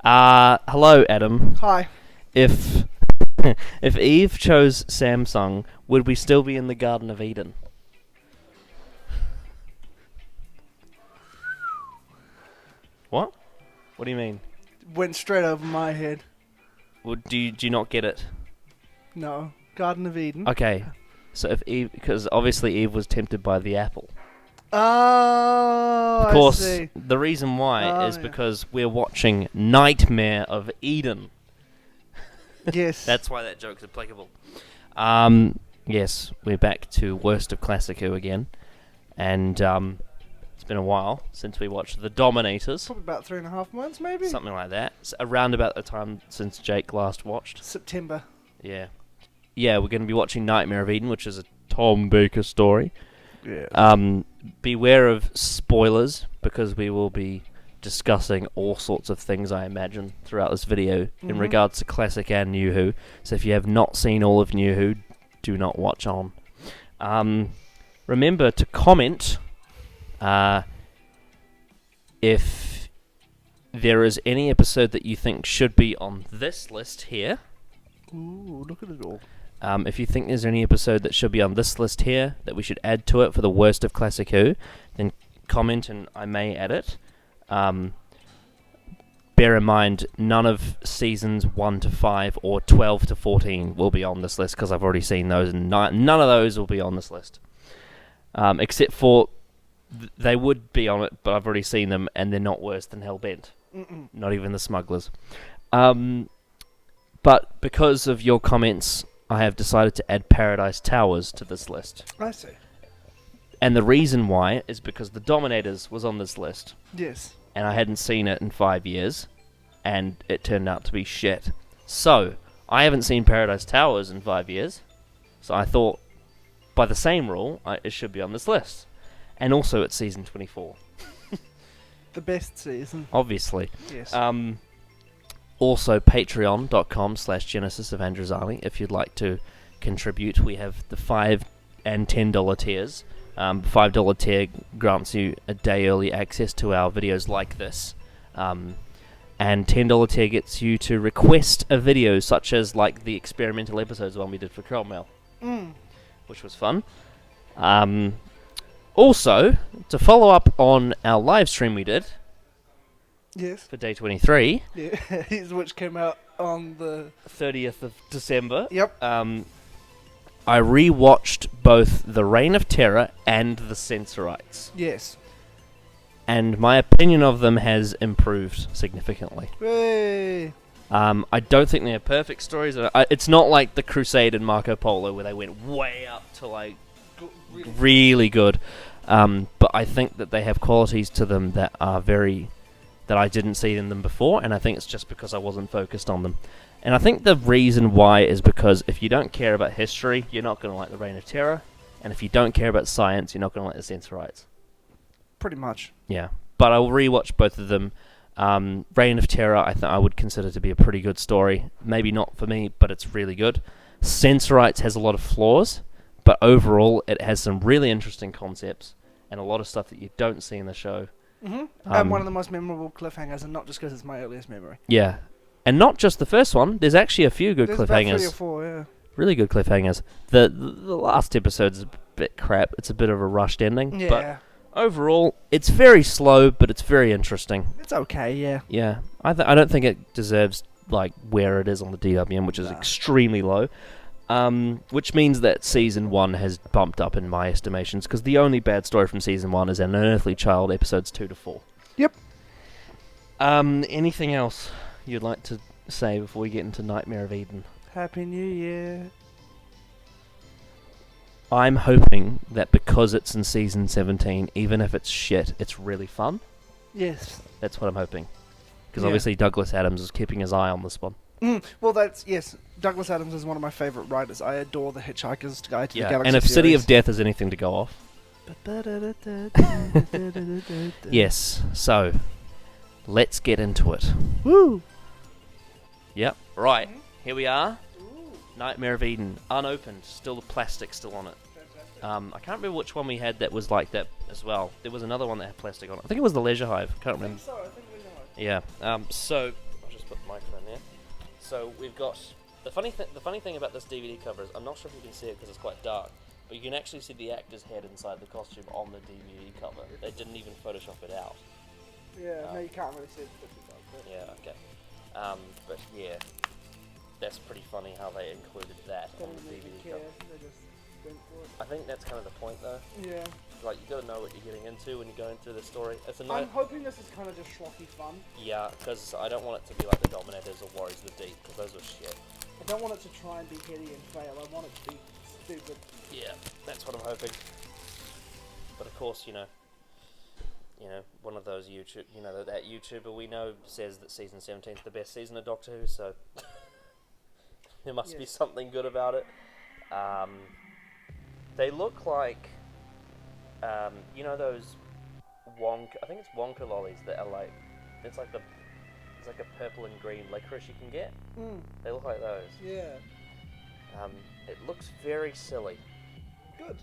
Hello, Adam. Hi. If if Eve chose Samsung, would we still be in the Garden of Eden? What? What do you mean? Went straight over my head. Well, do you not get it? No. Garden of Eden. Okay, so if Eve, because obviously Eve was tempted by the apple. Oh, Of course, I see. the reason why is Yeah. because we're watching Nightmare of Eden. Yes. That's why that joke's applicable. Yes, we're back to Worst of Classic Who again, and it's been a while since we watched The Dominators. Probably about 3.5 months, maybe? Something like that. It's around about the time since Jake last watched. September. Yeah. Yeah, we're going to be watching Nightmare of Eden, which is a Tom Baker story. Yeah. Beware of spoilers, because we will be discussing all sorts of things, I imagine, throughout this video in regards to Classic and New Who. So if you have not seen all of New Who, do not watch on. Remember to comment if there is any episode that you think should be on this list here. Ooh, look at it all. If you think there's any episode that should be on this list here that we should add to it for the Worst of Classic Who, then comment and I may add it. Bear in mind, none of seasons 1 to 5 or 12 to 14 will be on this list because I've already seen those, and none of those will be on this list. Except for they would be on it, but I've already seen them and they're not worse than Hellbent. Not even the Smugglers. But because of your comments, I have decided to add Paradise Towers to this list. I see. And the reason why is because The Dominators was on this list, Yes. and I hadn't seen it in 5 years, and it turned out to be shit. So, I haven't seen Paradise Towers in 5 years, so I thought, by the same rule, it should be on this list. And also, it's season 24. The best season. Obviously. Yes. Also, patreon.com/Genesis of Androzani, if you'd like to contribute. We have the $5 and $10 tiers. $5 tier grants you a day early access to our videos like this. And $10 tier gets you to request a video, such as like the experimental episodes one we did for Cromwell, which was fun. Also, to follow up on our live stream we did Yes. for day 23, Yeah. Which came out on the 30th of December. Yep. I rewatched both The Reign of Terror and The Censorites, Yes. and my opinion of them has improved significantly. Hey. I don't think they're perfect stories. It's not like The Crusade and Marco Polo where they went way up to like really good. But I think that they have qualities to them that are that I didn't see in them before, and I think it's just because I wasn't focused on them. And I think the reason why is because if you don't care about history, you're not going to like The Reign of Terror, and if you don't care about science, you're not going to like The Censorites. Pretty much. Yeah, but I will rewatch both of them. Reign of Terror, I would consider to be a pretty good story. Maybe not for me, but it's really good. Censorites has a lot of flaws, but overall it has some really interesting concepts and a lot of stuff that you don't see in the show. And one of the most memorable cliffhangers, and not just because it's my earliest memory. Yeah, and not just the first one. There's actually a few good There's cliffhangers. about 3 or 4, yeah. Really good cliffhangers. The last episode's a bit crap. It's a bit of a rushed ending. Yeah. But overall, it's very slow, but it's very interesting. It's okay, yeah. Yeah, I don't think it deserves like where it is on the DWM, which is extremely low. Which means that season 1 has bumped up in my estimations, because the only bad story from season 1 is An Unearthly Child, episodes 2 to 4. Yep. Anything else you'd like to say before we get into Nightmare of Eden? Happy New Year. I'm hoping that because it's in season 17, even if it's shit, it's really fun. Yes. That's what I'm hoping. Because Yeah. obviously Douglas Adams is keeping his eye on this one. Well, yes. Douglas Adams is one of my favourite writers. I adore The Hitchhiker's Guide to the Yeah, Galaxy and if City series. of Death is anything to go off. Yes, so let's get into it. Woo! Yep, right. Here we are. Nightmare of Eden, unopened, still the plastic still on it. I can't remember which one we had that was like that as well. There was another one that had plastic on it. I think it was the Leisure Hive. Can't remember. I think we know. Yeah. So I'll just So we've got the funny thing about this DVD cover is I'm not sure if you can see it because it's quite dark, but you can actually see the actor's head inside the costume on the DVD cover. They didn't even Photoshop it out. Yeah, no, you can't really see it. Yeah, okay. But yeah, that's pretty funny how they included that on the DVD cover. They just went for it. I think that's kind of the point, though. Yeah. Like, you gotta know what you're getting into when you're going through the story. It's a I'm hoping this is kind of just schlocky fun. Yeah, because I don't want it to be like the Dominators or Warriors of the Deep, because those were shit. I don't want it to try and be heady and fail. I want it to be stupid. Yeah, that's what I'm hoping. But of course, you know, one of those that YouTuber we know says that season 17 is the best season of Doctor Who, so there must be something good about it. They look like, those Wonka, I think it's Wonka lollies that are like, it's like a purple and green licorice you can get. They look like those. Yeah. It looks very silly. Good.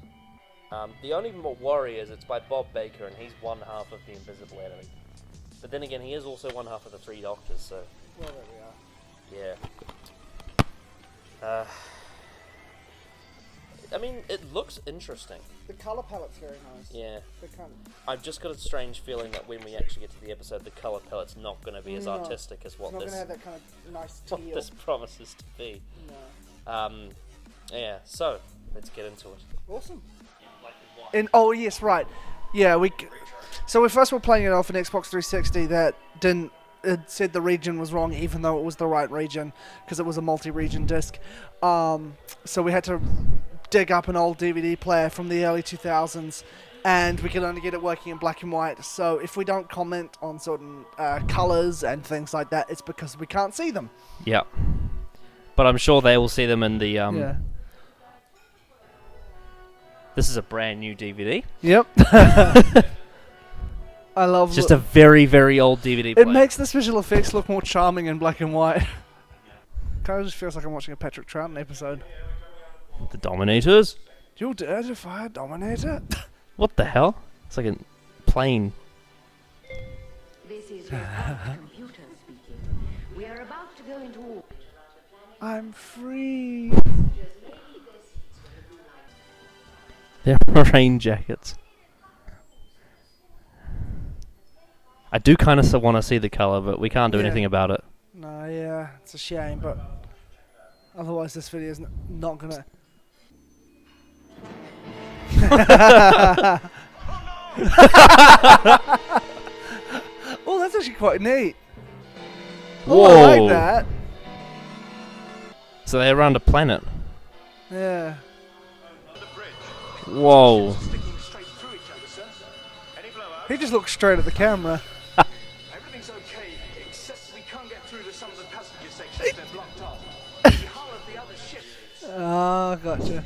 The only worry is it's by Bob Baker, and he's one half of the Invisible Enemy. But then again, he is also one half of the Three Doctors, so... Well, there we are. Yeah. I mean, it looks interesting. The colour palette's very nice. Yeah. Kind of... I've just got a strange feeling that when we actually get to the episode, the colour palette's not going to be as artistic as what it's not this... going to have that kind of nice teal. what this promises to be. No. Yeah, so, let's get into it. Awesome. Oh yes, right. Yeah, so we first were playing it off an Xbox 360 that didn't. It said the region was wrong, even though it was the right region because it was a multi-region disc. So we had to dig up an old DVD player from the early 2000s, and we could only get it working in black and white. So if we don't comment on certain colors and things like that, it's because we can't see them. Yeah, but I'm sure they will see them in the Yeah. This is a brand new DVD. Yep. I love just a very, very old DVD player. It makes the special effects look more charming in black and white. Kind of just feels like I'm watching a Patrick Troughton episode. The Dominators? You'll dare defy a Dominator? What the hell? It's like a plane. This is your computer speaking. We are about to go into war. I'm free. They're rain jackets. I do kind of want to see the colour, but we can't do anything about it. No, yeah, it's a shame, but otherwise this video is not gonna... Oh, that's actually quite neat. Whoa. Oh, I like that. So they're around a planet. Yeah. Whoa. He just looks straight at the camera. Everything's okay, except we can't get through to some of the passenger sections. They're blocked off. The hull of the other ship. Oh, gotcha.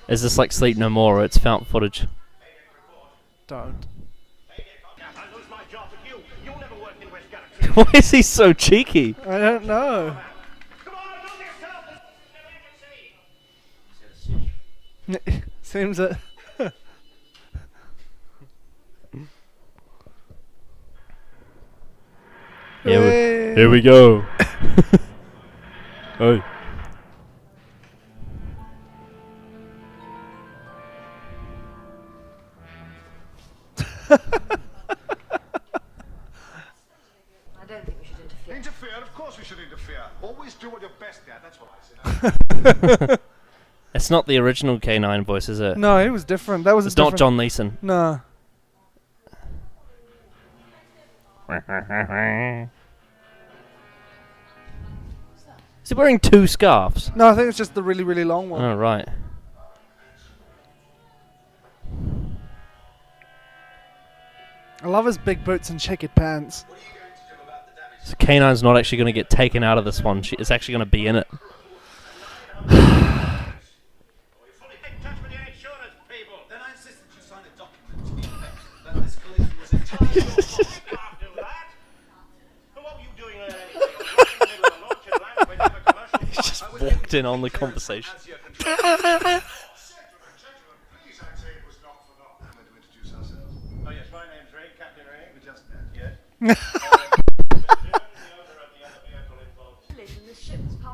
Is this like Sleep No More, or it's found footage? Don't. I lose my job with you. You'll never work in West Galaxy. Why is he so cheeky? I don't know. Come on, do yourself. Seems that... Here we go. Hey. I don't think we should interfere. Interfere? Of course we should interfere. Always do what you're best at. That's what I say. It's not the original K9 voice, is it? No, it was different. That was It's a different... not John Leeson. No. Is he wearing two scarves? No, I think it's just the really, really long one. Oh, right. I love his big boots and checkered pants. So K9's not actually going to get taken out of this one. It's actually going to be in it. He just walked in on the conversation.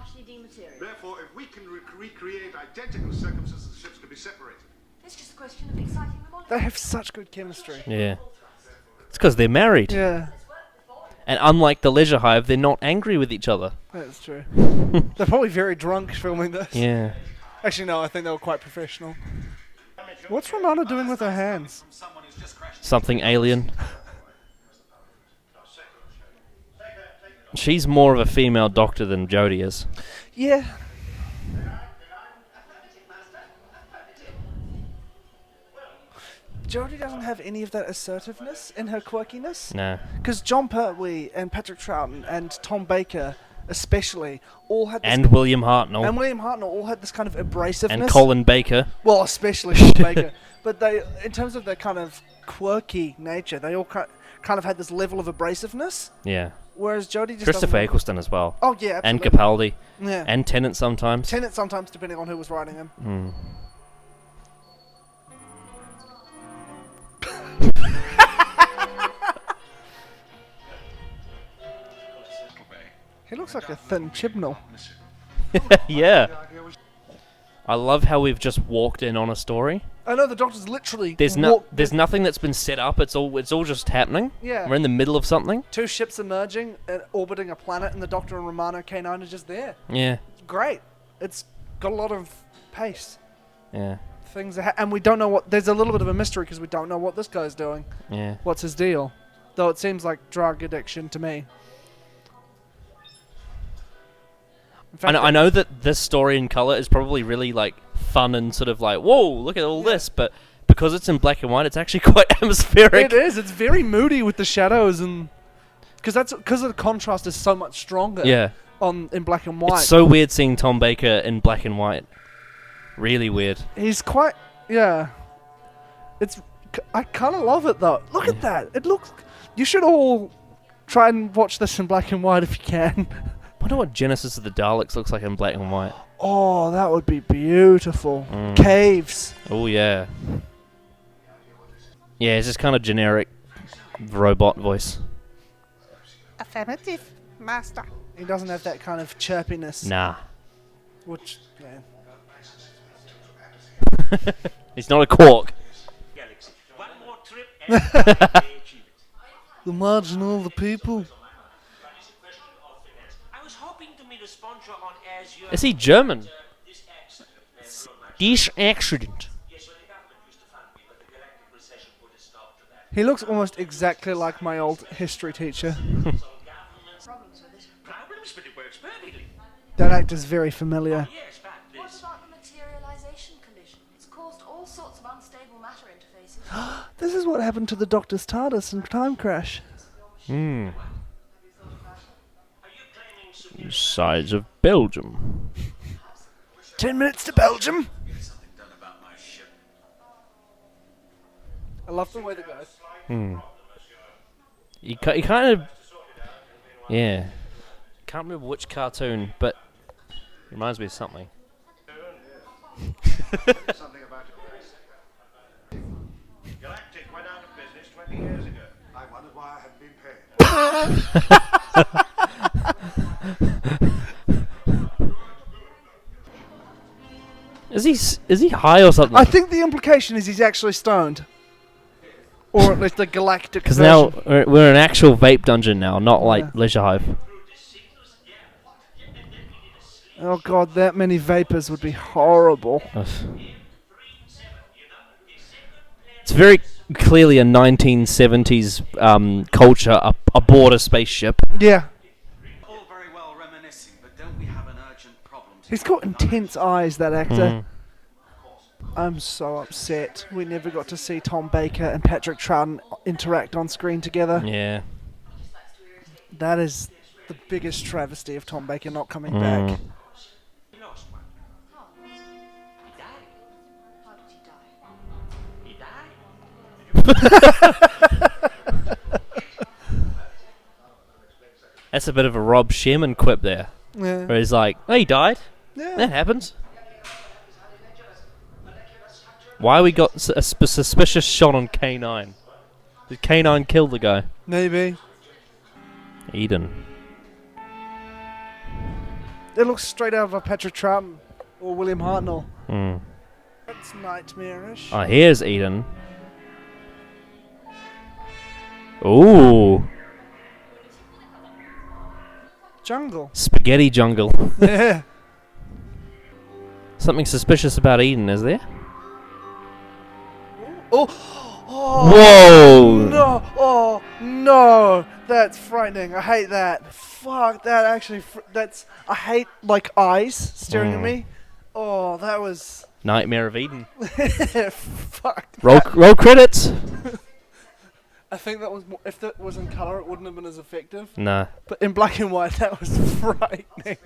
partially dematerialized. Therefore, if we can recreate identical circumstances, the ships could be separated. It's just a question of exciting the molecule. They have such good chemistry. Yeah. It's because they're married. Yeah, And unlike the Leisure Hive, they're not angry with each other. that's true. They're probably very drunk filming this. Yeah. Actually, no, I think they were quite professional. What's Romana doing with her hands? Something alien. She's more of a female doctor than Jodie is. Yeah. Jodie doesn't have any of that assertiveness in her quirkiness. No. Because John Pertwee and Patrick Troughton and Tom Baker, especially, all had this. And William Hartnell. And William Hartnell all had this kind of abrasiveness. And Colin Baker. Well, especially Tom Baker. But they, in terms of their kind of quirky nature, they all kind of had this level of abrasiveness. Yeah. Whereas Jodie just Christopher doesn't. Eccleston as well. Oh yeah, And absolutely. Capaldi. Yeah. And Tennant sometimes. Tennant sometimes, depending on who was writing him. Mm. He looks like a thin Chibnall. Yeah. I love how we've just walked in on a story. I know the Doctor's literally. There's nothing that's been set up. It's all just happening. Yeah. We're in the middle of something. Two ships emerging and orbiting a planet, and the Doctor and Romano K9 are just there. Yeah. It's great. It's got a lot of pace. Yeah. Things are and we don't know what. There's a little bit of a mystery because we don't know what this guy's doing. Yeah. What's his deal? Though it seems like drug addiction to me. In fact, I know that this story in colour is probably really like fun and sort of like, whoa, look at all this, but because it's in black and white, it's actually quite atmospheric. It is. It's very moody with the shadows and because the contrast is so much stronger. Yeah. In black and white. It's so weird seeing Tom Baker in black and white. Really weird. He's quite I kind of love it though. Look at that. It looks. You should all try and watch this in black and white if you can. I wonder what Genesis of the Daleks looks like in black and white. Oh, that would be beautiful. Mm. Caves. Oh yeah. Yeah, it's just kind of generic robot voice. Affirmative, master. He doesn't have that kind of chirpiness. Nah. Which, yeah. He's not a quark. One more trip and they achieve it. The marginal, the people. I was hoping to meet a sponsor on Azure. Is he German? This accident. This accident. Yes, well, the government used to fund me, but the galactic recession put a stop to that. He looks almost exactly like my old history teacher. Problems, but it works perfectly. That actor's very familiar. Yes, but What this. about the materialization condition? It's caused all sorts of unstable matter interfaces. This is what happened to the Doctor's TARDIS in Time Crash. Hmm. Are you claiming superior? Sides of Belgium. 10 minutes to Belgium. I love the way the guys. Hmm. He kind of... Yeah. Can't remember which cartoon, but... Reminds me of something. Something about it. Galactic went out of business 20 years ago. I wondered why I hadn't been paid. Is he high or something? I think the implication is he's actually stoned. Or at least the galactic Because version. now we're in an actual vape dungeon now, not like Yeah. Leisure Hive. Oh god, that many vapors would be horrible. Ugh. It's very clearly a 1970s culture aboard a spaceship. Yeah. All very well reminiscing, but don't we have an urgent problem? He's got intense eyes, that actor. Mm. I'm so upset we never got to see Tom Baker and Patrick Troughton interact on screen together. Yeah. That is the biggest travesty of Tom Baker not coming Mm. back. He lost one. He died. How did he die? He died. That's a bit of a Rob Sherman quip there. Yeah. Where he's like, oh, he died? Yeah. That happens. Why we got a suspicious shot on K9? Did K9 kill the guy? Maybe. Eden. It looks straight out of a Patrick Troughton or William Hartnell. Hmm. That's nightmarish. Oh, here's Eden. Ooh. Jungle. Spaghetti jungle. Yeah. Something suspicious about Eden, is there? Oh. Whoa! No. Oh no. That's frightening. I hate that. Fuck that. Actually, I hate like eyes staring at me. Oh, that was. Nightmare of Eden. Fuck. Roll credits. I think that was if that was in color, it wouldn't have been as effective. Nah. But in black and white, that was frightening.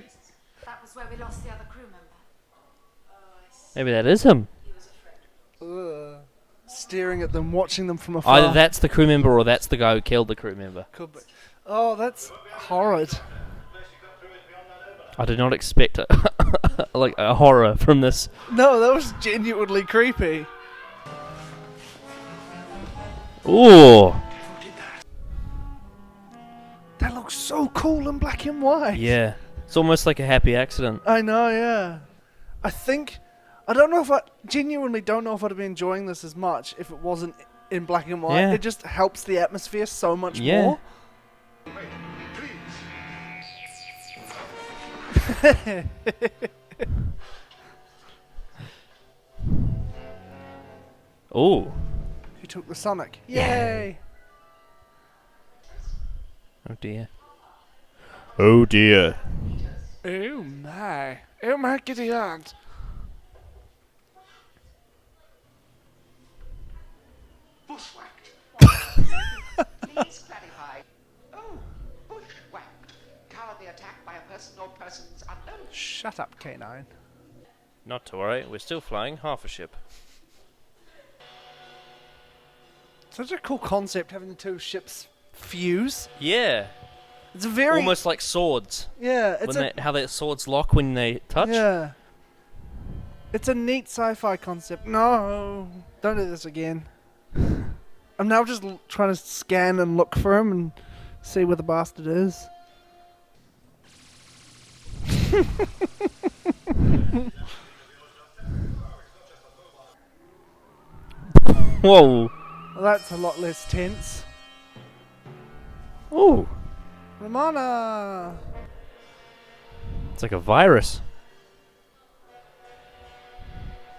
That was where we lost the other crew member. Maybe that is him. Ugh. Staring at them, watching them from afar. Either that's the crew member or that's the guy who killed the crew member. Could be. Oh, that's horrid. I did not expect like a horror from this. No, that was genuinely creepy. Ooh. That looks so cool in black and white. Yeah. It's almost like a happy accident. I know, yeah. I genuinely don't know if I'd be enjoying this as much if it wasn't in black and white. Yeah. It just helps the atmosphere so much Yeah. more. Ooh. Who took the Sonic? Yay! Oh dear. Oh dear. Oh my. Oh my giddy aunt. Bushwhacked. Please clarify. Oh, bushwhacked. Cowardly attack by a person or persons unknown. Shut up, K9. Not to worry, we're still flying half a ship. Such a cool concept having the two ships fuse. Yeah. It's a very Almost like swords. yeah. It's How their swords lock when they touch. yeah. It's a neat sci-fi concept. No, don't do this again. I'm now just trying to scan and look for him and see where the bastard is. Whoa. Well, that's a lot less tense. Ooh. Ramona! It's like a virus.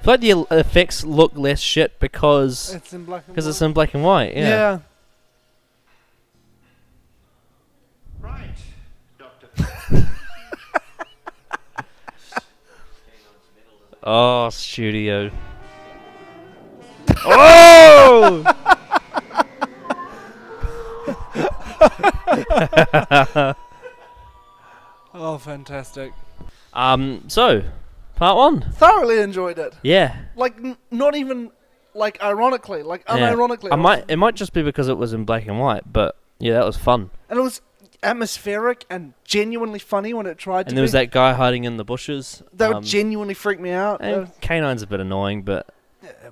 I feel like the effects look less shit because It's in black and white. because it's in black and white. Yeah. Yeah. Right, Doctor. Oh, studio. Oh! Oh, fantastic. So, part one. Thoroughly enjoyed it. Yeah. Like, not even, like, ironically. Like, Yeah. unironically. It might just be because it was in black and white, but yeah, that was fun. And it was atmospheric and genuinely funny when it tried to And there was be. that guy hiding in the bushes. That would genuinely freak me out. And K9's a bit annoying, but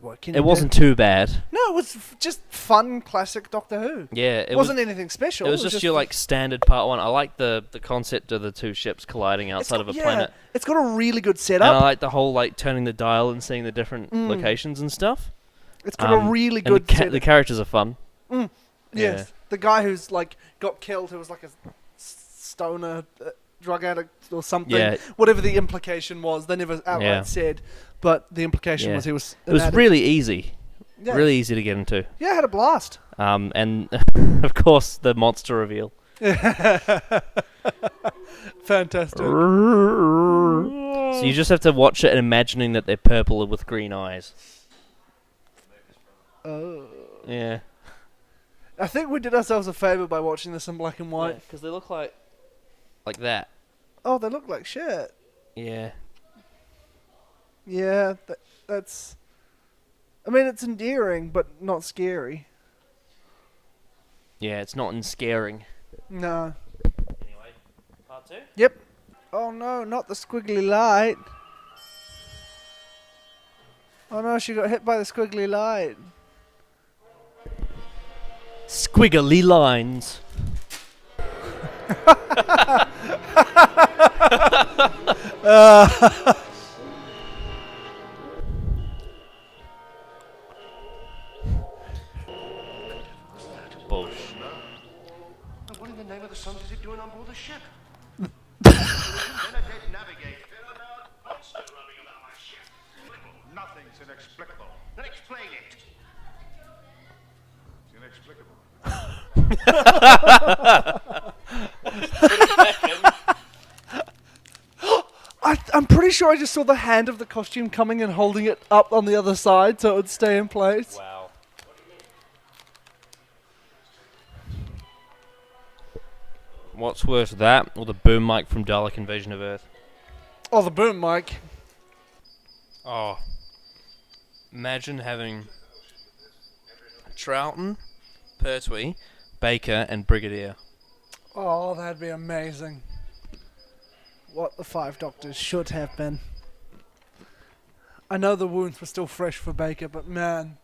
What can you it do? wasn't too bad. No, it was just fun, classic Doctor Who. Yeah, It wasn't anything special. It was just your like standard part one. I like the concept of the two ships colliding outside of a planet, It's got a really good and I setup. like the whole like turning the dial and seeing the different locations and stuff. It's got a really and good setup. the characters are fun. Yes. Yeah. The guy who's like got killed, who was like a stoner, drug addict or something. Yeah. Whatever the implication was, they never outright Yeah. said. But the implication Yeah. was he was. It was really easy, yeah. really easy to get into. Yeah, I had a blast. And of course the monster reveal. Fantastic. So you just have to watch it and imagining that they're purple with green eyes. Oh. Yeah. I think we did ourselves a favour by watching this in black and white. Because they look like that. Oh, they look like shit. Yeah. Yeah, that's. I mean, it's endearing, but not scary. Yeah, it's not scaring. No. Anyway, part two? Yep. Oh no, not the squiggly light. Oh no, she got hit by the squiggly light. Squiggly lines. Bullshit. What in the name of the suns is it doing on board the ship? Benedict navigate. Monster running about my ship. Nothing's inexplicable. Then explain it. It's inexplicable. I'm pretty sure I just saw the hand of the costume coming and holding it up on the other side so it would stay in place. Wow. What's worse, that or the boom mic from Dalek Invasion of Earth? Oh, the boom mic. Oh. Imagine having Troughton, Pertwee, Baker, and Brigadier. Oh, that'd be amazing. What the Five Doctors should have been. I know the wounds were still fresh for Baker, but man,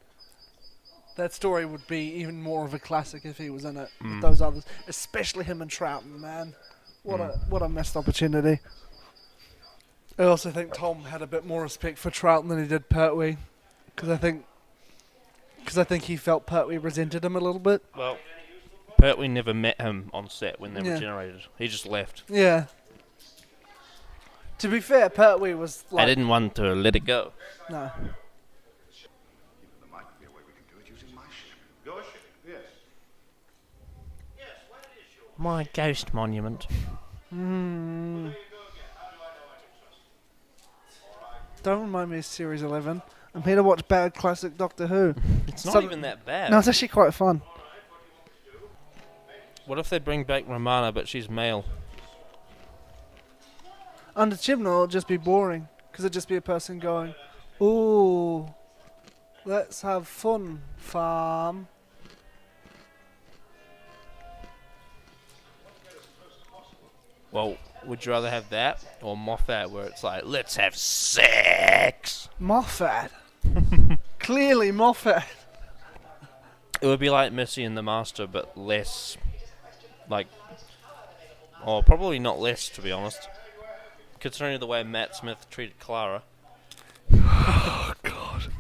that story would be even more of a classic if he was in it with those others, especially him and Troughton. Man, what a missed opportunity. I also think Tom had a bit more respect for Troughton than he did Pertwee, because I think he felt Pertwee resented him a little bit. Well, Pertwee never met him on set when they Yeah. regenerated. He just left. Yeah. To be fair, Pertwee was like... I didn't want to let it go. No. There might be a way we can do it using my ship. Your ship? Yes. My ghost monument. Don't remind me of Series 11. I'm here to watch bad classic Doctor Who. It's not Some- even that bad. No, it's actually quite fun. What if they bring back Romana, but she's male? Under Chibnall, it'll just be boring. Because it'll just be a person going, ooh, let's have fun, farm. Well, would you rather have that or Moffat, where it's like, let's have sex? Moffat. Clearly Moffat. It would be like Missy and the Master, but less, like, or probably not less, to be honest. Considering the way Matt Smith treated Clara. Oh, God.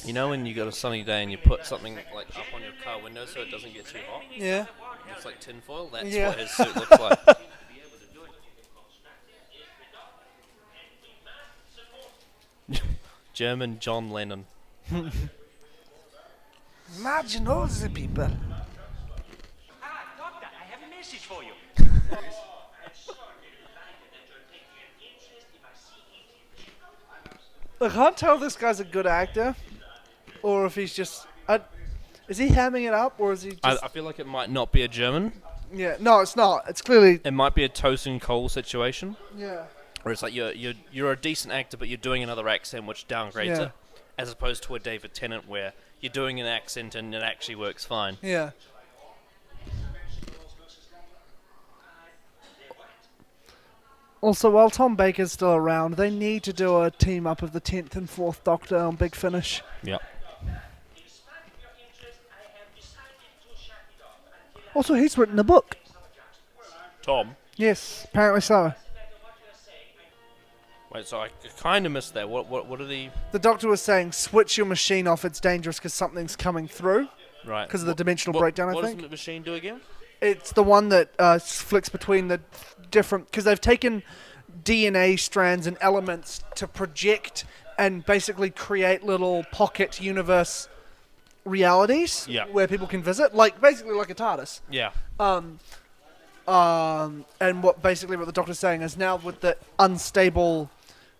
You know when you got a sunny day and you put something like up on your car window so it doesn't get too hot? Yeah. It's like tinfoil. That's Yeah. what his suit looks like. German John Lennon. Imagine all the people. Ah, Doctor, I have a message for you. I can't tell if this guy's a good actor, or if he's just... is he hamming it up, or is he just... I feel like it might not be a German. Yeah, no, it's not. It's clearly... It might be a Toast and Cole situation, Yeah. where it's like you're a decent actor, but you're doing another accent which downgrades Yeah. it, as opposed to a David Tennant where you're doing an accent and it actually works fine. Yeah. Also, while Tom Baker's still around, they need to do a team up of the 10th and 4th Doctor on Big Finish. Yep. Also, he's written a book. Tom. Yes, apparently so. Wait, so I kind of missed that. What are the... The Doctor was saying, switch your machine off, it's dangerous because something's coming through. Right. Because of the dimensional breakdown, I What think. does the machine do again? It's the one that flicks between the different... Because they've taken DNA strands and elements to project and basically create little pocket universe realities Yeah. where people can visit. Basically like a TARDIS. Yeah. And what the Doctor's saying is now with the unstable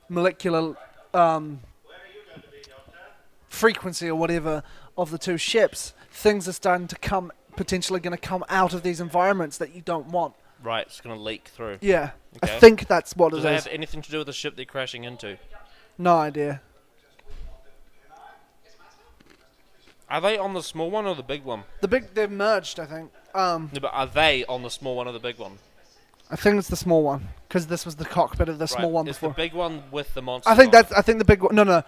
molecular frequency or whatever of the two ships, things are starting to potentially going to come out of these environments that you don't want. Right, it's going to leak through. Yeah, Okay. I think that's what Does it it is. have anything to do with the ship they're crashing into? No idea. Are they on the small one or the big one? They've merged, I think. No, but are they on the small one or the big one? I think it's the small one because this was the cockpit of the small one Is before. the big one with the monster? I think on it? the big one. No,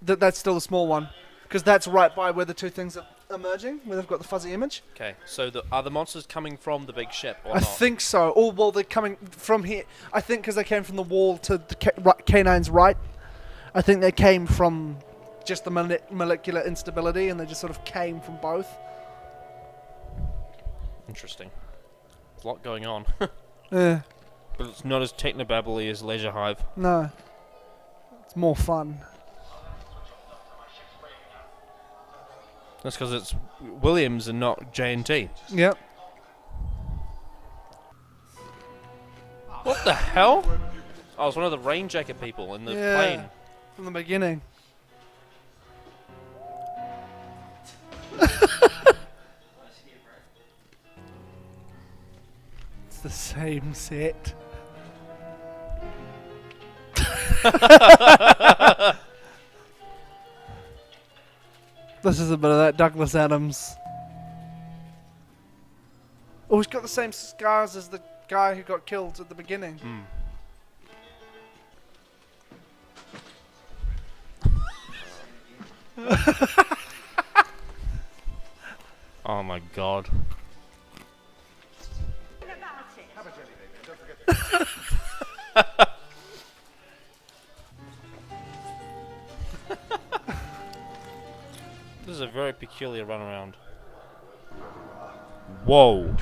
that's still the small one because that's right by where the two things emerging, where they've got the fuzzy image. Okay, so are the monsters coming from the big ship or I not? think so. Oh, well, they're coming from here. I think because they came from the wall to the K9's right. I think they came from just the molecular instability, and they just sort of came from both. Interesting. There's a lot going on. Yeah. But it's not as technobabbly as Leisure Hive. No. It's more fun. That's because it's Williams and not J&T. Yep. What the hell? Oh, it's one of the rain jacket people in the plane. From the beginning. It's the same set. This is a bit of that Douglas Adams. Oh, he's got the same scars as the guy who got killed at the beginning. Oh my god. This is a very peculiar runaround. Whoa.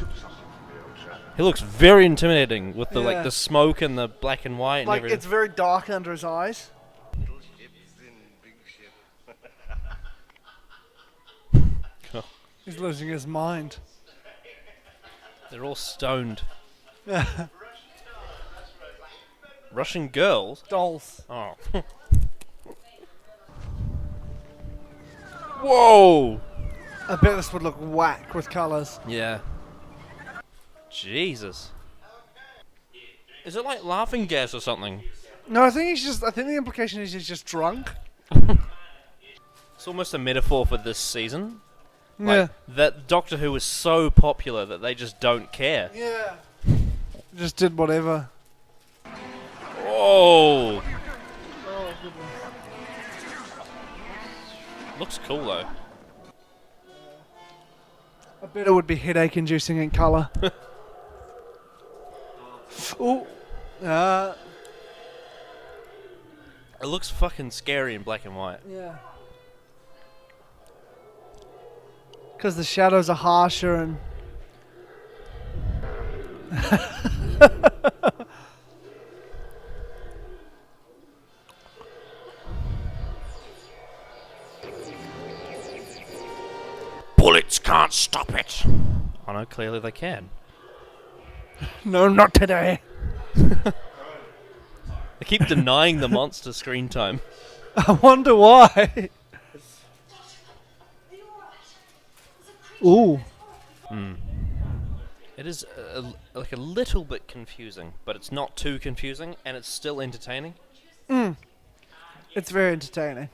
He looks very intimidating with the Yeah. the smoke and the black and white and Like, everything. it's very dark under his eyes. He's losing his mind. They're all stoned. Russian girls? Dolls. Oh. Whoa! I bet this would look whack with colours. Yeah. Jesus. Is it like laughing gas or something? No, I think the implication is he's just drunk. It's almost a metaphor for this season. Yeah. That Doctor Who is so popular that they just don't care. Yeah. Just did whatever. Whoa! Looks cool though. I bet it would be headache inducing in colour. Ooh. It looks fucking scary in black and white. Yeah. Because the shadows are harsher and... Bullets can't stop it. Oh no, clearly they can. No, not today. They keep denying the monster screen time. I wonder why. Ooh. It is like a little bit confusing, but it's not too confusing, and it's still entertaining. It's very entertaining.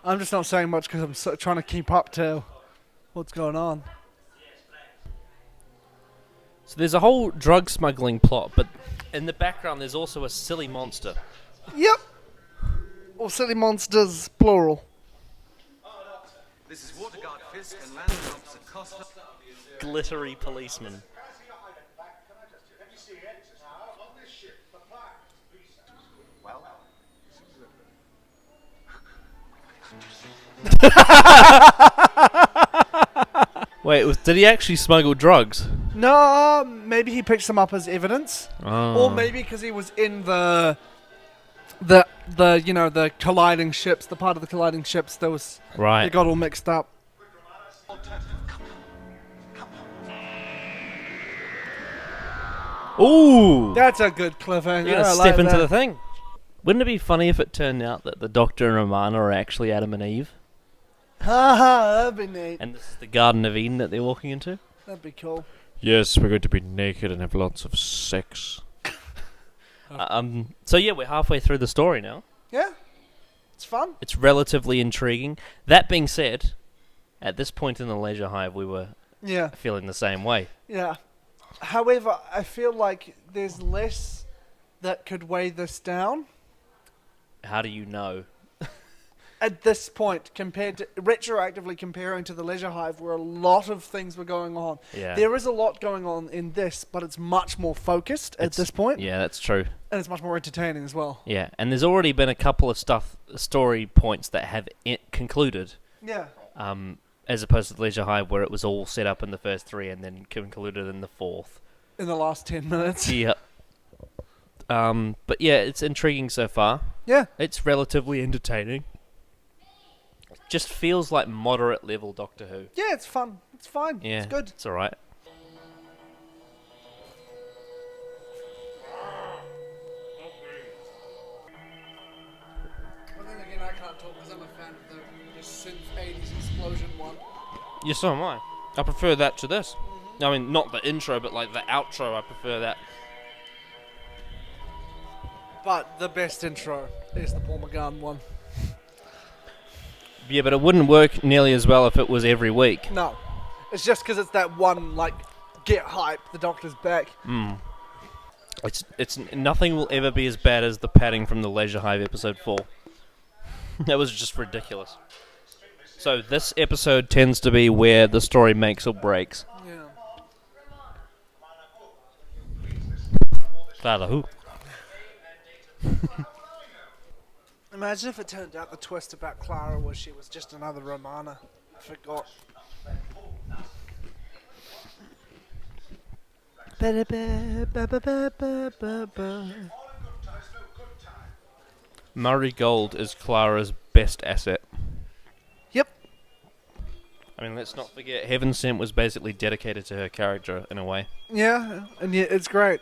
I'm just not saying much because I'm trying to keep up to what's going on. So there's a whole drug smuggling plot, but in the background there's also a silly monster. Yep. Or silly monsters, plural. This is Waterguard Fisk and Land Officer Costa. Glittery policeman. Wait, did he actually smuggle drugs? No, maybe he picks them up as evidence. Oh. Or maybe because he was in the colliding ships, the part of the colliding ships that was... Right. They got all mixed up. Ooh! That's a good cliffhanger. You're gonna I step like into that. the thing. Wouldn't it be funny if it turned out that the Doctor and Romana are actually Adam and Eve? Haha, that'd be neat. And this is the Garden of Eden that they're walking into? That'd be cool. Yes, we're going to be naked and have lots of sex. So yeah, we're halfway through the story now. Yeah. It's fun. It's relatively intriguing. That being said, at this point in the Leisure Hive, we were Yeah. feeling the same way. Yeah. However, I feel like there's less that could weigh this down. How do you know? at this point, retroactively comparing to the Leisure Hive, where a lot of things were going on. Yeah. There is a lot going on in this, but it's much more focused at this point, Yeah, that's true. and it's much more entertaining as well. Yeah, and there's already been a couple of story points that have concluded, Yeah. as opposed to the Leisure Hive, where it was all set up in the first 3 and then concluded in the 4th. In the last 10 minutes. Yeah. But yeah, it's intriguing so far. Yeah. It's relatively entertaining. Just feels like moderate level Doctor Who. Yeah, it's fun. It's fine. Yeah, It's good. It's alright. But then again, I can't talk because I'm a fan of the synth 80s explosion one. Yeah, so am I. I prefer that to this. I mean, not the intro, but like the outro, I prefer that. But the best intro is the Paul McGann one. Yeah, but it wouldn't work nearly as well if it was every week. No. It's just because it's that one, like, get hype, the Doctor's back. It's nothing will ever be as bad as the padding from the Leisure Hive episode 4. That was just ridiculous. So this episode tends to be where the story makes or breaks. Yeah. Father who? Imagine if it turned out the twist about Clara was she was just another Romana. I forgot. Murray Gold is Clara's best asset. Yep. I mean, let's not forget, Heaven Sent was basically dedicated to her character in a way. Yeah, and yeah, it's great.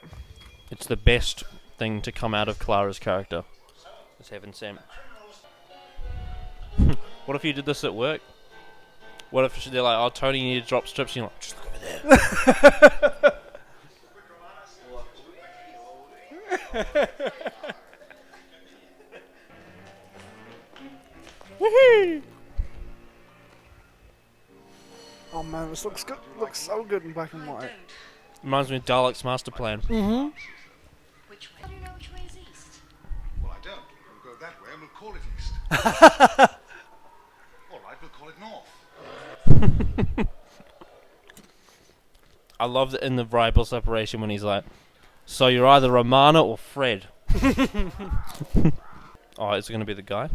It's the best thing to come out of Clara's character. Is Heaven Sent. What if you did this at work? What if they're like, oh, Tony, you need to drop strips? And you're like, just look over there. Woohoo! Oh man, this looks good. Looks so good in black and white. Reminds me of Dalek's master plan. Mm-hmm. Which way? How do you know which way is east? Well, I don't. We'll go that way and we'll call it east. All right, we'll call it north. I love that in the rival separation when he's like, so you're either Romana or Fred. Oh, is it going to be the guy?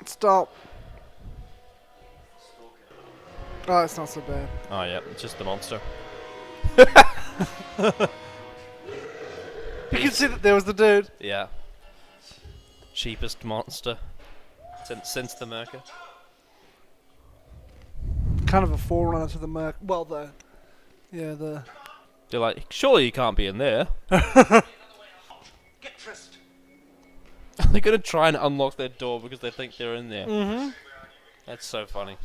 Stop. Oh, it's not so bad. Oh, yeah, it's just the monster. You can see that there was the dude. Yeah. Cheapest monster since the Merca. Kind of a forerunner to the Merc. Well, the They're like, surely you can't be in there. Get tryst. They're going to try and unlock their door because they think they're in there. Mm-hmm. That's so funny.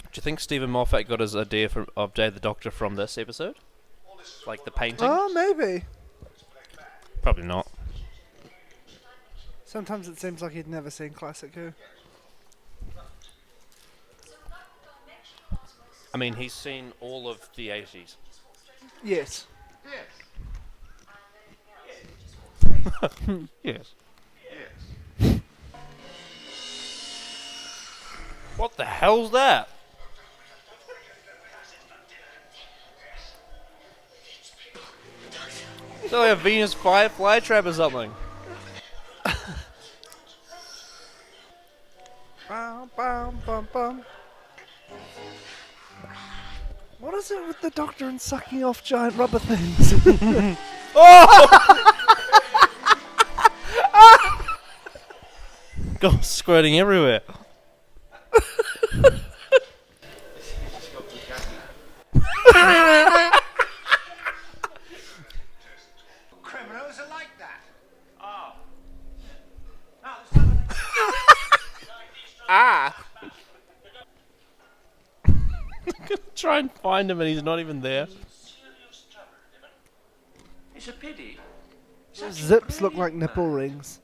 Do you think Stephen Moffat got his idea of Day the Doctor from this episode? Like the painting? Oh, maybe. Probably not. Sometimes it seems like he'd never seen Classic Who. I mean, he's seen all of the 80s. Yes. Yes. Yes. What the hell's that? It's like a Venus flytrap or something. Bum, bum, bum, bum. What is it with the Doctor and sucking off giant rubber things? God, squirting everywhere. Criminals are like that. Oh. Try and find him and he's not even there. It's a pity. Zips look like nipple rings.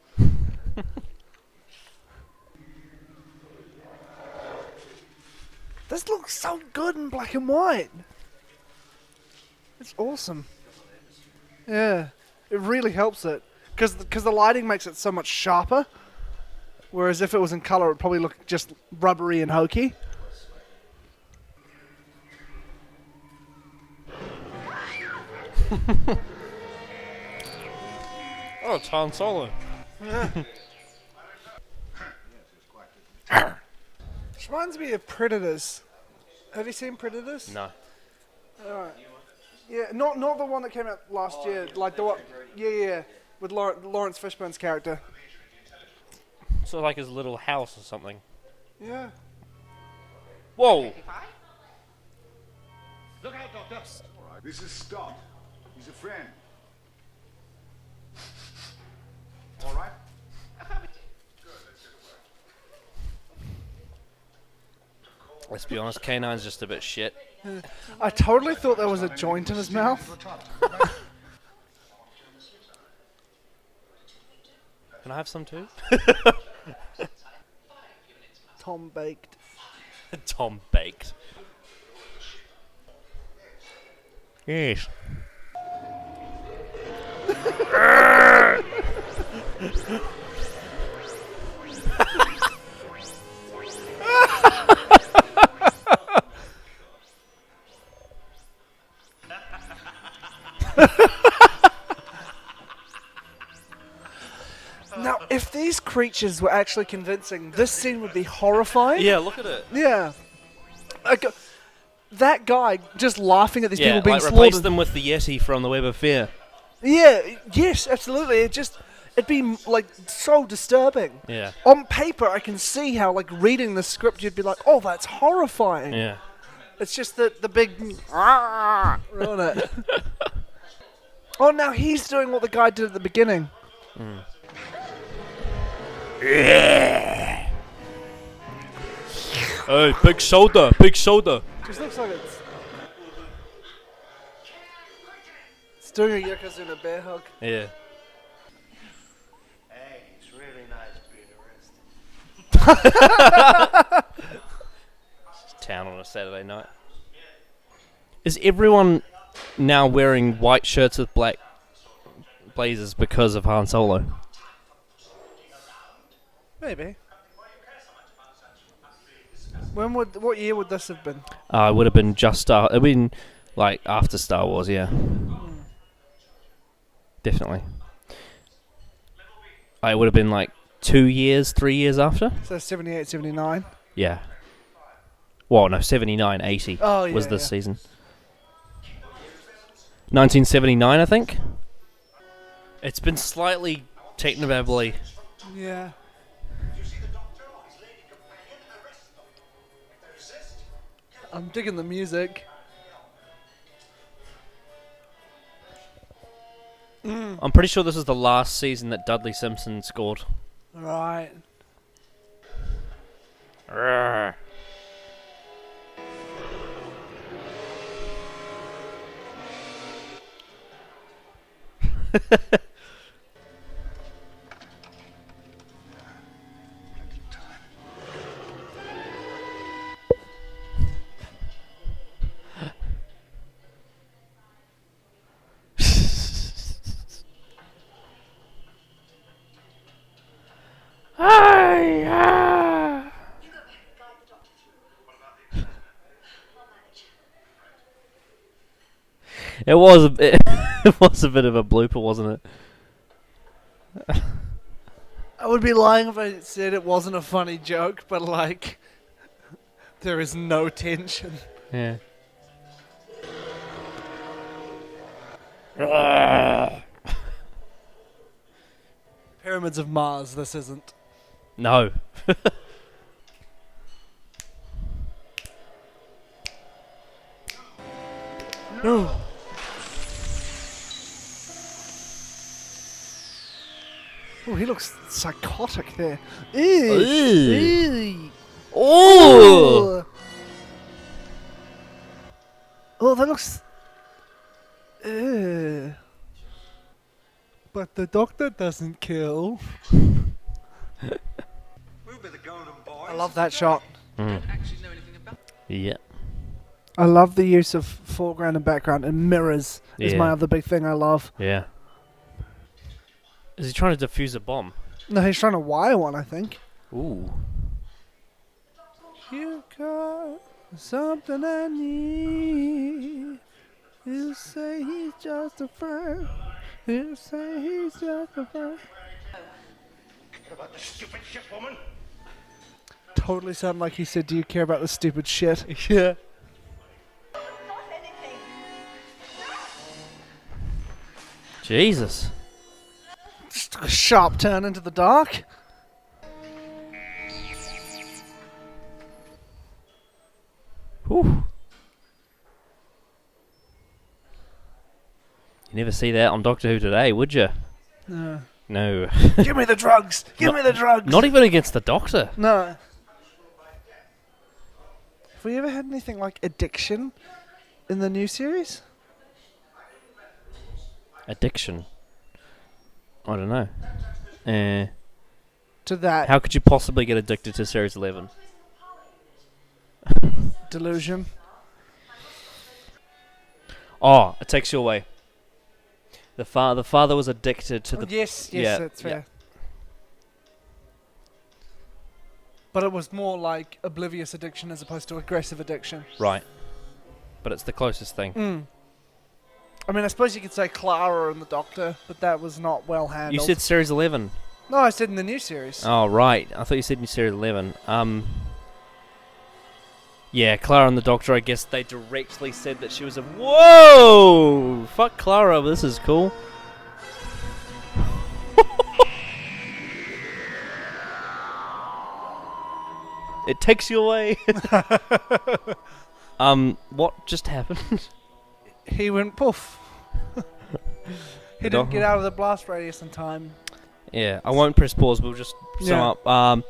This looks so good in black and white. It's awesome. Yeah, it really helps it. because the lighting makes it so much sharper. Whereas if it was in color, it'd probably look just rubbery and hokey. Oh, it's Han Solo. Which reminds me of Predators. Have you seen Predators? No. Alright. Yeah, not the one that came out last year. Like the one. Yeah. With Lawrence Fishburne's character. So like his little house or something. Yeah. Whoa! Look out, Doctor. All right, this is Scott. He's a friend. All right? Let's be honest, K9's just a bit shit. I totally thought there was a joint in his mouth. Can I have some too? Tom baked. Tom baked. Yes. Now, if these creatures were actually convincing, this scene would be horrifying. Yeah, look at it. Yeah. That guy just laughing at these Yeah, people being like replace slaughtered. them with the Yeti from the Web of Fear. Yeah, yes, absolutely. It'd be like so disturbing. Yeah. On paper, I can see how, like, reading the script, you'd be like, "Oh, that's horrifying." Yeah. It's just the big on it. Oh, now he's doing what the guy did at the beginning. Hey, big shoulder, big shoulder. Just looks like it's doing a Yokozuna bear hug. Yeah. Hey, it's really nice being arrested. Town on a Saturday night. Is everyone now wearing white shirts with black blazers because of Han Solo? Maybe. What year would this have been? It would have been it'd been like after Star Wars, yeah. Definitely. It would have been like 2 years, 3 years after? So 78, 79. Yeah. Well, no, 79, 80 Oh, was yeah, this yeah. season. 1979, I think. It's been slightly technobably. Yeah. I'm digging the music. I'm pretty sure this is the last season that Dudley Simpson scored. Right. It was a bit. It was a bit of a blooper, wasn't it? I would be lying if I said it wasn't a funny joke, but like, there is no tension. Yeah. Pyramids of Mars, this isn't. No. No. Oh, he looks psychotic there. Ew. Ew. Oh! Oh, that looks. Ew. But the doctor doesn't kill. We'll be the golden boys. I love that shot. Actually know anything about Yeah. I love the use of foreground and background and mirrors is Yeah. my other big thing I love. Yeah. Is he trying to defuse a bomb? No, he's trying to wire one, I think. Ooh. You got something I need. You say he's just a friend. You say he's just a friend. What about the stupid ship woman? Totally sounded like he said, "Do you care about the stupid shit?" Yeah. Jesus. Just took a sharp turn into the dark. Whew. You never see that on Doctor Who today, would you? No. No. Give me the drugs. Give me the drugs. Not even against the Doctor. No. Have we ever had anything like addiction in the new series? Addiction. I don't know. To that How could you possibly get addicted to Series 11? delusion? Oh, it takes you away. The father was addicted to the... Yes, yeah, that's yeah. fair. But it was more like oblivious addiction as opposed to aggressive addiction. Right. But it's the closest thing. I mean, I suppose you could say Clara and the Doctor, but that was not well handled. You said Series 11. No, I said in the new series. Oh, right. I thought you said in Series 11. Yeah, Clara and the Doctor, I guess they directly said that she was a... Whoa! Fuck Clara, this is cool. It takes you away. What just happened? He went poof. He didn't get out of the blast radius in time. Yeah, I won't press pause, we'll just sum up.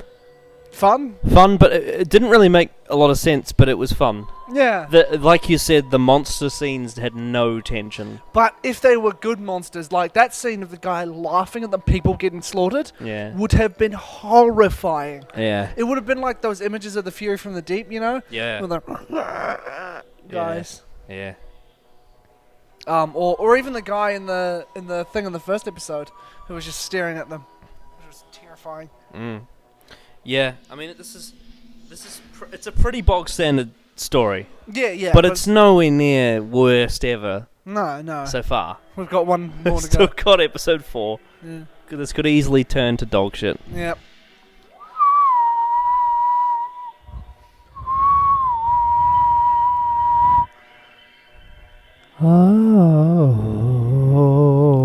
Fun? Fun, but it didn't really make a lot of sense, but it was fun. Yeah. Like you said, the monster scenes had no tension. But if they were good monsters, like that scene of the guy laughing at the people getting slaughtered, Yeah. would have been horrifying. Yeah. It would have been like those images of the Fury from the Deep, you know? Yeah. With the guys. Yeah. Or even the guy in the thing in the first episode who was just staring at them. It was terrifying. Yeah, I mean, it's a pretty bog standard story. Yeah. But it's nowhere near worst ever no. so far. We've got one more to Still go. got episode 4. Yeah. This could easily turn to dog shit. Yep.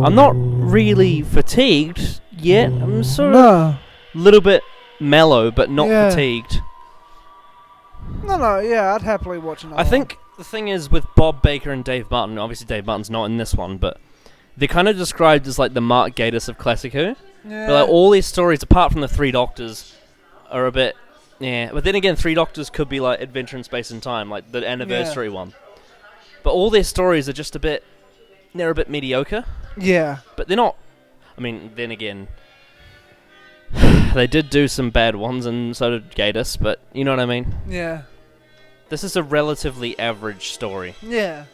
I'm not really fatigued yet. I'm sort of No. little bit mellow, but not Yeah. fatigued. No, yeah, I'd happily watch another I think the thing is with Bob Baker and Dave Martin, obviously Dave Martin's not in this one, but they're kind of described as like the Mark Gatiss of Classic Who. one. Yeah. But like all these stories, apart from the Three Doctors, are a bit... Yeah, but then again, Three Doctors could be like Adventure in Space and Time, like the anniversary one. But all their stories are just a bit... They're a bit mediocre. Yeah. But they're not... I mean, then again... they did do some bad ones, and so did Gatiss, but you know what I mean? Yeah. This is a relatively average story. Yeah.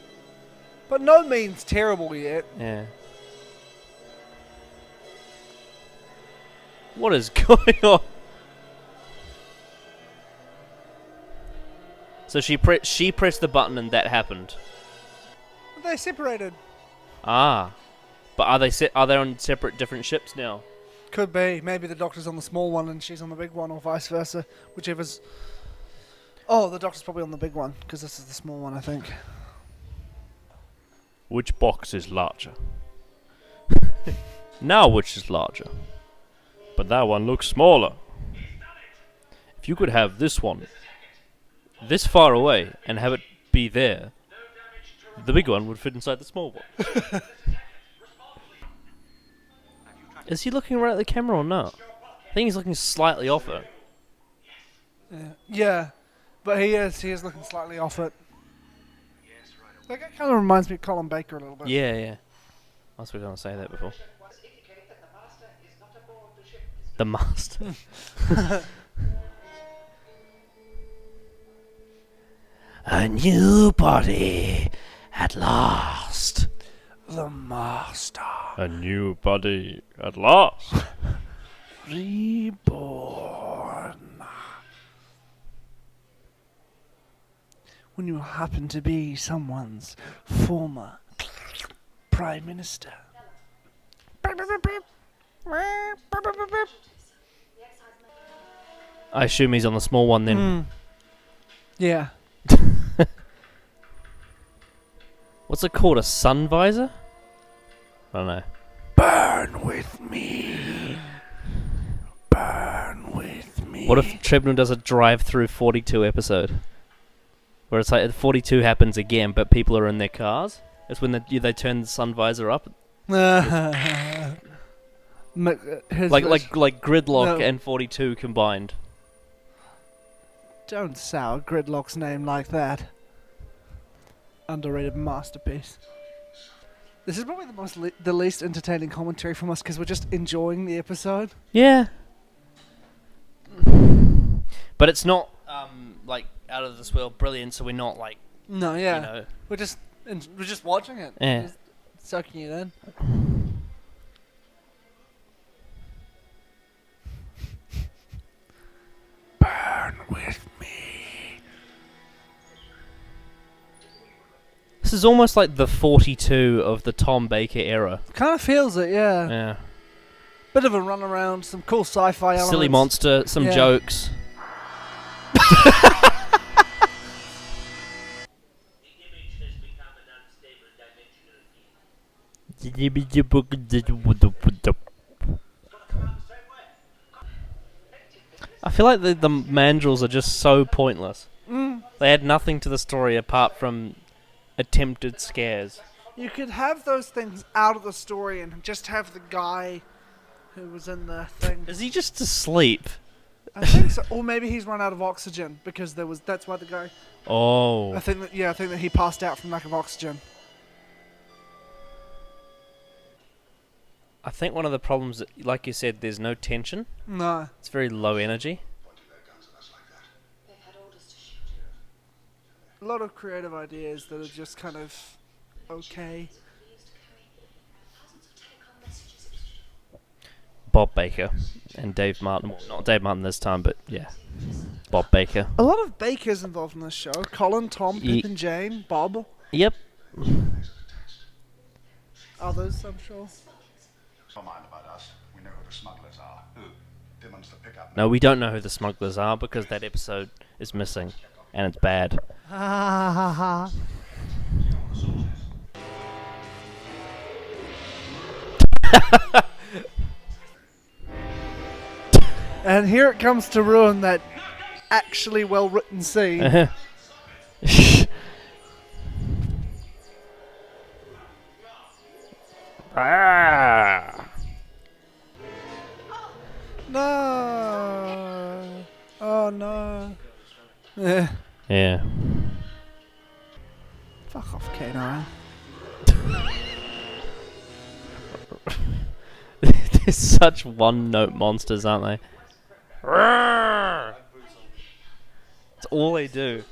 But no means terrible yet. Yeah. What is going on? So she pressed the button and that happened. They separated. Ah. But are they on separate different ships now? Could be. Maybe the Doctor's on the small one and she's on the big one, or vice versa. Whichever's... Oh, the Doctor's probably on the big one, because this is the small one, I think. Which box is larger? Now which is larger? But that one looks smaller. If you could have this one this far away and have it be there, the big one would fit inside the small one. Is he looking right at the camera or not? I think he's looking slightly off it. Yeah. But he is looking slightly off it. That guy kind of reminds me of Colin Baker a little bit. Yeah. I was going to say that before. The master. A new body at last. The Master. A new body at last. Reborn. When you happen to be someone's former prime minister. I assume he's on the small one then. Yeah. What's it called? A sun visor? I don't know. Burn with me. Burn with me. What if Tribunal does a drive-through 42 episode? Where it's like 42 happens again, but people are in their cars? It's when they turn the sun visor up. Like Gridlock and 42 combined. Don't sour Gridlock's name like that. Underrated masterpiece. This is probably the least entertaining commentary from us because we're just enjoying the episode. Yeah. But it's not like out of this world brilliant, so we're not like No, yeah. you know. We're just watching it. Yeah. Just sucking it in. Burn with me. This is almost like the 42 of the Tom Baker era. Kind of feels it, yeah. Yeah. Bit of a run around, some cool sci-fi elements. Silly monster, some Yeah. jokes. The image has become an unstable dimensional field. I feel like the mandrels are just so pointless. They add nothing to the story apart from attempted scares. You could have those things out of the story and just have the guy who was in the thing. Is he just asleep? I think so. Or maybe he's run out of oxygen because that's why the guy. Oh. I think that he passed out from lack of oxygen. I think one of the problems, like you said, there's no tension. No. It's very low energy. A lot of creative ideas that are just kind of okay. Bob Baker and Dave Martin. Well, not Dave Martin this time, but yeah. Bob Baker. A lot of Bakers involved in this show. Colin, Tom, Pip and Jane, Bob. Yep. Others, I'm sure. Don't mind about us. We know who the smugglers are. Who? Dimmons the pickup. No, we don't know who the smugglers are because that episode is missing. And it's bad. Ha ha ha. And here it comes to ruin that actually well-written scene. No. Oh no. Yeah. Yeah. Fuck off, K9. They're such one-note monsters, aren't they? That's all they do.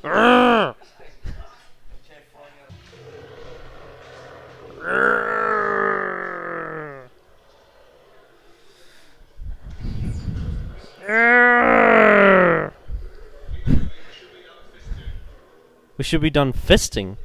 We should be done fisting.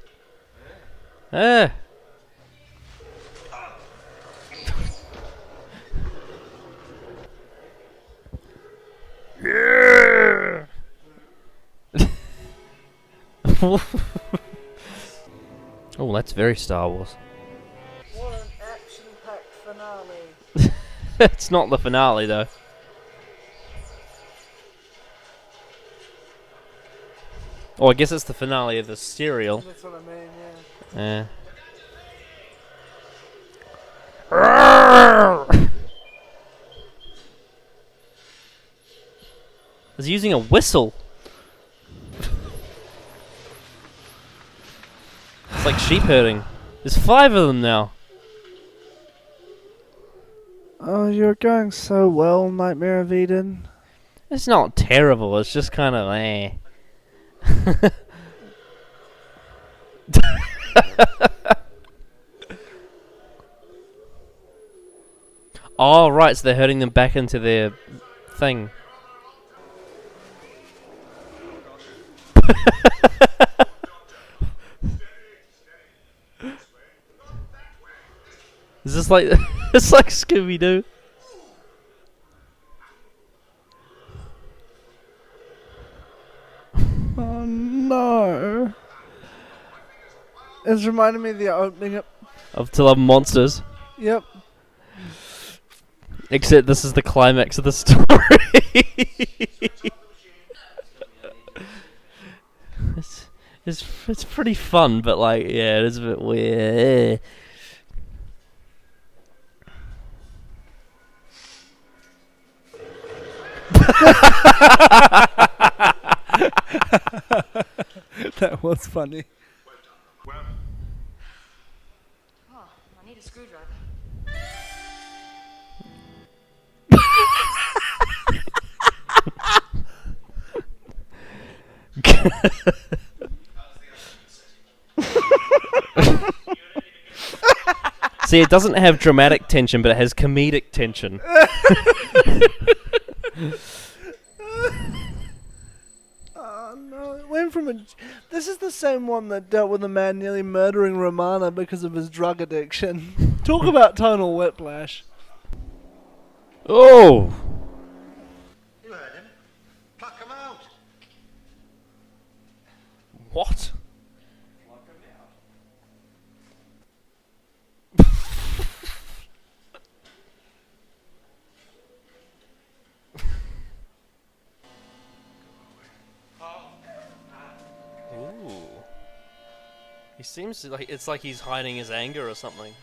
Oh, that's very Star Wars. What an action-packed finale. It's not the finale, though. Oh, I guess it's the finale of the serial. That's what I mean, yeah. He's using a whistle. It's like sheep herding. There's 5 of them now. Oh, you're going so well, Nightmare of Eden. It's not terrible. It's just kind of Oh, right, so they're herding them back into their thing. Is this like... it's like Scooby-Doo. Oh no! It's reminding me of the opening. Of To Love Monsters. Yep. Except this is the climax of the story. It's pretty fun, but like, yeah, it is a bit weird. That was funny. Well, Oh, I need a screwdriver. See, it doesn't have dramatic tension, but it has comedic tension. Oh no! It went from a. This is the same one that dealt with a man nearly murdering Romana because of his drug addiction. Talk about tonal whiplash. Oh! you heard him. Pluck him out. What? Ooh. He seems like it's like he's hiding his anger or something.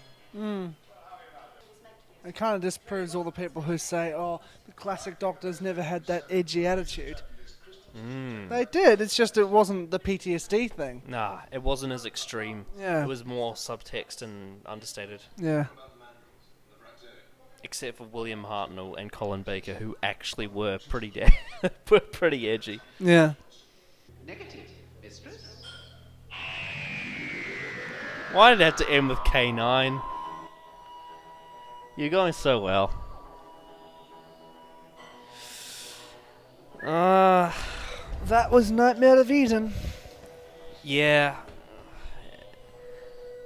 It kind of disproves all the people who say, "Oh, the classic Doctors never had that edgy attitude." They did. It's just it wasn't the PTSD thing. Nah, it wasn't as extreme. Yeah. It was more subtext and understated. Yeah. Except for William Hartnell and Colin Baker, who actually were pretty were pretty edgy. Yeah. Negative, mistress. Why did it have to end with K9? You're going so well. That was Nightmare of Eden. Yeah.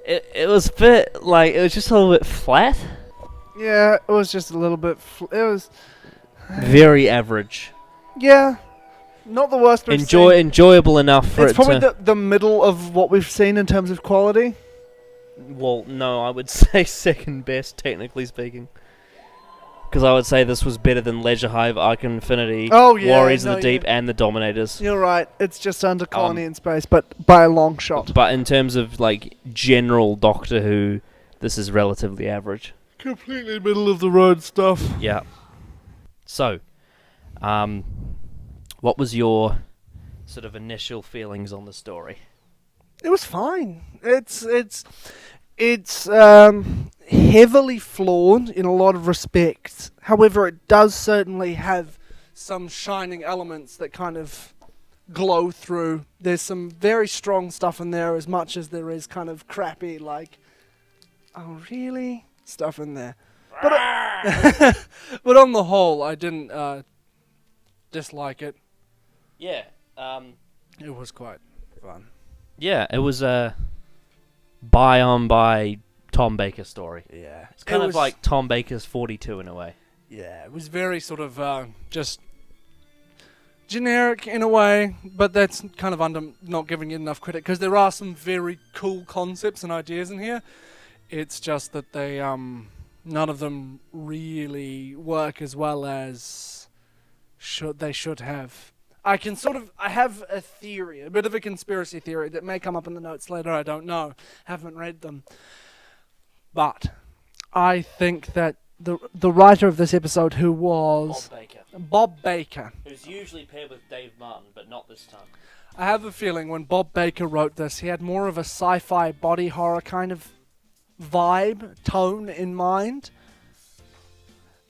It was a bit like it was just a little bit flat. Yeah, it was just a little bit. It was. Very average. Yeah. Not the worst we've Enjoyable enough for It's it probably to. the middle of what we've seen in terms of quality. Well, no, I would say second best, technically speaking. Because I would say this was better than Leisure Hive, Arc Infinity, Oh, yeah, Warriors no, of the Deep, yeah. and the Dominators. You're right. It's just under Colony in Space, but by a long shot. But in terms of like general Doctor Who, this is relatively average. Completely middle of the road stuff. Yeah. So, what was your sort of initial feelings on the story? It was fine. It's heavily flawed in a lot of respects. However, it does certainly have some shining elements that kind of glow through. There's some very strong stuff in there, as much as there is kind of crappy, like, oh really, stuff in there. But but on the whole, I didn't dislike it. Yeah. It was quite fun. Yeah, it was a by Tom Baker story. Yeah, It's kind of like Tom Baker's 42 in a way. Yeah, it was very sort of just generic in a way, but that's kind of under not giving it enough credit because there are some very cool concepts and ideas in here. It's just that they none of them really work as well as they should have. I have a theory, a bit of a conspiracy theory that may come up in the notes later, I don't know, haven't read them. But I think that the writer of this episode, who was Bob Baker, Who's usually paired with Dave Martin, but not this time. I have a feeling when Bob Baker wrote this, he had more of a sci-fi body horror kind of vibe, tone in mind.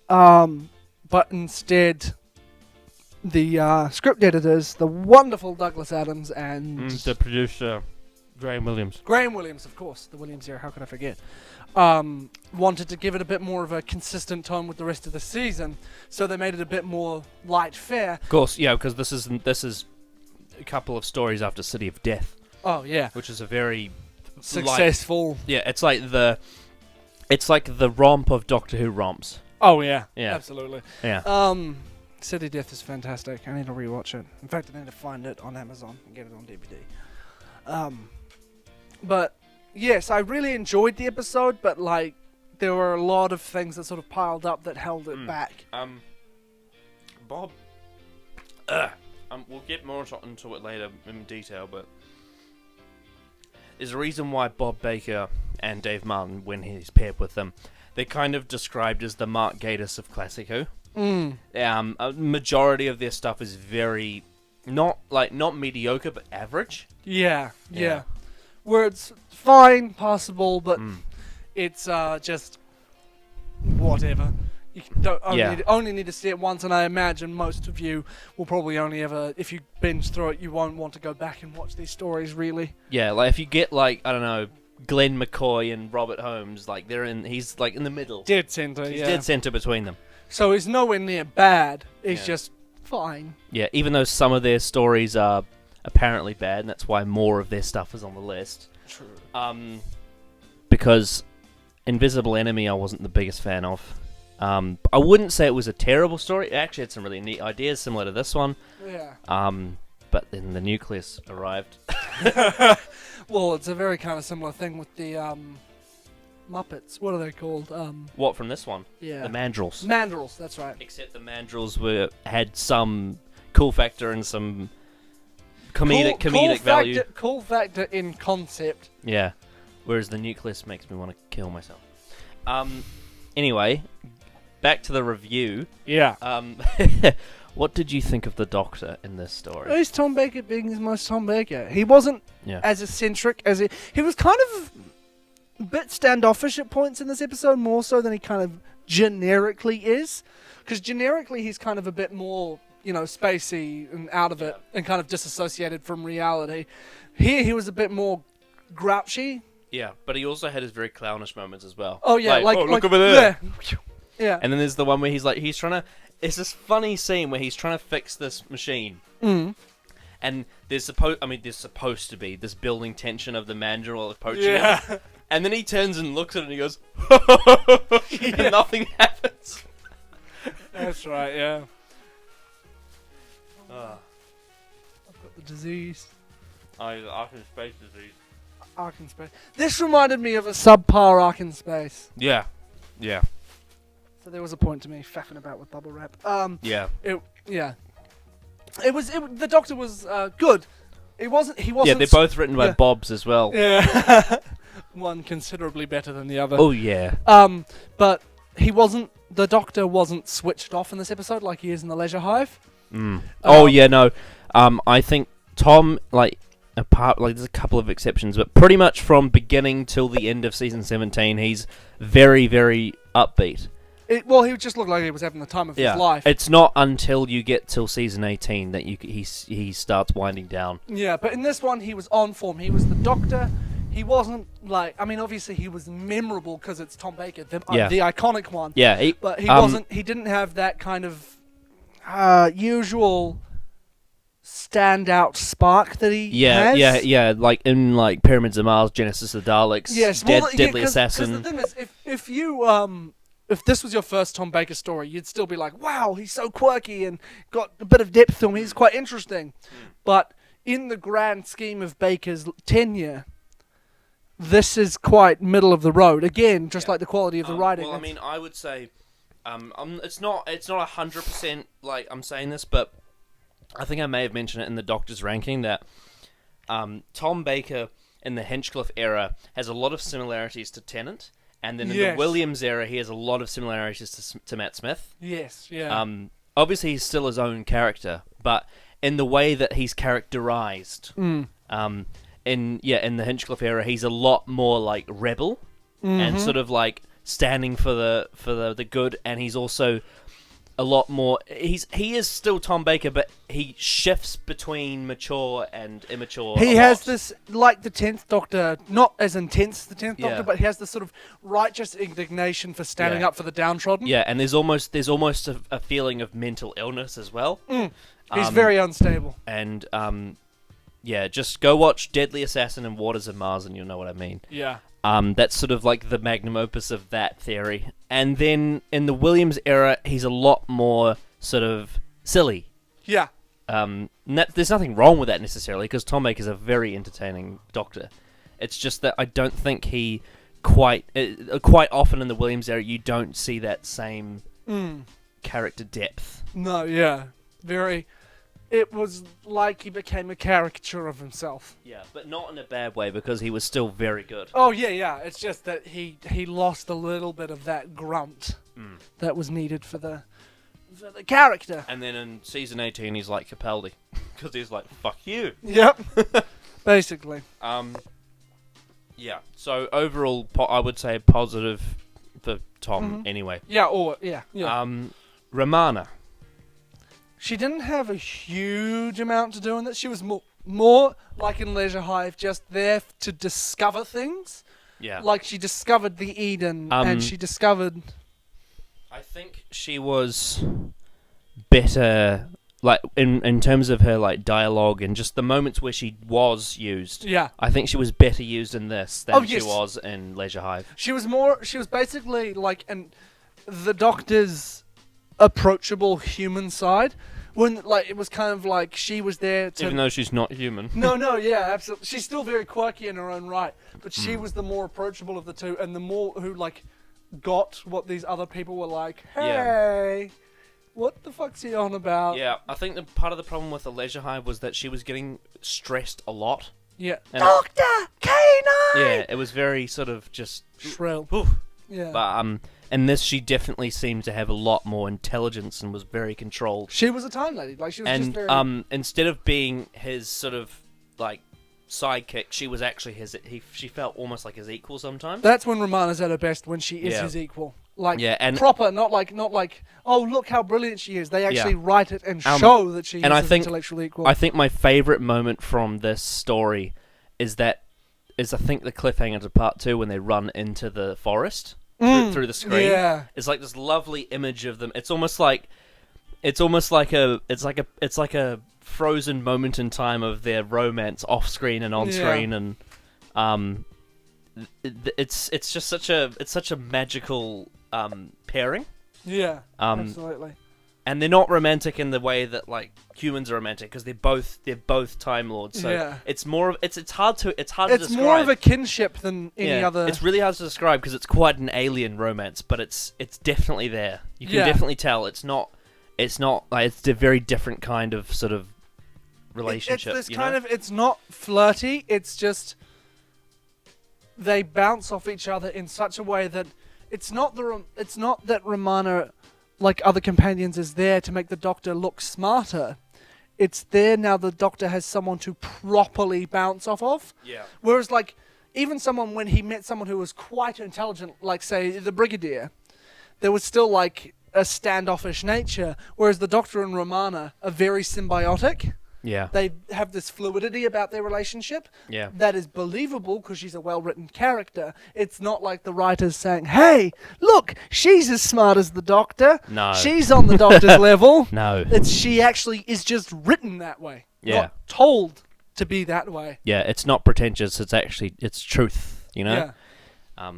But instead, the script editors, the wonderful Douglas Adams and The producer. Graham Williams. Graham Williams, of course, the Williams era. How could I forget? Wanted to give it a bit more of a consistent tone with the rest of the season, so they made it a bit more light fare. Of course, yeah, because this is a couple of stories after City of Death, Oh yeah, which is a very successful. yeah. It's like the romp of Doctor Who romps. Oh yeah, Yeah. absolutely. Yeah. City of Death is fantastic. I need to rewatch it. In fact, I need to find it on Amazon and get it on DVD. But yes, I really enjoyed the episode, but like there were a lot of things that sort of piled up that held it back. Bob. We'll get more into it later in detail, but there's a reason why Bob Baker and Dave Martin, when he's paired with them, they're kind of described as the Mark Gatiss of Classic Who. A majority of their stuff is very not mediocre, but average. Yeah. Yeah. Where it's fine, passable, but it's just whatever. You don't only need to see it once, and I imagine most of you will probably only ever, if you binge through it, you won't want to go back and watch these stories, really. Yeah, like if you get like, I don't know, Glenn McCoy and Robert Holmes, like he's like in the middle. Dead center, He's yeah. dead center between them. So it's nowhere near bad. It's Yeah. just fine. Yeah, even though some of their stories are apparently bad, and that's why more of their stuff is on the list. True. Because Invisible Enemy I wasn't the biggest fan of. I wouldn't say it was a terrible story. It actually had some really neat ideas similar to this one. Yeah. But then the nucleus arrived. Well, it's a very kind of similar thing with the Muppets. What are they called? What from this one? Yeah. The Mandrels. Mandrels, that's right. Except the Mandrels had some cool factor and some comedic value. Cool factor in concept. Yeah. Whereas the nucleus makes me want to kill myself. Anyway, back to the review. Yeah. What did you think of the Doctor in this story? Who's Tom Baker being his most Tom Baker? He wasn't as eccentric as he was kind of a bit standoffish at points in this episode, more so than he kind of generically is. Because generically he's kind of a bit more, spacey and out of it and kind of disassociated from reality. Here he was a bit more grouchy. Yeah, but he also had his very clownish moments as well. Oh yeah, like look over there. Yeah. And then there's the one where he's trying to. It's this funny scene where he's trying to fix this machine. And there's supposed to be this building tension of the mandrill approaching him. And then he turns and looks at it and he goes, and nothing happens. That's right, yeah. Ah. I've got the disease. I can space disease. Ark in Space. This reminded me of a subpar Ark in Space. Yeah. So there was a point to me faffing about with bubble wrap. Yeah. It was the Doctor was good. He wasn't. Yeah, they're both written by Bobs as well. Yeah. One considerably better than the other. Oh yeah. But the Doctor wasn't switched off in this episode like he is in the Leisure Hive. I think Tom, there's a couple of exceptions, but pretty much from beginning till the end of season 17, he's very, very upbeat. He just looked like he was having the time of his life. It's not until you get till season 18 that he starts winding down. Yeah, but in this one, he was on form. He was the Doctor. He wasn't obviously he was memorable because it's Tom Baker, the iconic one. Yeah, but he wasn't. He didn't have that kind of usual standout spark that he has. Yeah. Like in Pyramids of Mars, Genesis of the Daleks, yes, Deadly Assassin. Because the thing is, if this was your first Tom Baker story, you'd still be like, wow, he's so quirky and got a bit of depth to him. He's quite interesting. But in the grand scheme of Baker's tenure, this is quite middle of the road. Again, just like the quality of the writing. Well, I would say, it's not 100% like I'm saying this, but I think I may have mentioned it in the Doctor's ranking that Tom Baker in the Hinchcliffe era has a lot of similarities to Tennant, and then in the Williams era he has a lot of similarities to Matt Smith. Yes, yeah. Obviously he's still his own character, but in the way that he's characterized, in the Hinchcliffe era he's a lot more like rebel and sort of like standing for the good, and he's also a lot more. He is still Tom Baker, but he shifts between mature and immature. He a has lot. this, like the 10th Doctor, not as intense as the 10th Yeah. Doctor, but he has this sort of righteous indignation for standing Yeah. up for the downtrodden. Yeah, and there's almost a feeling of mental illness as well. He's very unstable. And yeah, just go watch Deadly Assassin and Waters of Mars, and you'll know what I mean. Yeah. That's sort of like the magnum opus of that theory. And then in the Williams era, he's a lot more sort of silly. Yeah. There's nothing wrong with that necessarily, because Tom Baker's a very entertaining Doctor. It's just that I don't think he quite often in the Williams era you don't see that same character depth. No, yeah. Very... It was like he became a caricature of himself. Yeah, but not in a bad way, because he was still very good. Oh, yeah. It's just that he lost a little bit of that grunt that was needed for the character. And then in season 18, he's like Capaldi, because he's like, "Fuck you." Yep. Basically. Yeah. So overall, I would say positive for Tom. Anyway. Yeah. Romana. She didn't have a huge amount to do in this. She was more like in Leisure Hive, just there to discover things. Yeah. Like she discovered the Eden, and she discovered... I think she was better, like in terms of her like dialogue and just the moments where she was used. Yeah. I think she was better used in this than yes. she was in Leisure Hive. She was basically like the Doctor's approachable human side. When like it was kind of like she was there to... Even though she's not human. No, yeah, absolutely. She's still very quirky in her own right, but she was the more approachable of the two, and the more who like got what these other people were like. Hey, what the fuck's he on about? Yeah, I think the part of the problem with the Leisure Hive was that she was getting stressed a lot. Yeah. And Doctor K9. Yeah, it was very sort of just shrill. Oof. Yeah. But in this, she definitely seemed to have a lot more intelligence and was very controlled. She was a time lady, like she was just very... instead of being his sort of like sidekick, she was actually she felt almost like his equal sometimes. That's when Romana's at her best, when she is his equal. Like and proper, not like oh look how brilliant she is. They actually write it and show that she is his intellectual equal. I think my favourite moment from this story is I think the cliffhanger to part 2 when they run into the forest through the screen. Yeah. It's like this lovely image of them. It's like a frozen moment in time of their romance off screen and on screen, and it's just such a magical pairing. Yeah, absolutely. And they're not romantic in the way that like humans are romantic, because they're both Time Lords. So it's more it's hard to describe. It's more of a kinship than any other. It's really hard to describe because it's quite an alien romance, but it's definitely there. You can definitely tell it's not like it's a very different kind of sort of relationship. It's this kind of, it's not flirty. It's just they bounce off each other in such a way that it's not that Romana, like other companions, is there to make the Doctor look smarter. It's there now the Doctor has someone to properly bounce off of. Yeah. Whereas, like, even someone, when he met someone who was quite intelligent, like, say, the Brigadier, there was still, like, a standoffish nature, whereas the Doctor and Romana are very symbiotic. Yeah. They have this fluidity about their relationship that is believable because she's a well-written character. It's not like the writers saying, hey, look, she's as smart as the Doctor. No. She's on the Doctor's level. No. She actually is just written that way. Yeah. Not told to be that way. Yeah, it's not pretentious. It's truth, you know? Yeah.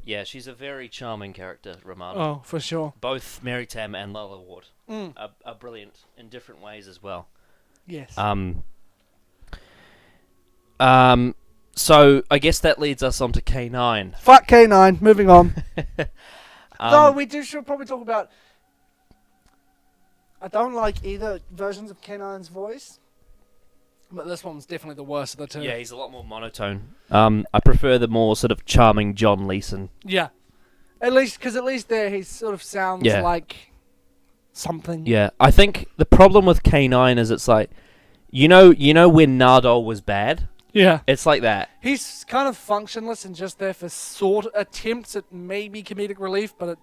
Yeah, she's a very charming character, Romana. Oh, for sure. Both Mary Tam and Lalla Ward are brilliant in different ways as well. Yes. So I guess that leads us on to K9. Fuck K9. Moving on. No, we should probably talk about... I don't like either versions of K9's voice, but this one's definitely the worst of the two. Yeah, he's a lot more monotone. I prefer the more sort of charming John Leeson. Yeah. Because at least there he sort of sounds like something. Yeah, I think the problem with K9 is it's like, you know when Nardole was bad? Yeah. It's like that. He's kind of functionless and just there for sort of attempts at maybe comedic relief, but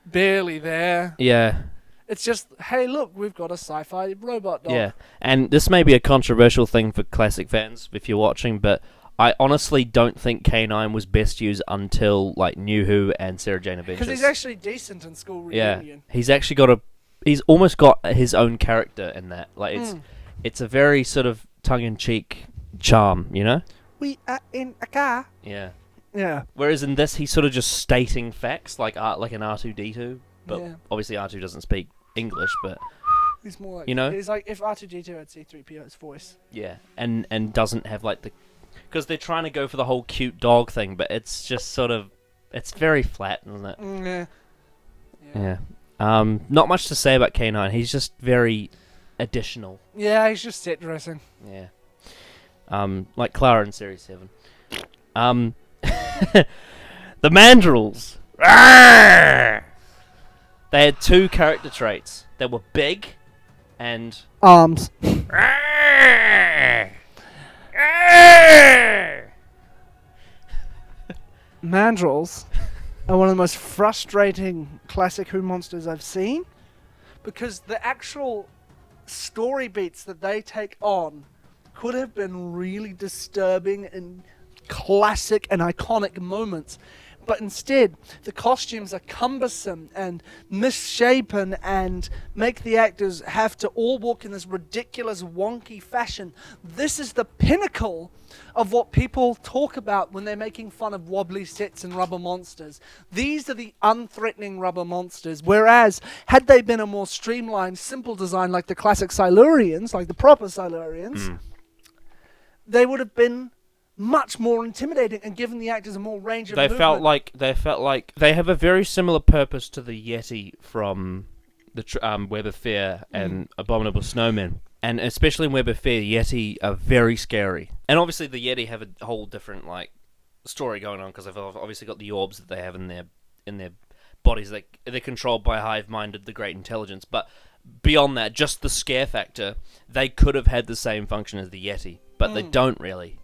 barely there. Yeah. It's just, hey, look, we've got a sci-fi robot dog. Yeah, and this may be a controversial thing for classic fans if you're watching, but I honestly don't think K9 was best used until like New Who and Sarah Jane Adventures. Because he's actually decent in School Reunion. Yeah, he's actually he's almost got his own character in that. Like it's a very sort of tongue-in-cheek charm, you know? We are in a car. Yeah. Yeah. Whereas in this, he's sort of just stating facts, like an R2D2, but obviously R2 doesn't speak English, but He's more like, you know, he's like if R2D2 had C3PO's voice. yeah, and doesn't have like the, because they're trying to go for the whole cute dog thing, but it's just sort of, it's very flat, isn't it? Yeah. Not much to say about K9. He's just very additional. Yeah, he's just set dressing. Yeah. Like Clara in Series 7. The Mandrills. Rawr! They had two character traits. They were big and... Arms. Rawr! Rawr! Mandrills are one of the most frustrating classic Who monsters I've seen, because the actual story beats that they take on could have been really disturbing and classic and iconic moments, but instead the costumes are cumbersome and misshapen and make the actors have to all walk in this ridiculous wonky fashion. This is the pinnacle of what people talk about when they're making fun of wobbly sets and rubber monsters. These are the unthreatening rubber monsters, whereas had they been a more streamlined, simple design like the classic Silurians, like the proper Silurians, they would have been much more intimidating and given the actors a more range of movement. They felt like they have a very similar purpose to the Yeti from the Web of Fear and Abominable Snowmen. And especially in Web of Fear, Yeti are very scary. And obviously the Yeti have a whole different like story going on, because they've obviously got the orbs that they have in their bodies. They're controlled by Hive-minded, the Great Intelligence. But beyond that, just the scare factor, they could have had the same function as the Yeti, but they don't really.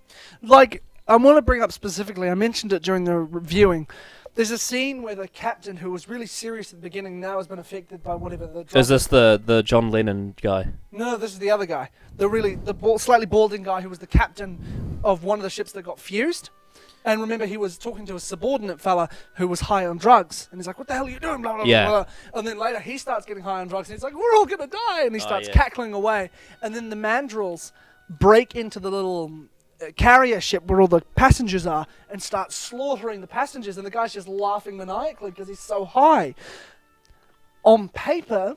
Like, I want to bring up specifically, I mentioned it during the reviewing, there's a scene where the captain, who was really serious at the beginning, now has been affected by whatever the... Is this the John Lennon guy? No, this is the other guy. The slightly balding guy who was the captain of one of the ships that got fused. And remember, he was talking to a subordinate fella who was high on drugs. And he's like, what the hell are you doing? Blah, blah, Yeah. blah, blah. And then later, he starts getting high on drugs. And he's like, we're all going to die. And he starts cackling away. And then the mandrills break into the little carrier ship where all the passengers are and start slaughtering the passengers. And the guy's just laughing maniacally because he's so high. On paper,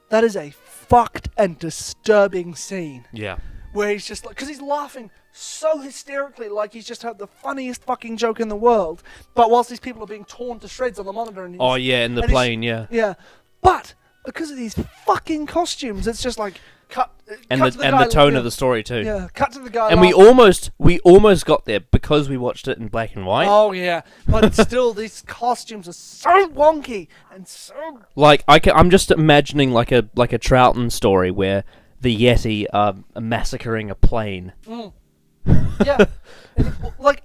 that is a fucked and disturbing scene. Yeah. Where he's just like, because he's laughing so hysterically, like he's just had the funniest fucking joke in the world. But whilst these people are being torn to shreds on the monitor, and in the plane, yeah. Yeah, but because of these fucking costumes, it's just like cut the tone of the story too. Yeah, cut to the guy. And we almost got there because we watched it in black and white. Oh yeah, but still, these costumes are so wonky and so. Like I'm just imagining like a Troughton story where the Yeti are massacring a plane. Yeah, like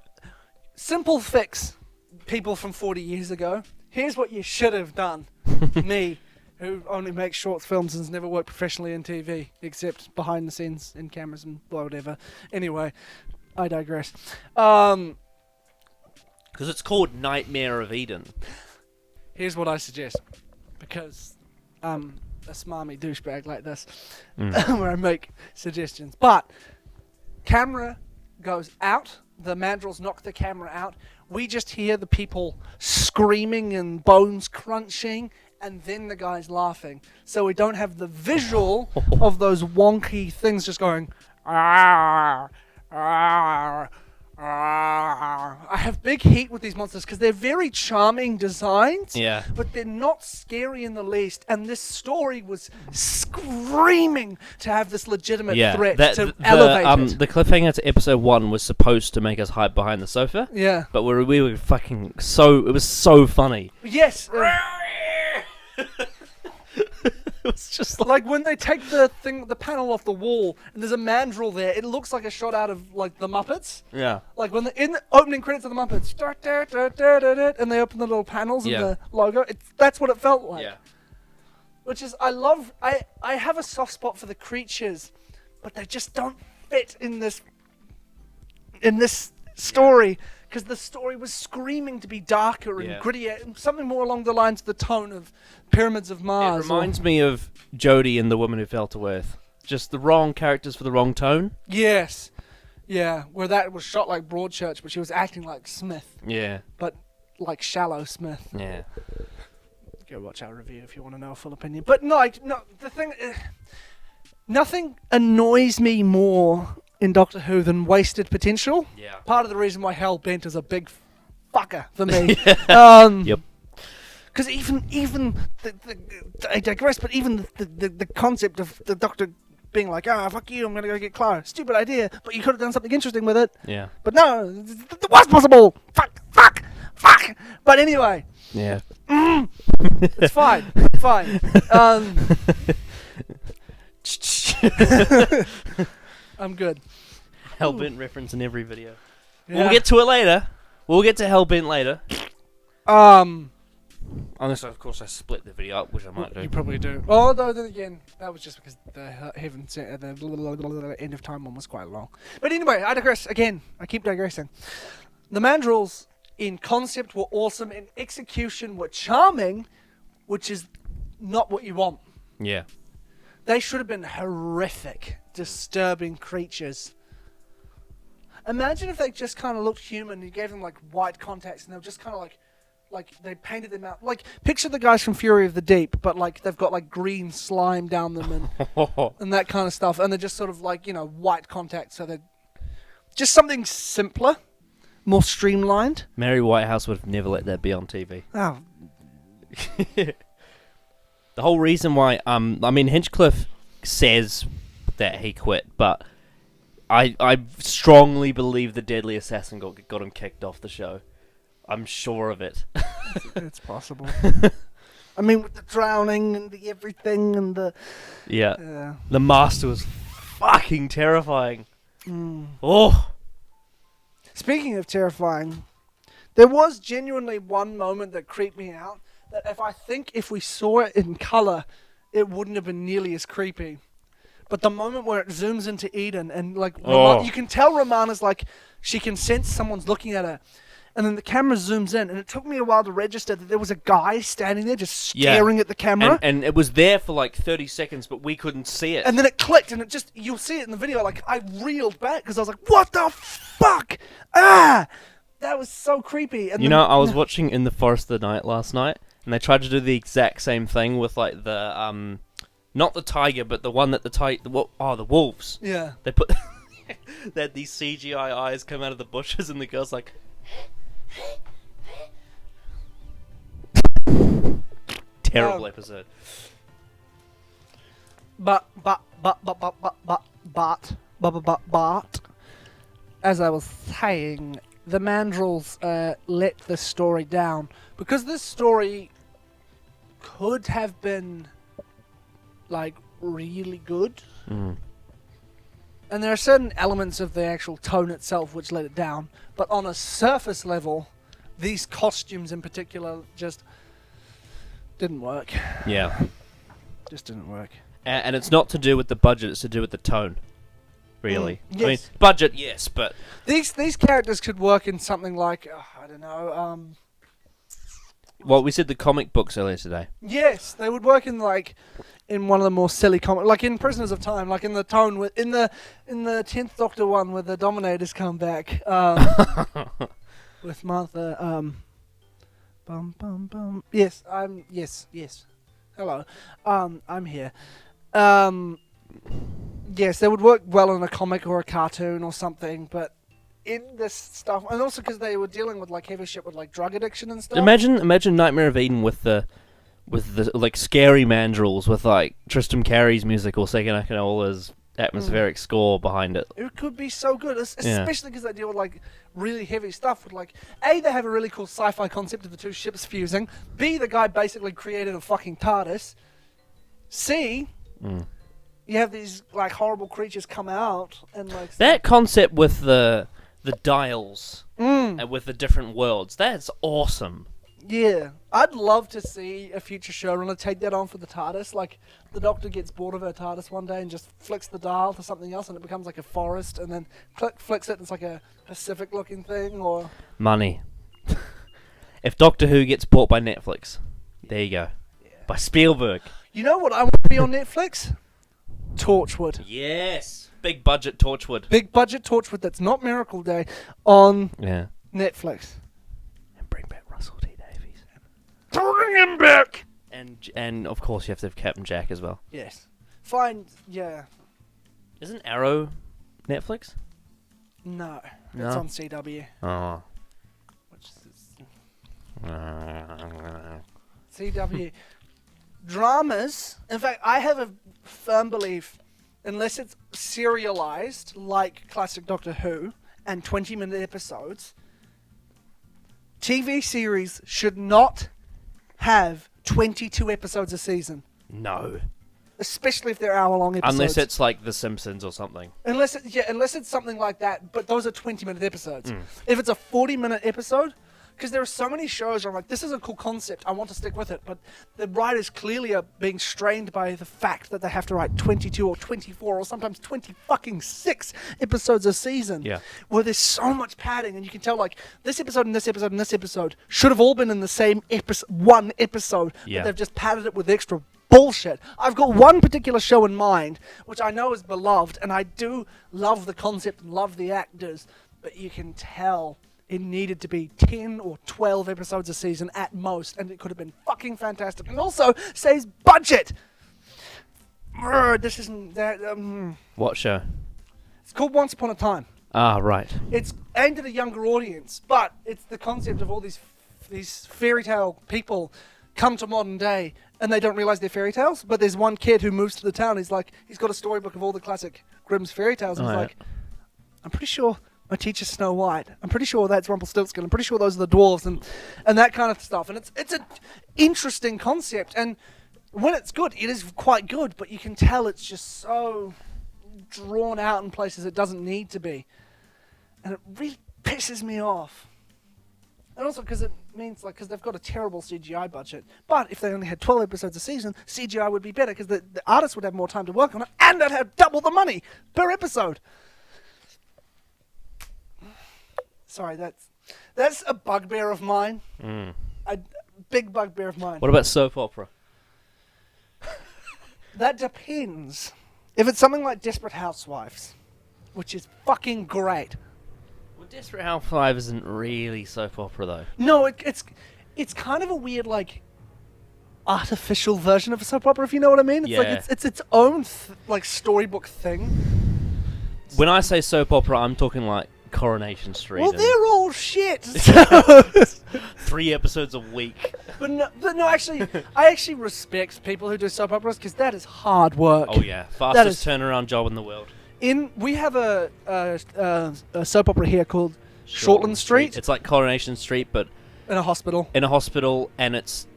simple fix. People from 40 years ago. Here's what you should have done. Me, who only makes short films and has never worked professionally in TV, except behind the scenes in cameras and whatever. Anyway, I digress. Because it's called Nightmare of Eden. Here's what I suggest, because a smarmy douchebag like this, where I make suggestions. But camera goes out. The mandrills knock the camera out. We just hear the people screaming and bones crunching, and then the guy's laughing. So we don't have the visual of those wonky things just going, "Arr, arr, arr." I have big heat with these monsters because they're very charming designs, but they're not scary in the least. And this story was screaming to have this legitimate threat to elevate it. The cliffhanger to episode 1 was supposed to make us hide behind the sofa. Yeah, but we were fucking it was so funny. Yes. It was just like when they take the panel off the wall, and there's a mandrill there. It looks like a shot out of like the Muppets. Yeah. Like when in the opening credits of the Muppets, and they open the little panels and the logo. That's what it felt like. Yeah. which is I have a soft spot for the creatures, but they just don't fit in this story, because the story was screaming to be darker and grittier, something more along the lines of the tone of Pyramids of Mars. It reminds me of Jodie and the Woman Who Fell to Earth. Just the wrong characters for the wrong tone. Yes. Yeah, where that was shot like Broadchurch, but she was acting like Smith. Yeah. But like shallow Smith. Yeah. Go watch our review if you want to know a full opinion. But no, the thing, nothing annoys me more in Doctor Who than wasted potential. Yeah. Part of the reason why Hell Bent is a big fucker for me. Yep. Because even I digress, but even the concept of the Doctor being like, fuck you, I'm gonna go get Clara. Stupid idea, but you could have done something interesting with it. Yeah. But no, it was possible. Fuck. But anyway. Yeah. It's fine. I'm good. Hellbent reference in every video. Yeah. We'll get to it later. We'll get to Hellbent later. Unless, of course, I split the video up, which I might do. You probably do. Although, then again, that was just because the the end of time one was quite long. But anyway, I digress. Again, I keep digressing. The Mandrills, in concept, were awesome. In execution, were charming, which is not what you want. Yeah. They should have been horrific, disturbing creatures. Imagine if they just kind of looked human. You gave them like white contacts, and they were just kind of like they painted them out. Like, picture the guys from Fury of the Deep, but like they've got like green slime down them and that kind of stuff, and they're just sort of like, white contacts. So they're just something simpler, more streamlined. Mary Whitehouse would have never let that be on TV. Oh, The whole reason why, Hinchcliffe says that he quit, but I strongly believe the Deadly Assassin got him kicked off the show. I'm sure of it. it's possible. I mean, with the drowning and the everything and the... Yeah. The Master was fucking terrifying. Mm. Oh! Speaking of terrifying, there was genuinely one moment that creeped me out, that if we saw it in colour, it wouldn't have been nearly as creepy. But the moment where it zooms into Eden and you can tell Romana's like, she can sense someone's looking at her. And then the camera zooms in, and it took me a while to register that there was a guy standing there just staring at the camera. And it was there for like 30 seconds, but we couldn't see it. And then it clicked, and you'll see it in the video, like, I reeled back, because I was like, what the fuck? That was so creepy. And I was watching In the Forest of the Night last night, and they tried to do the exact same thing with like the, not the tiger, but the one that the wolves. Yeah. They put, they had these CGI eyes come out of the bushes, and the girl's like... Terrible episode. But, as I was saying, the Mandrills let the story down, because this story could have been like really good. Mm. And there are certain elements of the actual tone itself which let it down. But on a surface level, these costumes in particular just didn't work. Yeah. Just didn't work. And it's not to do with the budget, it's to do with the tone. Really. Yes. I mean, budget, yes, but... These characters could work in something like, I don't know, Well, we said the comic books earlier today. yes, they would work in like... in one of the more silly like in Prisoners of Time, like in the tone in the 10th Doctor one where the Dominators come back with Martha. Yes, yes. Hello, I'm here. Yes, they would work well in a comic or a cartoon or something, but in this stuff, and also because they were dealing with like heavy shit with like drug addiction and stuff. Imagine Nightmare of Eden with the like scary mandrills with like Tristram Carey's music or Sega Nakanola's atmospheric score behind it. It could be so good, especially because they deal with like really heavy stuff. With like, A, they have a really cool sci-fi concept of the two ships fusing. B, the guy basically created a fucking TARDIS. C, you have these like horrible creatures come out and like that concept with the dials and with the different worlds. That's awesome. Yeah, I'd love to see a future showrunner take that on for the TARDIS. Like, the Doctor gets bored of her TARDIS one day and just flicks the dial to something else, and it becomes like a forest, and then flicks it, and it's like a Pacific-looking thing, or... Money. If Doctor Who gets bought by Netflix, there you go. Yeah. By Spielberg. You know what I want to be on Netflix? Torchwood. Yes. Big budget Torchwood. Big budget Torchwood that's not Miracle Day on Yeah. Netflix. And bring back Russell T Davies. Bring him back! And of course you have to have Captain Jack as well. Yes. Fine, yeah. Isn't Arrow Netflix? No. No? It's on CW. Oh. Which is... CW. Dramas. In fact, I have a firm belief, unless it's serialized like classic Doctor Who and 20-minute episodes, TV series should not have 22 episodes a season, No. especially if they're hour-long episodes. Unless it's like The Simpsons or something. Unless it's something like that, but those are 20-minute episodes. If it's a 40-minute episode, because there are so many shows where I'm like, this is a cool concept, I want to stick with it, but the writers clearly are being strained by the fact that they have to write 22 or 24 or sometimes 26 episodes a season. Yeah. Where there's so much padding, and you can tell, like, this episode and this episode and this episode should have all been in the same one episode, Yeah. but they've just padded it with extra bullshit. I've got one particular show in mind, which I know is beloved, and I do love the concept and love the actors, but you can tell it needed to be 10 or 12 episodes a season at most, and it could have been fucking fantastic. And also saves budget. This isn't that. What show? It's called Once Upon a Time. Ah, right. It's aimed at a younger audience, but it's the concept of all these fairy tale people come to modern day and they don't realize they're fairy tales. But there's one kid who moves to the town. He's got a storybook of all the classic Grimm's fairy tales. And Oh, he's yeah. like, I'm pretty sure my teacher's Snow White. I'm pretty sure that's Rumpelstiltskin. I'm pretty sure those are the dwarves and that kind of stuff. And it's an interesting concept. And when it's good, it is quite good. But you can tell it's just so drawn out in places it doesn't need to be. And it really pisses me off. And also because it means, like, because they've got a terrible CGI budget. But if they only had 12 episodes a season, CGI would be better because the artists would have more time to work on it, and they'd have double the money per episode. Sorry, that's a bugbear of mine. A big bugbear of mine. What about soap opera? That depends. If it's something like Desperate Housewives, which is fucking great. Well, Desperate Housewives isn't really soap opera, though. No, it's kind of a weird, like, artificial version of a soap opera, if you know what I mean. It's Yeah. like it's its own like storybook thing. When I say soap opera, I'm talking like Coronation Street. Well, and they're all shit. 3 episodes a week. but no, actually, I actually respect people who do soap operas because that is hard work. Oh yeah, That fastest is- turnaround job in the world. We have a soap opera here called Shortland Street It's like Coronation Street, but in a hospital. in a hospital, and it's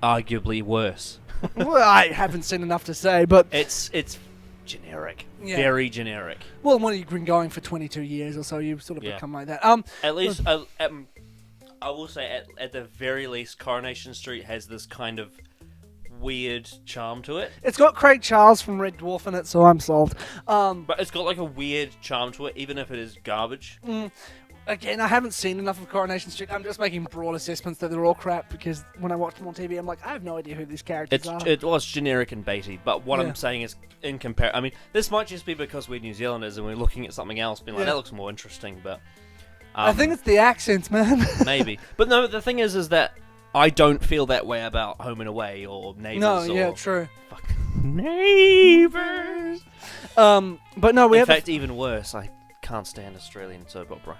arguably worse. Well, I haven't seen enough to say, but It's generic, Yeah. very generic. well, when you've been going for 22 years or so, you sort of Yeah. become like that. At least, I will say, at the very least, Coronation Street has this kind of weird charm to it. It's got Craig Charles from Red Dwarf in it, so I'm sold. But it's got like a weird charm to it, even if it is garbage. Again, I haven't seen enough of Coronation Street. I'm just making broad assessments that they're all crap because when I watch them on TV, I'm like, I have no idea who these characters are. It was generic and baity, but what Yeah. I'm saying is, in compare, I mean, this might just be because we're New Zealanders and we're looking at something else, being like, Yeah. that looks more interesting, but I think it's the accents, man. maybe. But no, the thing is that I don't feel that way about Home and Away or Neighbours. No, or yeah, true. Neighbours. But no, we In have. fact, even worse, I can't stand Australian soap opera.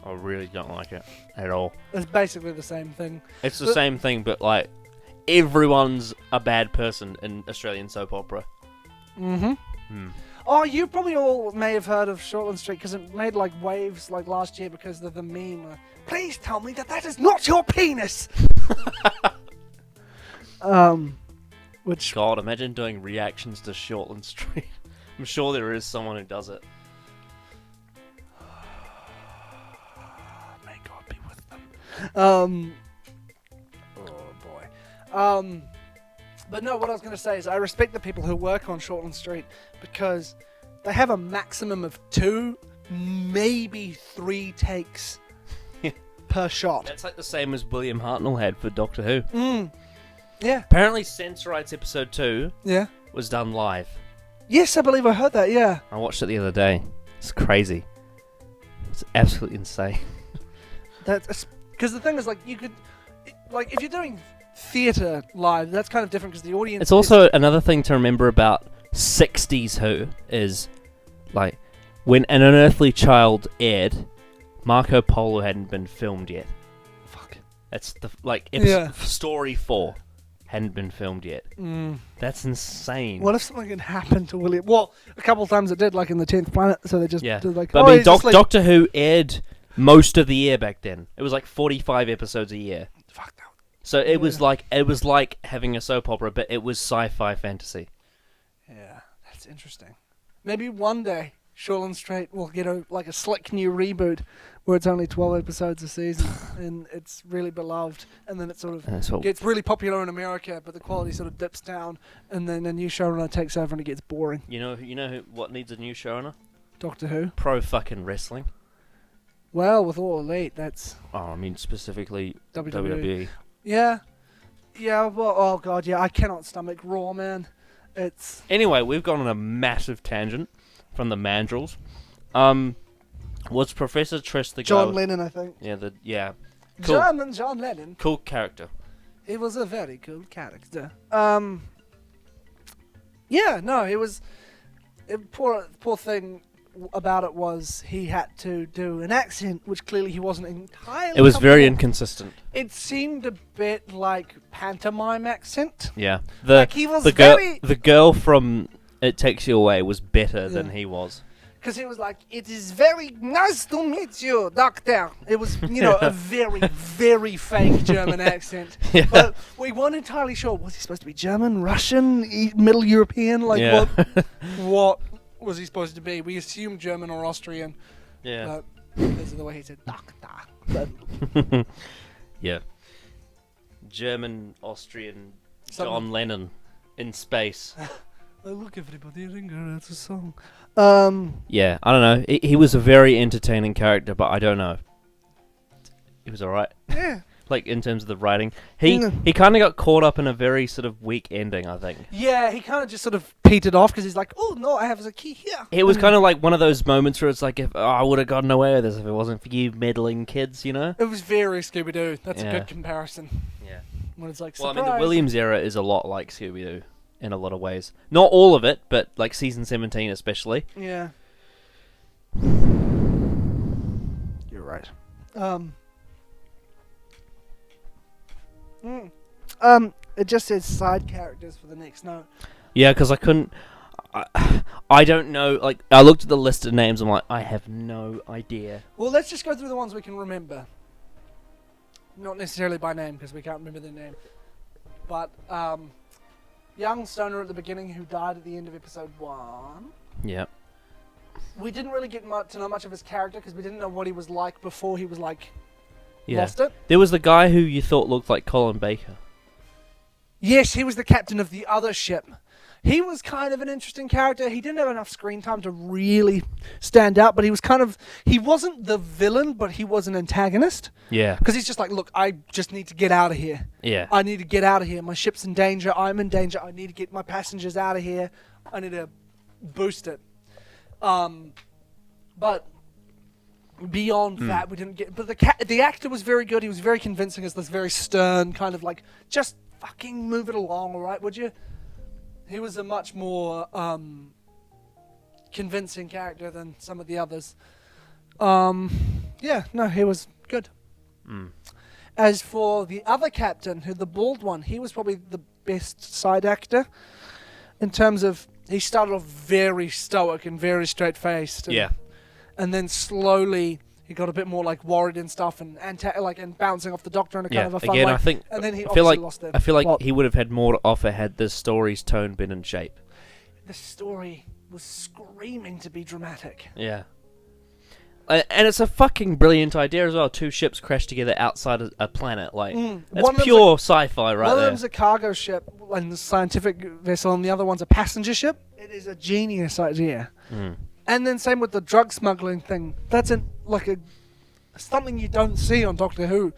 I really don't like it at all. It's basically the same thing. It's the But- same thing, but like everyone's a bad person in Australian soap opera. Oh, you probably all may have heard of Shortland Street because it made like waves like last year because of the meme. Please tell me that is not your penis. Which God, imagine doing reactions to Shortland Street. I'm sure there is someone who does it. may God be with them. But no, what I was going to say is I respect the people who work on Shortland Street because they have a maximum of 2, maybe 3 takes per shot. That's like the same as William Hartnell had for Doctor Who. Yeah. Apparently, Sensorites episode 2 Yeah. was done live. Yes, I believe I heard that, yeah. I watched it the other day. It's crazy. It's absolutely insane. That's because the thing is, like, you could, like, if you're doing theatre live, that's kind of different because the audience. It's also another thing to remember about 60s Who is, like, when An Unearthly Child aired, Marco Polo hadn't been filmed yet. Fuck. That's the, like, story 4 hadn't been filmed yet. That's insane. What if something had happened to William? Well, a couple of times it did, like in the 10th Planet, so they just did like. But I mean, Doctor Who aired most of the year back then. It was like 45 episodes a year. Fuck that. So it was like having a soap opera, but it was sci-fi fantasy. Yeah, that's interesting. Maybe one day Shortland Street will get a slick new reboot where it's only 12 episodes a season and it's really beloved, and then it sort of gets really popular in America, but the quality sort of dips down, and then a new showrunner takes over and it gets boring. You know what needs a new showrunner? Doctor Who. Pro fucking wrestling. Well, with All Elite, that's. Oh, I mean specifically WWE. WWE. Yeah. Yeah. Well, oh god, yeah. I cannot stomach Raw, man. It's. Anyway, we've gone on a massive tangent from the Mandrels. Was Professor Triss the John guy? Lennon, I think. Yeah. Cool. John Lennon. Cool character. He was a very cool character. Yeah, no, he was. Poor thing about it was he had to do an accent, which clearly he wasn't entirely. It was very comfortable. inconsistent. It seemed a bit like pantomime accent. Yeah. He was the girl from It Takes You Away was better than he was. Because he was like, "It is very nice to meet you, Doctor." It was, a very, very fake German accent. Yeah. But we weren't entirely sure. Was he supposed to be German, Russian, Middle European? Like, Yeah. what was he supposed to be? We assumed German or Austrian. Yeah. Because of the way he said Doctor. But Yeah. German, Austrian, Something. John Lennon in space. oh, look, everybody, Ringer, it's a song. Yeah, I don't know. He was a very entertaining character, but I don't know. He was alright. Yeah. Like, in terms of the writing. He kind of got caught up in a very sort of weak ending, I think. Yeah, he kind of just sort of petered off because he's like, "Oh, no, I have a key here." It was kind of like one of those moments where it's like, I would have gotten away with this if it wasn't for you meddling kids, you know? It was very Scooby-Doo. That's a Yeah. good comparison. Yeah. When it's like, Well, I surprise. mean, the Williams era is a lot like Scooby-Doo in a lot of ways. Not all of it, but like season 17 especially. Yeah. You're right. It just says side characters for the next note. Yeah, because I couldn't... I don't know, like, I looked at the list of names, I'm like, I have no idea. Well, let's just go through the ones we can remember. Not necessarily by name, because we can't remember their name. But, young stoner at the beginning who died at the end of episode 1. Yeah. We didn't really get to know much of his character, because we didn't know what he was like before he was, like, Yeah. lost it. There was the guy who you thought looked like Colin Baker. Yes, he was the captain of the other ship. He was kind of an interesting character. He didn't have enough screen time to really stand out, but he was he wasn't the villain, but he was an antagonist. Yeah. Because he's just like, look, I just need to get out of here. Yeah. I need to get out of here. My ship's in danger. I'm in danger. I need to get my passengers out of here. I need to boost it. But beyond that, we didn't get... But the actor was very good. He was very convincing as this very stern kind of like, just fucking move it along, all right, would you? He was a much more convincing character than some of the others. Yeah, no, he was good. As for the other captain, the bald one, he was probably the best side actor in terms of he started off very stoic and very straight-faced. Yeah. And then slowly he got a bit more like worried and stuff and bouncing off the Doctor in a kind of a fun Again, way. I think... And then he I feel obviously like, lost it. I feel like he would have had more to offer had the story's tone been in shape. The story was screaming to be dramatic. Yeah. And it's a fucking brilliant idea as well. Two ships crash together outside a planet. Like, One it's of them's pure sci-fi right One of there. them's a cargo ship and a scientific vessel, and the other one's a passenger ship. It is a genius idea. And then same with the drug smuggling thing. That's something you don't see on Doctor Who.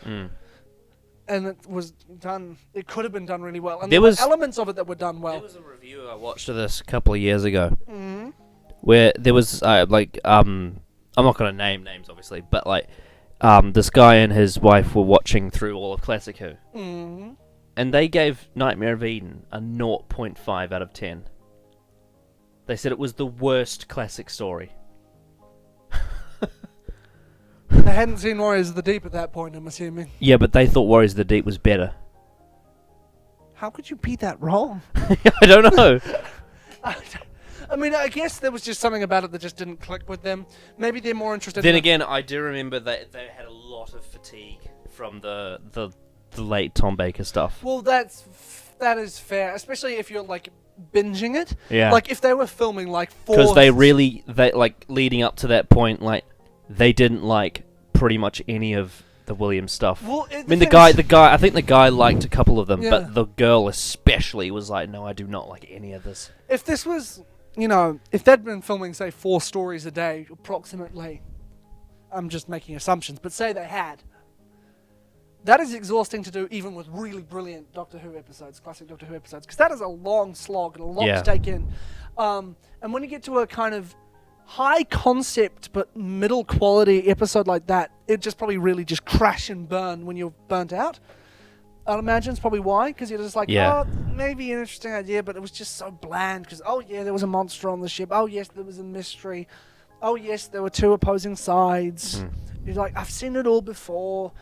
And it was done. It could have been done really well. And there were elements of it that were done well. There was a review I watched of this a couple of years ago, where there was I'm not going to name names obviously, but this guy and his wife were watching through all of Classic Who, and they gave Nightmare of Eden a 0.5 out of 10. They said it was the worst classic story. They hadn't seen Warriors of the Deep at that point, I'm assuming. Yeah, but they thought Warriors of the Deep was better. How could you be that wrong? I don't know. I mean, I guess there was just something about it that just didn't click with them. Maybe they're more interested Then in... again, I do remember that they had a lot of fatigue from the late Tom Baker stuff. Well, that is fair, especially if you're, binging it. Yeah. Like, if they were filming, 4... Because they leading up to that point, they didn't like pretty much any of the Williams stuff. Well, I think the guy liked a couple of them, but the girl especially was like, no, I do not like any of this. If this was, if they'd been filming, say, 4 stories a day, approximately, I'm just making assumptions, but say they had, that is exhausting to do even with really brilliant Doctor Who episodes, classic Doctor Who episodes, because that is a long slog and a lot to take in. And when you get to a kind of high concept but middle quality episode like that, it just probably really just crash and burn when you're burnt out. I'd imagine it's probably why, because you're just oh, maybe an interesting idea, but it was just so bland, because, oh yeah, there was a monster on the ship, oh yes, there was a mystery, oh yes, there were 2 opposing sides. You're like, I've seen it all before.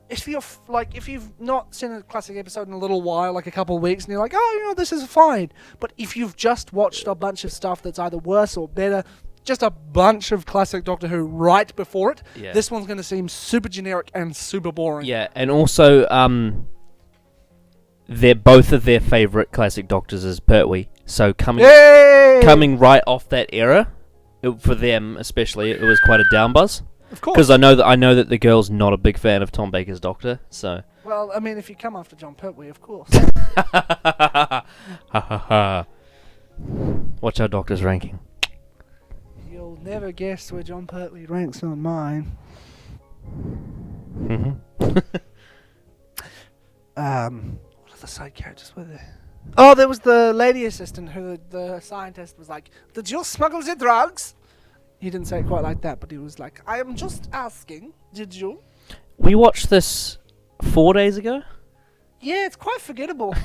If you've not seen a classic episode in a little while, like a couple of weeks, and you're like, oh, this is fine. But if you've just watched a bunch of stuff that's either worse or better, just a bunch of classic Doctor Who right before it, this one's going to seem super generic and super boring. Yeah, and also, both of their favourite classic Doctors is Pertwee, so coming right off that era, for them especially, it was quite a down buzz. Of course. Because I know that the girl's not a big fan of Tom Baker's Doctor, so... Well, I mean, if you come after John Pertwee, of course. What's our Doctor's ranking? You'll never guess where John Pertwee ranks on mine. What are the side characters were there? Oh, there was the lady assistant who the scientist was like, did you smuggle the drugs? He didn't say it quite like that, but he was like, I am just asking, did you? We watched this 4 days ago? Yeah, it's quite forgettable.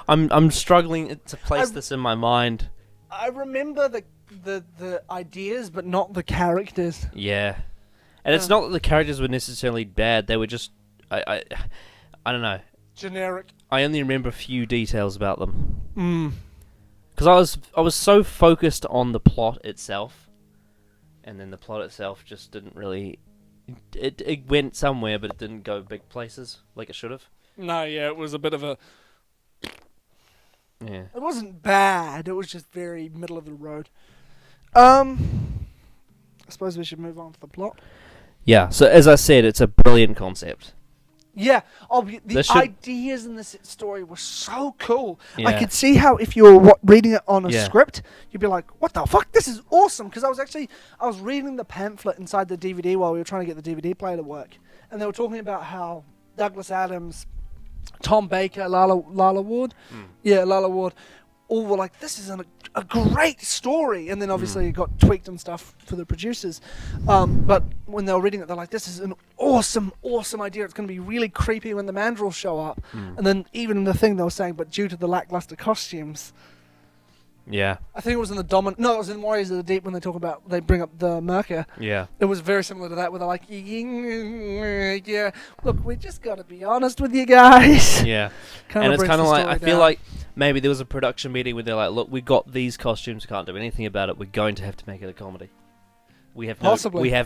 I'm struggling to place this in my mind. I remember the ideas, but not the characters. Yeah. And it's not that the characters were necessarily bad, they were just... I don't know. Generic. I only remember a few details about them. Because I was so focused on the plot itself, and then the plot itself just didn't really... It went somewhere, but it didn't go big places like it should have. No, yeah, it was a bit of a... Yeah. It wasn't bad, it was just very middle of the road. I suppose we should move on to the plot. Yeah, so as I said, it's a brilliant concept. Yeah, the ideas in this story were so cool. Yeah. I could see how if you were reading it on a script, you'd be like, what the fuck, this is awesome. Because I was reading the pamphlet inside the DVD while we were trying to get the DVD player to work. And they were talking about how Douglas Adams, Tom Baker, Lala Ward, Lala Ward, all were like, this is a great story. And then obviously it got tweaked and stuff for the producers. But when they were reading it, they're like, this is an awesome, awesome idea. It's going to be really creepy when the mandrills show up. And then even in the thing they were saying, but due to the lackluster costumes. Yeah. I think it was in it was in Warriors of the Deep when they bring up the Merca. Yeah. It was very similar to that where they're like, yeah, look, we just got to be honest with you guys. Yeah. And it's kind of like, I feel like maybe there was a production meeting where they're like, look, we got these costumes, can't do anything about it, we're going to have to make it a comedy. We have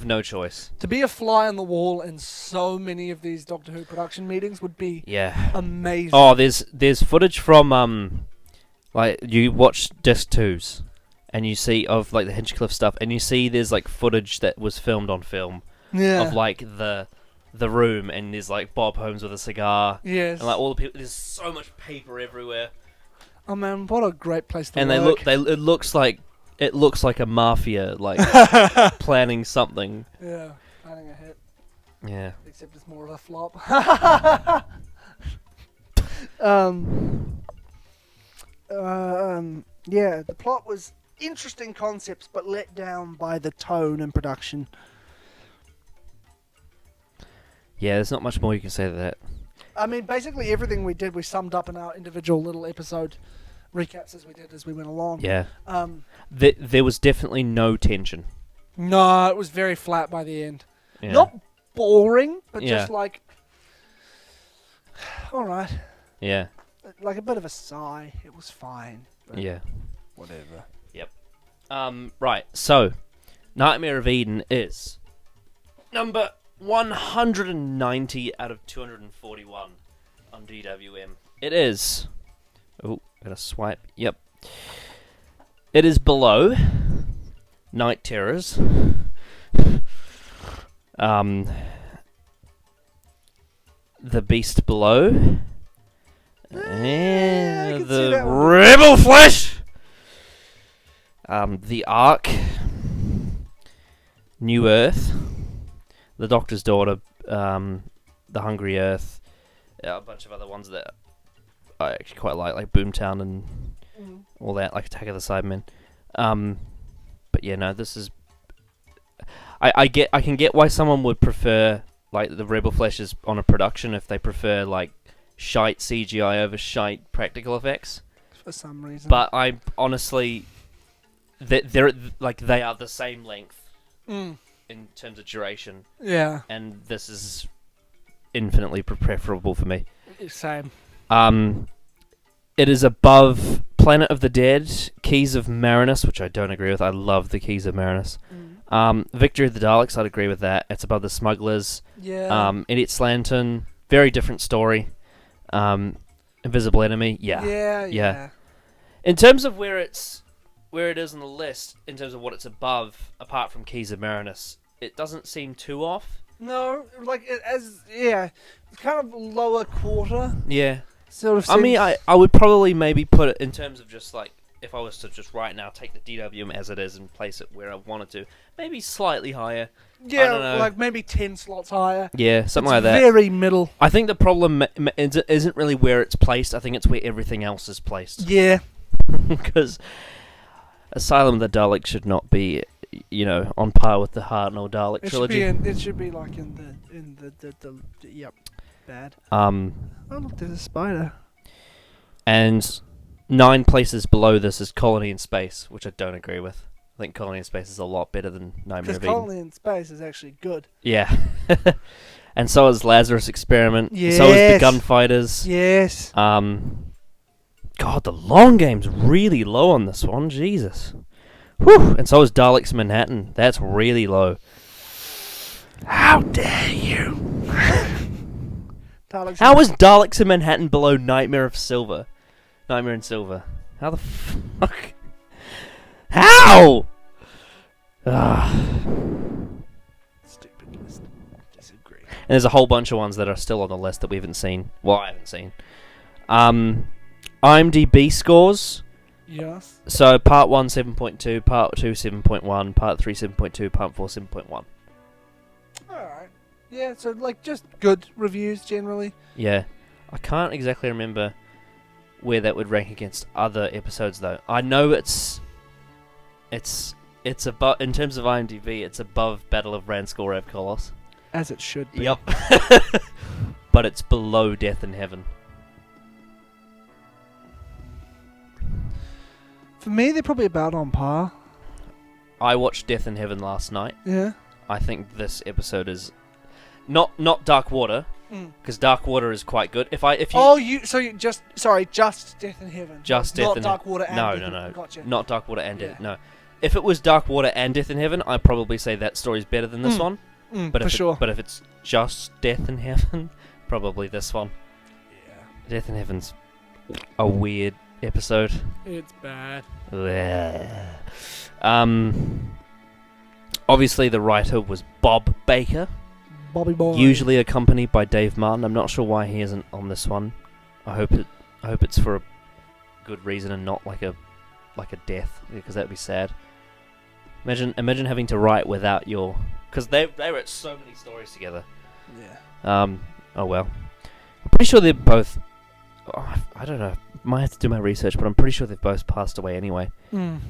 no choice. To be a fly on the wall in so many of these Doctor Who production meetings would be amazing. Oh, there's footage from... like, you watch disc 2s, and you see of like the Hinchcliffe stuff, and you see there's like footage that was filmed on film of like the room, and there's like Bob Holmes with a cigar, Yes. and like all the people. There's so much paper everywhere, Oh man, what a great place to and work. it looks like a mafia like planning something. Yeah, planning a hit. Yeah. Except it's more of a flop. Yeah, the plot was interesting concepts, but let down by the tone and production. Yeah, there's not much more you can say to that. I mean, basically everything we did, we summed up in our individual little episode recaps as we went along. Yeah. There was definitely no tension. No, it was very flat by the end. Yeah. Not boring, but Yeah. just like, all right, Yeah. like a bit of a sigh. It was fine. But Yeah. whatever. Yep. Right. So, Nightmare of Eden is number 190 out of 241 on DWM. It is. Oh, gotta swipe. Yep. It is below Night Terrors. The Beast Below. can see The that one. Rebel Flesh. The Ark. New Earth. The Doctor's Daughter. The Hungry Earth. A bunch of other ones that I actually quite like Boomtown and all that, like Attack of the Cybermen. But yeah, no, this is. I can get why someone would prefer like the Rebel Flashes on a production if they prefer like shite CGI over shite practical effects. For some reason. But I honestly, they're like they are the same length in terms of duration, Yeah. and this is infinitely preferable for me. Same. It is above Planet of the Dead, Keys of Marinus, which I don't agree with. I love the Keys of Marinus. Victory of the Daleks, I'd agree with that. It's above the Smugglers. Yeah. Idiot's Lantern, very different story. Invisible Enemy, Yeah. In terms of where it is on the list, in terms of what it's above, apart from Keys of Marinus, it doesn't seem too off. No, like it's kind of lower quarter. Yeah. Sort of. I mean, I would probably maybe put it in terms of just like, if I was to just right now take the DWM as it is and place it where I wanted to, maybe slightly higher. I don't know. like maybe 10 slots higher. Yeah, something It's like that. Very middle. I think the problem isn't really where it's placed. I think it's where everything else is placed. Yeah. Because Asylum of the Daleks should not be, on par with the Hartnell Dalek trilogy. It should be like in the yep, bad. Oh look, there's a spider. And 9 places below this is Colony in Space, which I don't agree with. I think Colony in Space is a lot better than Nightmare Because of Eden. Colony in Space is actually good. Yeah. And so is Lazarus Experiment. Yes. So is The Gunfighters. Yes. God, the long game's really low on this one. Jesus. Whew. And so is Daleks Manhattan. That's really low. How dare you? How is Daleks in Manhattan below Nightmare in Silver? How the fuck? How? Stupid list. Disagree. And there's a whole bunch of ones that are still on the list that we haven't seen. Well, I haven't seen. IMDb scores. Yes. So part 1 7.2, part 2 7.1, part 3 7.2, part 4 7.1. Alright. Yeah, so like just good reviews generally. Yeah. I can't exactly remember where that would rank against other episodes though. I know it's above, in terms of IMDb, it's above Battle of Ranskoor Rav Kolos. As it should be. Yep. But it's below Death in Heaven. For me, they're probably about on par. I watched Death in Heaven last night. Yeah. I think this episode is not Dark Water, because Dark Water is quite good. Just Death in Heaven. Just Death not in Dark Water and No, Death no, in no. Heaven. Gotcha. Not Dark Water and Death. Yeah. No. If it was Dark Water and Death in Heaven, I'd probably say that story's better than this one. But for sure. But if it's just Death in Heaven, probably this one. Yeah. Death in Heaven's a weird episode. It's bad. Bleh. Obviously the writer was Bob Baker, Bobby Boy. usually accompanied by Dave Martin. I'm not sure why he isn't on this one. I hope it's for a good reason and not like a death, because that'd be sad. Imagine having to write without your, because they wrote so many stories together. Yeah. Oh well. I'm pretty sure they're both. I don't know. Might have to do my research, but I'm pretty sure they've both passed away anyway. A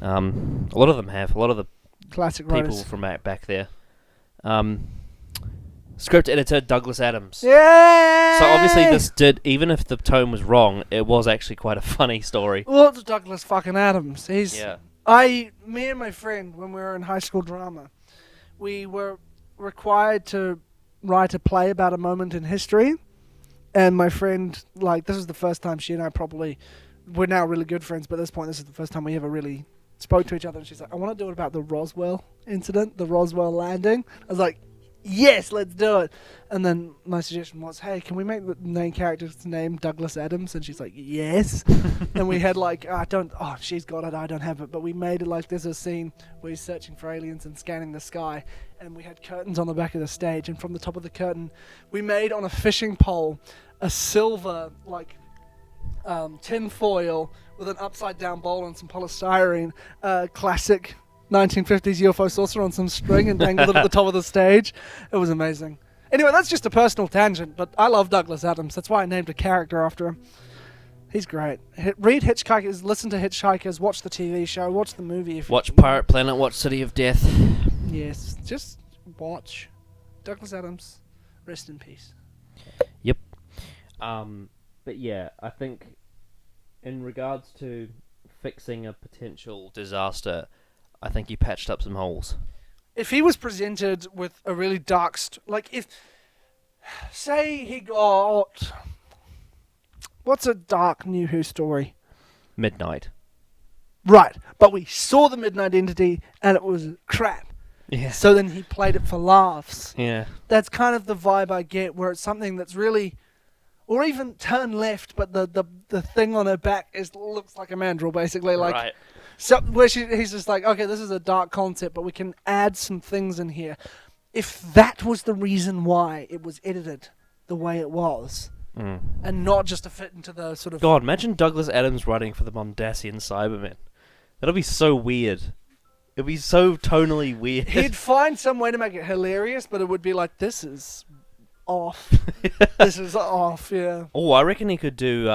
lot of them have. A lot of the Classic people writers. from back there. Script editor Douglas Adams. Yeah. So obviously this did, even if the tone was wrong, it was actually quite a funny story. Well, it's Douglas fucking Adams. Yeah. Me and my friend, when we were in high school drama, we were required to write a play about a moment in history. And my friend, like, this is the first time she and I we're now really good friends, but at this point, this is the first time we ever really spoke to each other. And she's like, I want to do it about the Roswell incident, the Roswell landing. I was like, yes, let's do it. And then my suggestion was, hey, can we make the main character's name Douglas Adams? And she's like, yes. And we had like, she's got it, I don't have it. But we made it like there's a scene where he's searching for aliens and scanning the sky. And we had curtains on the back of the stage. And from the top of the curtain, we made on a fishing pole a silver, like, tin foil with an upside down bowl and some polystyrene, classic 1950s UFO saucer on some string and dangled it at the top of the stage. It was amazing. Anyway, that's just a personal tangent, but I love Douglas Adams. That's why I named a character after him. He's great. Read Hitchhikers, listen to Hitchhikers, watch the TV show, watch the movie. Watch Pirate Planet, watch City of Death. Yes, just watch. Douglas Adams, rest in peace. Yep. But yeah, I think in regards to fixing a potential disaster, I think he patched up some holes. If he was presented with a really dark... say he got... What's a dark New Who story? Midnight. Right, but we saw the Midnight Entity and it was crap. Yeah. So then he played it for laughs. Yeah. That's kind of the vibe I get, where it's something that's really... Or even turn left, but the thing on her back looks like a mandrel, basically. Like, right. So where he's just like, okay, this is a dark concept, but we can add some things in here. If that was the reason why it was edited the way it was, and not just to fit into the sort of... God, imagine Douglas Adams writing for the Mondasian Cybermen. That'll be so weird. It'd be so tonally weird. He'd find some way to make it hilarious, but it would be like, this is off. This is off, yeah. Oh, I reckon he could do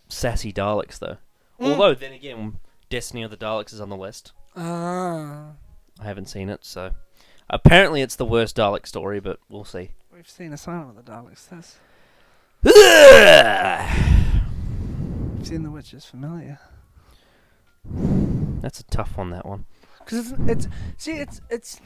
sassy Daleks, though. Although, then again, Destiny of the Daleks is on the list. Ah. I haven't seen it, so... Apparently it's the worst Dalek story, but we'll see. We've seen Asylum of the Daleks. We've seen The Witch is familiar. That's a tough one, that one. Because it's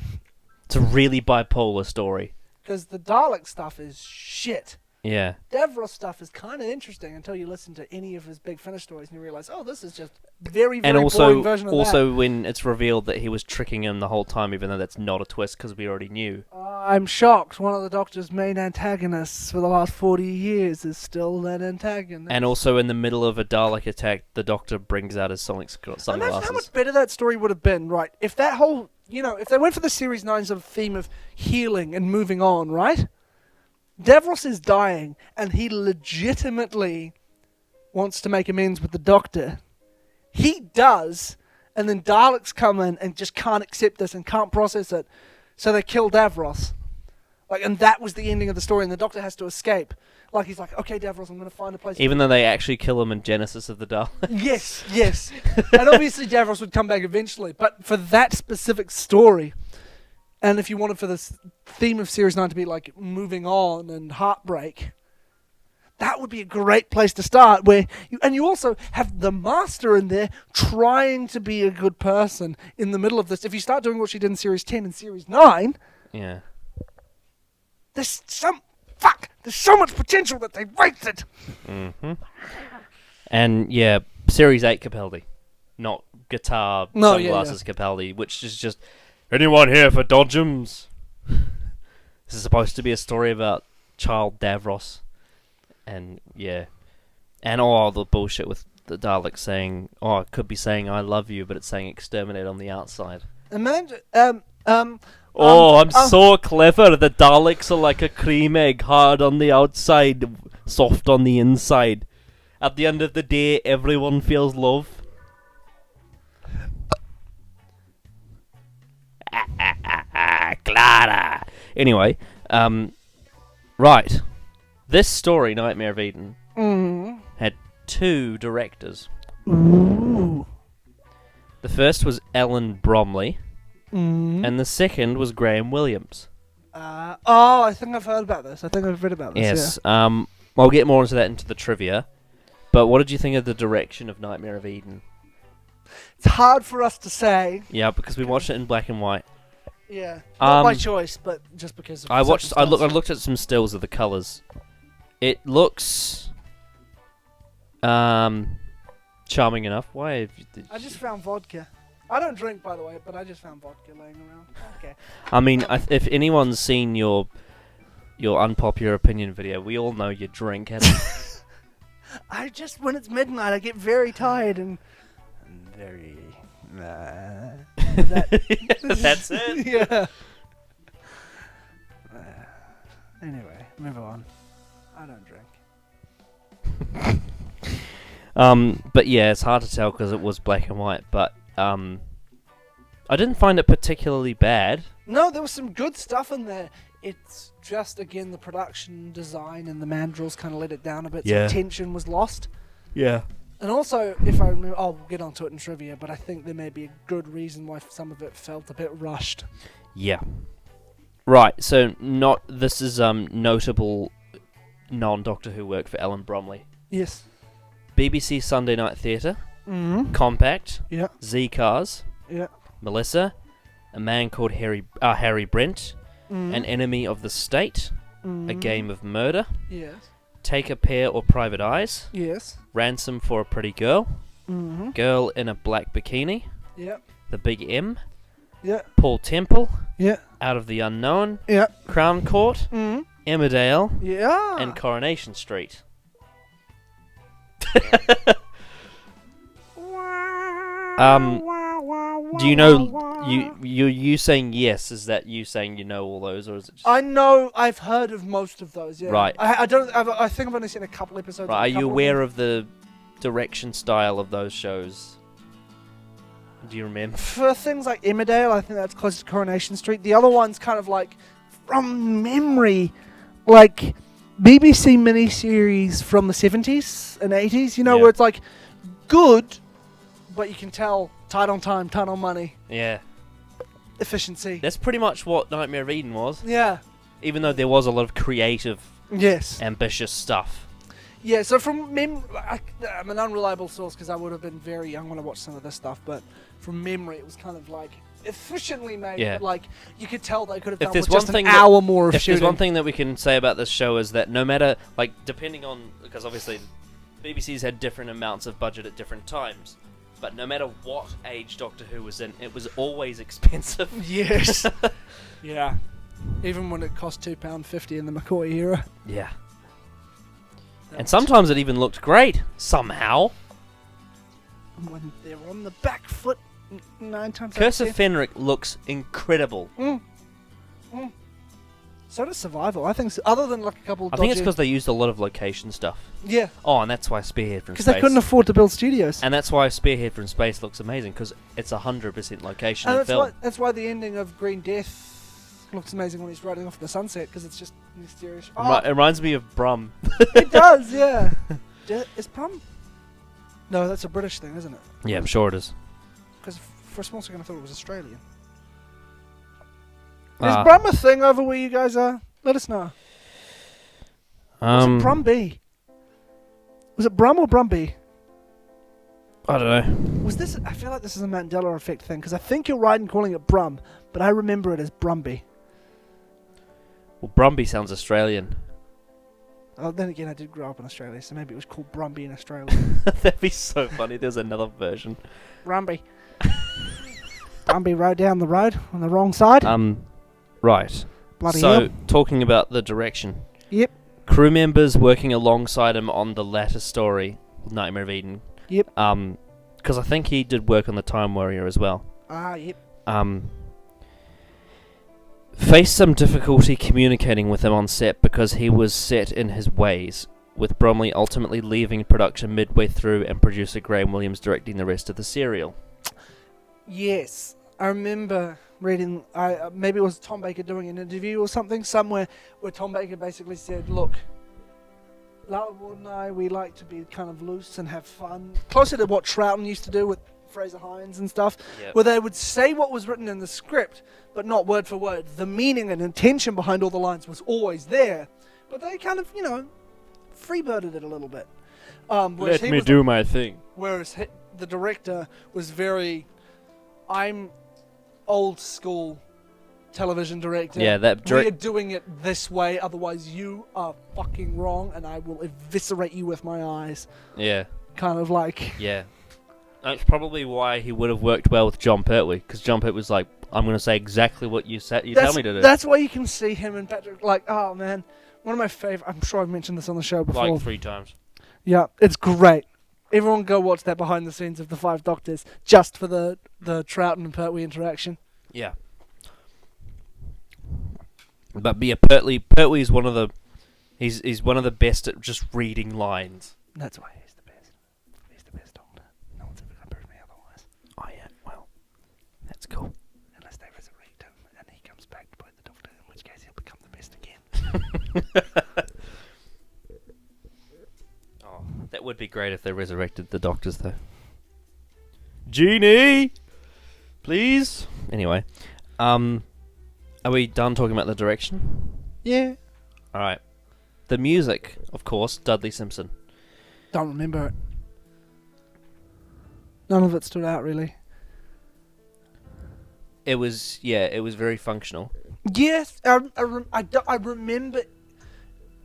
a really bipolar story. Because the Dalek stuff is shit. Yeah. Davros stuff is kind of interesting until you listen to any of his Big Finish stories and you realize, oh, this is just very, very boring version of that. Also, when it's revealed that he was tricking him the whole time, even though that's not a twist because we already knew. I'm shocked. One of the Doctor's main antagonists for the last 40 years is still that antagonist. And also, in the middle of a Dalek attack, the Doctor brings out his sunglasses. Imagine how much better that story would have been, right? If that whole, if they went for the Series 9 sort of theme of healing and moving on, right? Davros is dying, and he legitimately wants to make amends with the Doctor. He does, and then Daleks come in and just can't accept this and can't process it, so they kill Davros. And that was the ending of the story, and the Doctor has to escape. He's like, okay, Davros, I'm going to find a place... Even though they actually kill him in Genesis of the Daleks. Yes. And obviously Davros would come back eventually, but for that specific story... And if you wanted for this theme of Series 9 to be like moving on and heartbreak, that would be a great place to start. You also have the Master in there trying to be a good person in the middle of this. If you start doing what she did in Series 10 and Series 9, yeah, there's so much potential that they wasted. Mm-hmm. And yeah, Series 8 Capaldi, not guitar sunglasses Capaldi, which is just... Anyone here for Dodgems? This is supposed to be a story about child Davros. And, yeah. And all the bullshit with the Daleks saying, oh, it could be saying I love you, but it's saying exterminate on the outside. Imagine, I'm so clever. The Daleks are like a cream egg, hard on the outside, soft on the inside. At the end of the day, everyone feels love. Clara. Anyway, right. This story, Nightmare of Eden, had 2 directors. Ooh. The first was Alan Bromley, and the second was Graham Williams. I think I've heard about this. I think I've read about this. Yes. Yeah. I'll get more into that into the trivia. But what did you think of the direction of Nightmare of Eden? It's hard for us to say. Yeah, because we watched it in black and white. Yeah. Not by Um, choice, but just because of I circumstance. looked at some stills of the colours. It looks charming enough. Why have you, I just found vodka. I don't drink, by the way, but I just found vodka laying around. Okay. I mean, if anyone's seen your unpopular opinion video, we all know you drink. I just, when it's midnight, I get very tired and very... That's it. Yeah. Anyway, move on. I don't drink. But yeah, it's hard to tell because it was black and white. But I didn't find it particularly bad. No, there was some good stuff in there. It's just, again, the production design and the mandrels kind of let it down a bit, Yeah. so tension was lost. Yeah. And also, if I remember, we'll get onto it in trivia, but I think there may be a good reason why some of it felt a bit rushed. Yeah. Right. So this is notable non-Doctor Who work for Alan Bromley. Yes. BBC Sunday Night Theatre, Mm-hmm. Compact, Yeah. Z Cars, Yeah. Melissa, A Man Called Harry Brent, An Enemy of the State, A Game of Murder, Yes. Take a Pair or Private Eyes, Yes. Ransom for a Pretty Girl, Mm-hmm. Girl in a Black Bikini, Yeah. The Big M, Yeah. Paul Temple, Yeah. Out of the Unknown, Yeah. Crown Court, Mm-hmm. Emmerdale, Yeah. and Coronation Street. Do you know you saying yes? Is that you saying you know all those, or is it just I know. I've heard of most of those. Yeah. Right. I don't. I think I've only seen a couple episodes. right? Are you aware of the direction style of those shows? Do you remember? For things like Emmerdale, I think that's close to Coronation Street. The other one's kind of like, from memory, like BBC miniseries from the 70s and 80s. You know, Yeah. where it's like good, but you can tell tight on time, tight on money, Yeah, efficiency. that's pretty much what Nightmare of Eden was. Yeah. Even though there was a lot of creative, Yes. ambitious stuff. Yeah, so from I'm an unreliable source because I would have been very young when I watched some of this stuff, but from memory it was kind of like efficiently made. Yeah. But like you could tell they could have If done there's with one just thing an that- hour more of If shooting. there's one thing that we can say about this show is that no matter, like, depending on, because obviously BBC's had different amounts of budget at different times, but no matter what age Doctor Who was in, it was always expensive. Yes. Yeah. Even when it cost £2.50 in the McCoy era. Yeah. And sometimes it even looked great, somehow. When they're on the back foot 9 times Curse out of Fenric looks incredible. 10. So does Survival. I think so, other than like a couple I think it's dodgy- because they used a lot of location stuff. Yeah. Oh, and that's why Spearhead from Because Space. they couldn't afford to build studios. And that's why Spearhead from Space looks amazing, because it's 100% location and film. That's why the ending of Green Death looks amazing when he's riding off the sunset, because it's just mysterious. Oh, It reminds me of Brum. it does, yeah. Is Brum? No, that's a British thing, isn't it? Yeah, I'm sure it is. Because for a small second I thought it was Australian. Ah. Is Brum a thing over where you guys are? Let us know. Was it Brumby? Was it Brum or Brumby? I don't know. Was this? I feel like this is a Mandela effect thing, because I think you're right in calling it Brum, but I remember it as Brumby. Well, Brumby sounds Australian. Oh, then again, I did grow up in Australia, so maybe it was called Brumby in Australia. That'd be so funny. There's another version. Brumby. Brumby rode down the road on the wrong side. Right. Bloody So, hell. talking about the direction. Yep. Crew members working alongside him on the latter story, Nightmare of Eden, Yep. Because I think he did work on the Time Warrior as well. Yep. Faced some difficulty communicating with him on set because he was set in his ways, with Bromley ultimately leaving production midway through and producer Graham Williams directing the rest of the serial. Yes, I remember reading, maybe it was Tom Baker doing an interview or something somewhere where Tom Baker basically said, look, Lala Ward and I, we like to be kind of loose and have fun, closer to what Troughton used to do with Fraser Hines and stuff, where they would say what was written in the script, but not word for word. The meaning and intention behind all the lines was always there, but they kind of, freebirded it a little bit. Let me do my thing. Whereas the director was very, I'm old school television director. Yeah, we're doing it this way, otherwise you are fucking wrong, and I will eviscerate you with my eyes. Yeah. Kind of like. Yeah. That's probably why he would have worked well with John Pertwee, because John Pertwee was like, I'm going to say exactly what you tell me to do. That's why you can see him and Patrick, like, oh man, one of my favorite, I'm sure I've mentioned this on the show before. Like 3 times. Yeah, it's great. Everyone go watch that behind the scenes of the 5 Doctors, just for the Troughton and Pertwee interaction. Yeah. But yeah, Pertwee's one of the, he's one of the best at just reading lines. That's why he's the best. He's the best Doctor. No one's ever going to prove me otherwise. Oh yeah, well, that's cool. Unless they resurrect him and he comes back to play the Doctor, in which case he'll become the best again. Oh, that would be great if they resurrected the Doctors, though. Genie, please. Anyway, are we done talking about the direction? Yeah. All right. The music, of course, Dudley Simpson. Don't remember it. None of it stood out, really. It was very functional. Yes, I remember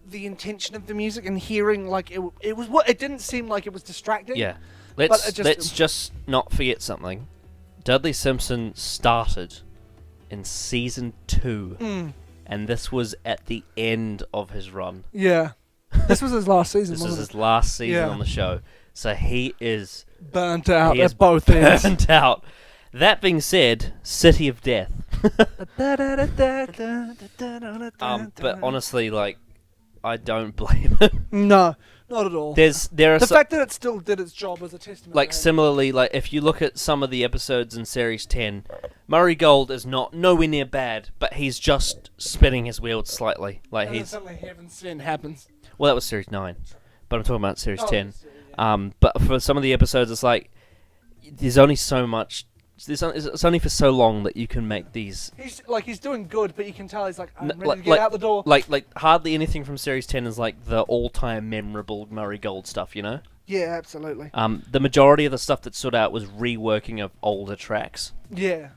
the intention of the music and hearing like it was what it didn't seem like it was distracting. Yeah. Let's just not forget something. Dudley Simpson started in season 2, and this was at the end of his run. Yeah, this was his last season. This is his last season on the show, so he is burnt out at both ends. Burnt out. That being said, City of Death. But honestly, like, I don't blame him. No, not at all. The fact that it still did its job as a testament. Like, similarly, like, if you look at some of the episodes in Series 10, Murray Gold is nowhere near bad, but he's just spinning his wheels slightly. Like, and then suddenly Heaven Sent happens. Well, that was Series 9, but I'm talking about Series 10. But for some of the episodes, it's like, there's only so much. It's only for so long that you can make these. He's doing good, but you can tell he's like, I'm ready to get out the door. Like hardly anything from Series 10 is like the all-time memorable Murray Gold stuff, you know? Yeah, absolutely. The majority of the stuff that stood out was reworking of older tracks. Yeah.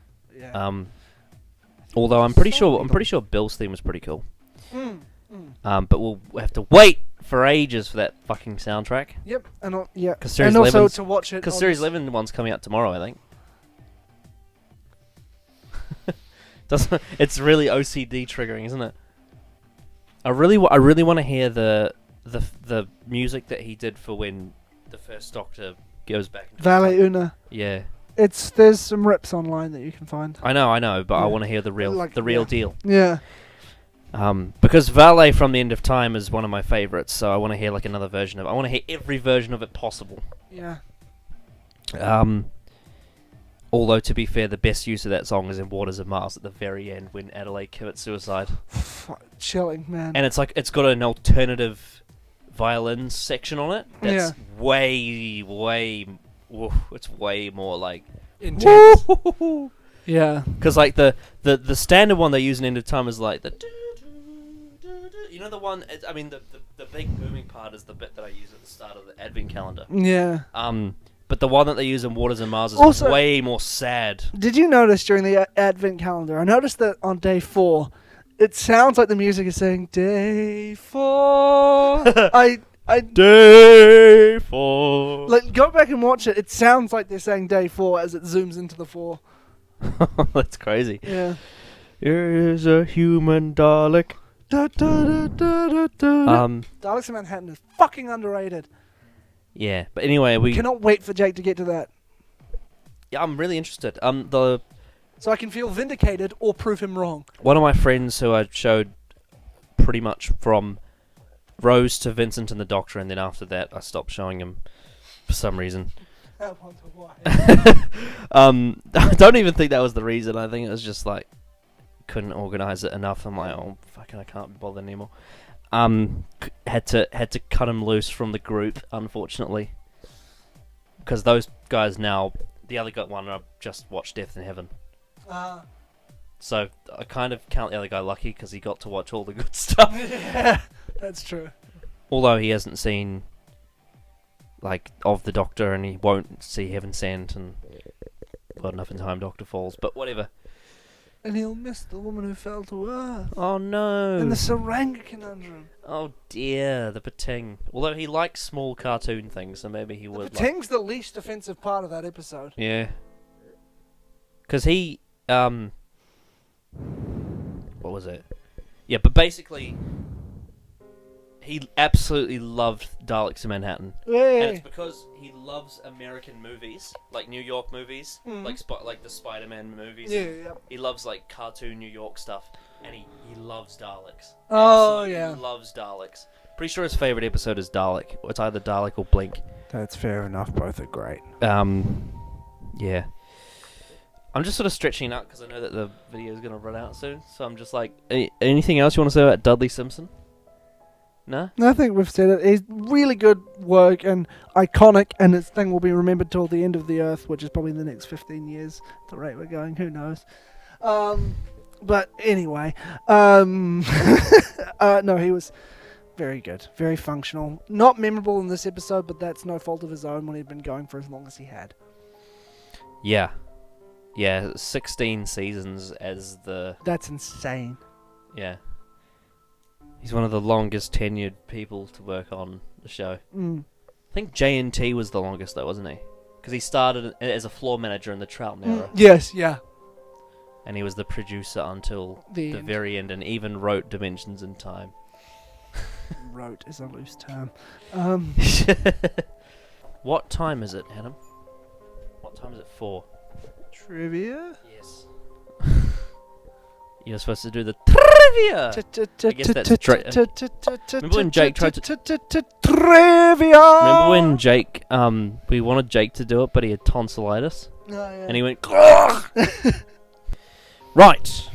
Although I'm pretty sure Bill's theme was pretty cool. But we'll have to wait for ages for that fucking soundtrack. Yep, and also to watch it. Because Series 11 one's coming out tomorrow, I think. It's really OCD triggering, isn't it? I really want to hear the music that he did for when the first Doctor goes back. Vale Una. Yeah. There's some rips online that you can find. I know, but I want to hear the real deal. Yeah. Because Vale from the End of Time is one of my favorites, so I want to hear like another version of it. I want to hear every version of it possible. Yeah. Although, to be fair, the best use of that song is in Waters of Mars at the very end when Adelaide commits suicide. Chilling, man. And it's got an alternative violin section on it. That's way it's way more like intense. Yeah. Because like the standard one they use in End of Time is like the you know the one. I mean the big booming part is the bit that I use at the start of the Advent calendar. Yeah. But the one that they use in Waters and Mars is also way more sad. Did you notice during the Advent calendar? I noticed that on day 4, it sounds like the music is saying day 4. Day 4. Like, go back and watch it. It sounds like they're saying day 4 as it zooms into the 4. That's crazy. Yeah. Here is a human Dalek. Daleks in Manhattan is fucking underrated. Yeah, but anyway, Cannot wait for Jake to get to that. Yeah, I'm really interested. So I can feel vindicated or prove him wrong. One of my friends who I showed pretty much from Rose to Vincent and the Doctor, and then after that I stopped showing him for some reason. I wonder why. I don't even think that was the reason. I think it was just like couldn't organize it enough. I'm like, oh fucking, I can't be bothered anymore. Had to cut him loose from the group, unfortunately, because those guys now. The other one I just watched Death in Heaven. So I kind of count the other guy lucky because he got to watch all the good stuff. Yeah, that's true. Although he hasn't seen like of the Doctor, and he won't see Heaven Sent and Got Enough in Time, Doctor Falls, but whatever. And he'll miss the woman who fell to earth. Oh no! And the Saranga conundrum. Oh dear, the Pating. Although he likes small cartoon things, so maybe he would. The Pating's the least offensive part of that episode. Yeah. Because he, what was it? Yeah, but basically, he absolutely loved Daleks in Manhattan. Yeah. And it's because he loves American movies, like New York movies, like the Spider-Man movies. Yeah. He loves like cartoon New York stuff, and he loves Daleks. Oh, Absolutely yeah. loves Daleks. Pretty sure his favorite episode is Dalek. It's either Dalek or Blink. That's fair enough. Both are great. Yeah. I'm just sort of stretching out because I know that the video is going to run out soon. So I'm just like, anything else you want to say about Dudley Simpson? No? I think we've said it. It's really good work and iconic, and its thing will be remembered till the end of the earth, which is probably the next 15 years. At the rate we're going, who knows? But anyway, no, he was very good, very functional. Not memorable in this episode, but that's no fault of his own when he'd been going for as long as he had. Yeah. Yeah, 16 seasons as the... That's insane. Yeah. He's one of the longest tenured people to work on the show. I think J&T was the longest though, wasn't he? Because he started as a floor manager in the Troughton era. Yes, yeah. And he was the producer until the end. very end, and even wrote Dimensions in Time. Wrote is a loose term. What time is it, Adam? What time is it for? Trivia? Yes. You're supposed to do the trivia! I guess that's remember when Jake tried to... Trivia! Remember when Jake... we wanted Jake to do it, but he had tonsillitis? Oh, yeah. And he went... Right.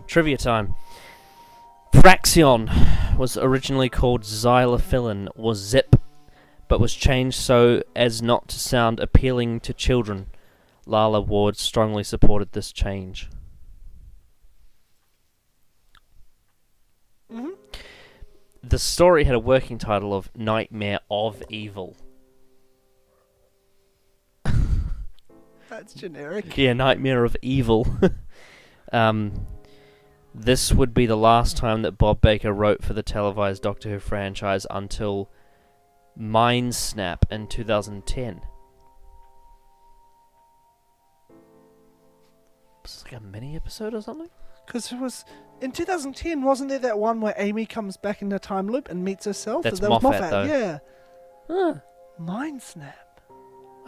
Trivia time. Fraxion was originally called xylophilin, or zip, but was changed so as not to sound appealing to children. Lala Ward strongly supported this change. The story had a working title of Nightmare of Evil. That's generic. Yeah, Nightmare of Evil. This would be the last time that Bob Baker wrote for the televised Doctor Who franchise until Mind Snap in 2010. It's like a mini episode or something? Because it was... In 2010, wasn't there that one where Amy comes back in a time loop and meets herself? That's that was Moffat, though. Yeah. Huh. Mind Snap.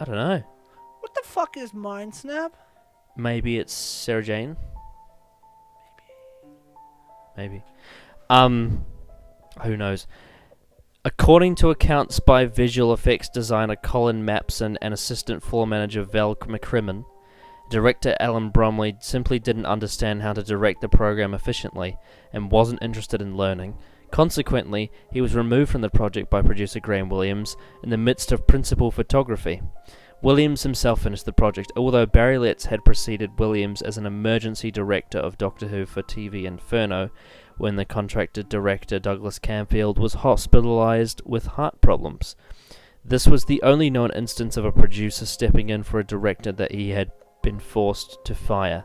I don't know. What the fuck is Mind Snap? Maybe it's Sarah Jane? Maybe. Who knows? According to accounts by visual effects designer Colin Mapson and assistant floor manager Val McCrimmon, director Alan Bromley simply didn't understand how to direct the program efficiently and wasn't interested in learning. Consequently, he was removed from the project by producer Graham Williams in the midst of principal photography. Williams himself finished the project, although Barry Letts had preceded Williams as an emergency director of Doctor Who for TV Inferno when the contracted director Douglas Camfield was hospitalized with heart problems. This was the only known instance of a producer stepping in for a director that he had been forced to fire.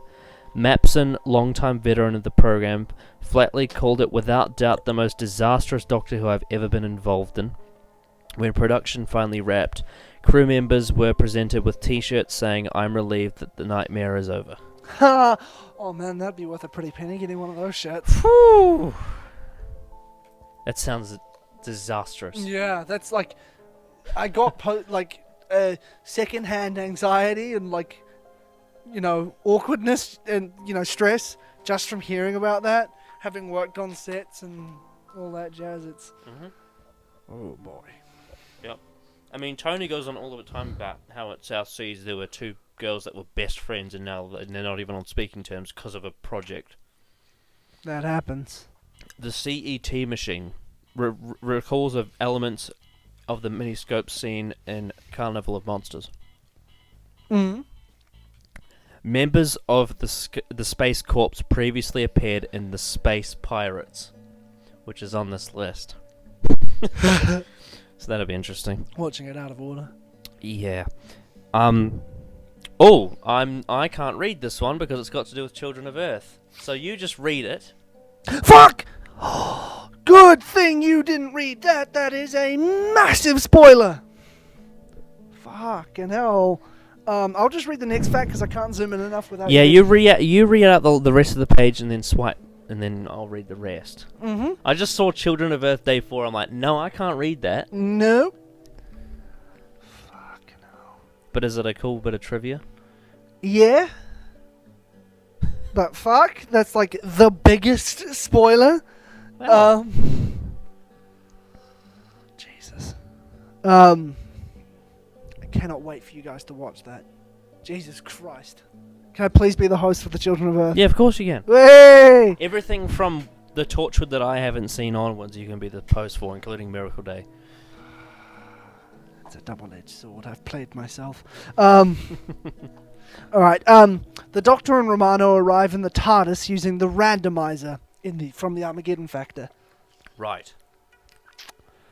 Mapson, longtime veteran of the program, flatly called it without doubt the most disastrous Doctor Who I've ever been involved in. When production finally wrapped, crew members were presented with t-shirts saying, "I'm relieved that the nightmare is over." Oh man, that'd be worth a pretty penny getting one of those shirts. Whew. That sounds disastrous. Yeah, that's like... I got second-hand anxiety and awkwardness and stress just from hearing about that. Having worked on sets and all that jazz, it's oh boy. Yep. I mean, Tony goes on all the time about how at South Seas there were two girls that were best friends and now they're not even on speaking terms because of a project. That happens. The CET machine recalls of elements of the miniscope scene in Carnival of Monsters. Mm. Members of the Space Corps previously appeared in The Space Pirates, which is on this list. So that'll be interesting. Watching it out of order. Yeah. I can't read this one because it's got to do with Children of Earth. So you just read it. Fuck! Good thing you didn't read that. That is a massive spoiler. Fucking hell. I'll just read the next fact because I can't zoom in enough without. Yeah, you read out the rest of the page and then swipe, and then I'll read the rest. Mm-hmm. I just saw Children of Earth Day 4. I'm like, no, I can't read that. Nope. Fucking hell. But is it a cool bit of trivia? Yeah. But fuck, that's like the biggest spoiler. Wow. Jesus. I cannot wait for you guys to watch that. Jesus Christ. Can I please be the host for the Children of Earth? Yeah, of course you can. Hey! Everything from the Torchwood that I haven't seen onwards, you can be the host for, including Miracle Day. It's a double-edged sword. I've played myself. Alright, the Doctor and Romano arrive in the TARDIS using the randomizer from the Armageddon Factor. Right.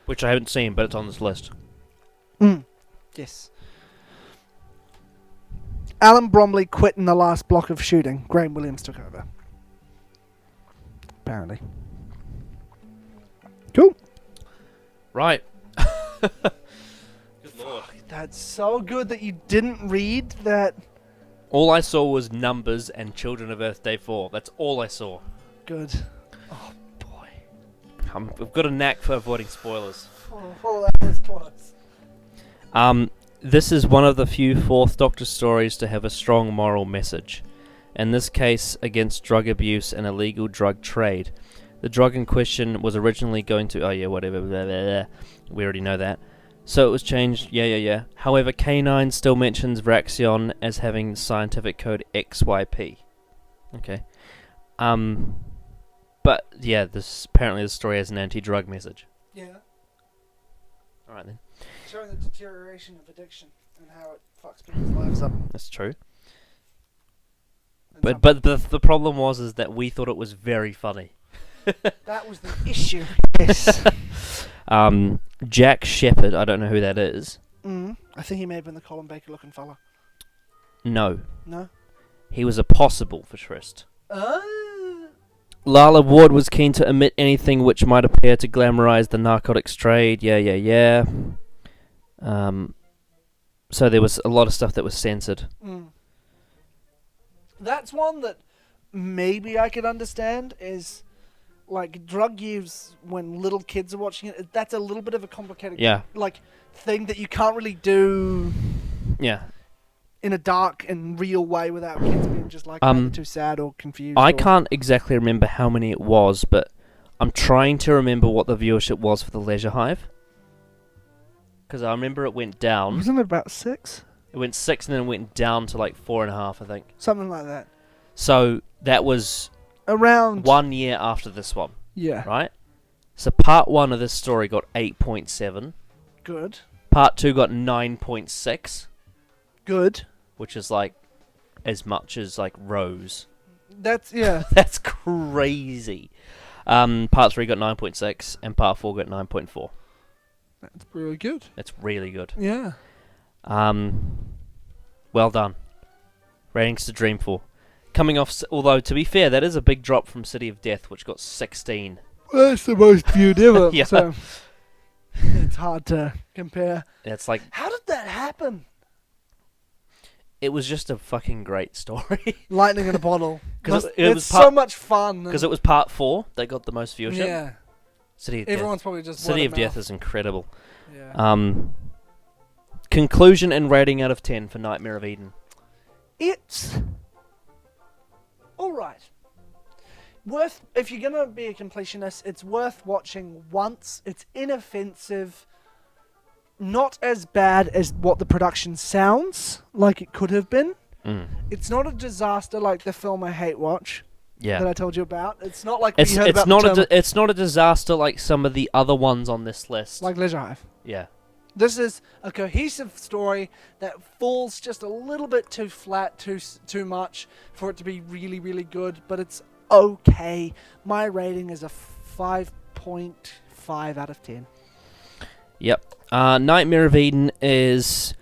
Which I haven't seen, but it's on this list. Yes. Alan Bromley quit in the last block of shooting. Graham Williams took over. Apparently. Cool. Right. Good lord. That's so good that you didn't read that. All I saw was numbers and Children of Earth Day 4. That's all I saw. Good. Oh, boy. I've got a knack for avoiding spoilers. Oh, that was close. This is one of the few Fourth Doctor stories to have a strong moral message. In this case, against drug abuse and illegal drug trade. The drug in question was originally going to... Oh yeah, whatever. Blah, blah, blah. We already know that. So it was changed. Yeah. However, K9 still mentions Vraxion as having scientific code XYP. Okay. But yeah, apparently the story has an anti-drug message. Yeah. Alright then. Showing the deterioration of addiction and how it fucks people's lives up. That's true. But the problem is that we thought it was very funny. That was the issue. Yes. Jack Shepherd, I don't know who that is. I think he may have been the Colin Baker looking fella. No. No? He was a possible for Trist. Lala Ward was keen to omit anything which might appear to glamorize the narcotics trade. Yeah. So there was a lot of stuff that was censored. That's one that maybe I could understand is like drug use when little kids are watching it. That's a little bit of a complicated thing that you can't really do in a dark and real way without kids being just like either too sad or confused. I can't exactly remember how many it was, but I'm trying to remember what the viewership was for the Leisure Hive. Because I remember it went down. Wasn't it about 6? It went 6 and then it went down to like 4.5, I think. Something like that. So that was around 1 year after this one. Yeah. Right? So part 1 of this story got 8.7. Good. Part 2 got 9.6. Good. Which is like as much as like Rose. That's, yeah. That's crazy. Part 3 got 9.6 and part 4 got 9.4. That's really good. It's really good. Yeah. Well done. Ratings to dream for. Coming off, although to be fair, that is a big drop from City of Death, which got 16. Well, that's the most viewed ever. Yeah. So it's hard to compare. It's like, how did that happen? It was just a fucking great story. Lightning in a bottle. Because it's so much fun. Because it was part 4 that got the most viewership. Yeah. City of Everyone's Death. probably just City of word of Death mouth. is incredible. Yeah. conclusion and rating out of 10 for Nightmare of Eden. It's all right. If you're gonna be a completionist, it's worth watching once. It's inoffensive, not as bad as what the production sounds like it could have been. It's not a disaster like the film I hate watch that I told you about. It's not like it's not a disaster like some of the other ones on this list. like Leisure Hive. Yeah. This is a cohesive story that falls just a little bit too flat, too much for it to be really, really good, but it's okay. My rating is a 5.5 out of 10. Yep. Nightmare of Eden is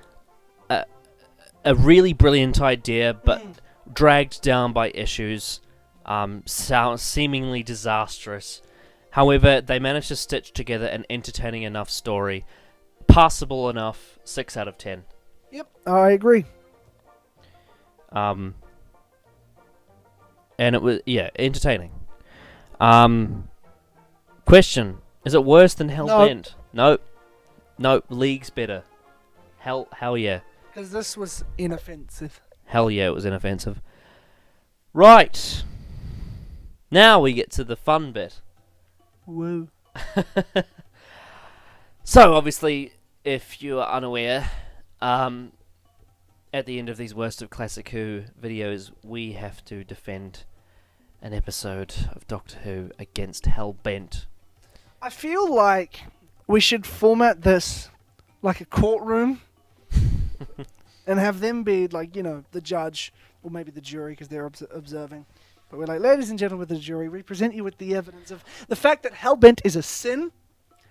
a really brilliant idea, but dragged down by issues, seemingly disastrous. However, they managed to stitch together an entertaining enough story, passable enough, 6 out of 10. Yep, I agree. And it was, entertaining. Question: is it worse than Hellbent? No, League's better. Hell yeah. Because this was inoffensive. Hell yeah, it was inoffensive. Right. Now we get to the fun bit. Woo. So, obviously, if you are unaware, at the end of these Worst of Classic Who videos, we have to defend an episode of Doctor Who against Hellbent. I feel like we should format this like a courtroom and have them be like, the judge or maybe the jury because they're observing. But we're like, ladies and gentlemen of the jury, we present you with the evidence of the fact that Hellbent is a sin,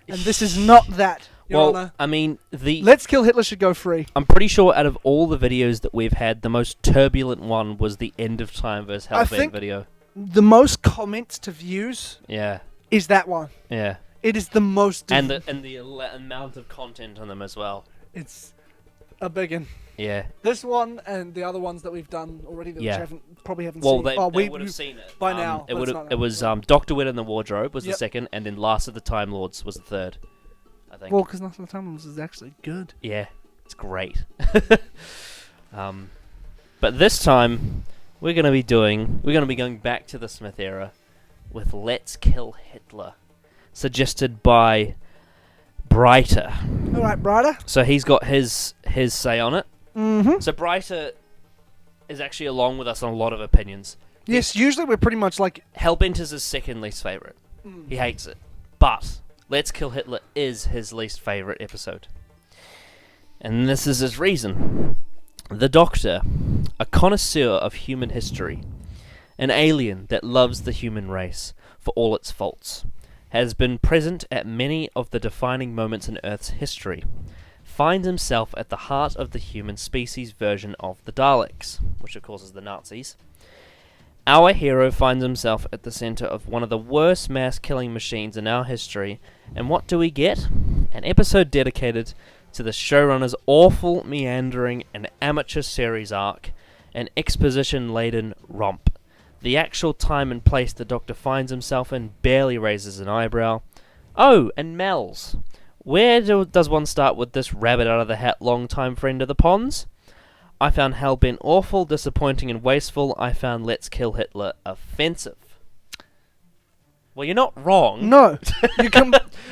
and this is not that, Your Honor. I mean, Let's Kill Hitler should go free. I'm pretty sure out of all the videos that we've had, the most turbulent one was the End of Time versus Hellbent video. The most comments to views is that one. Yeah. It is the most... And the amount of content on them as well. It's a big one. Yeah. This one and the other ones that we've done already that we probably haven't well, seen. They would have seen it by now. It was Doctor Wit in the Wardrobe was the second, and then Last of the Time Lords was the third, I think. Well, because Last of the Time Lords is actually good. Yeah, it's great. But this time we're going to be going back to the Smith era with Let's Kill Hitler, suggested by Brighter. All right, Brighter. So he's got his say on it. Mm-hmm. So Brighter is actually along with us on a lot of opinions. Yes, usually we're pretty much like... Hellbent is his second least favourite. He hates it. But Let's Kill Hitler is his least favourite episode. And this is his reason. The Doctor, a connoisseur of human history, an alien that loves the human race for all its faults, has been present at many of the defining moments in Earth's history, finds himself at the heart of the human species version of the Daleks, which of course is the Nazis. Our hero finds himself at the centre of one of the worst mass-killing machines in our history, and what do we get? An episode dedicated to the showrunner's awful, meandering, and amateur series arc, an exposition-laden romp. The actual time and place the Doctor finds himself in barely raises an eyebrow. Oh, and Mel's. Where does one start with this rabbit-out-of-the-hat long-time friend of the ponds? I found Hellbent awful, disappointing, and wasteful. I found Let's Kill Hitler offensive. Well, you're not wrong. No,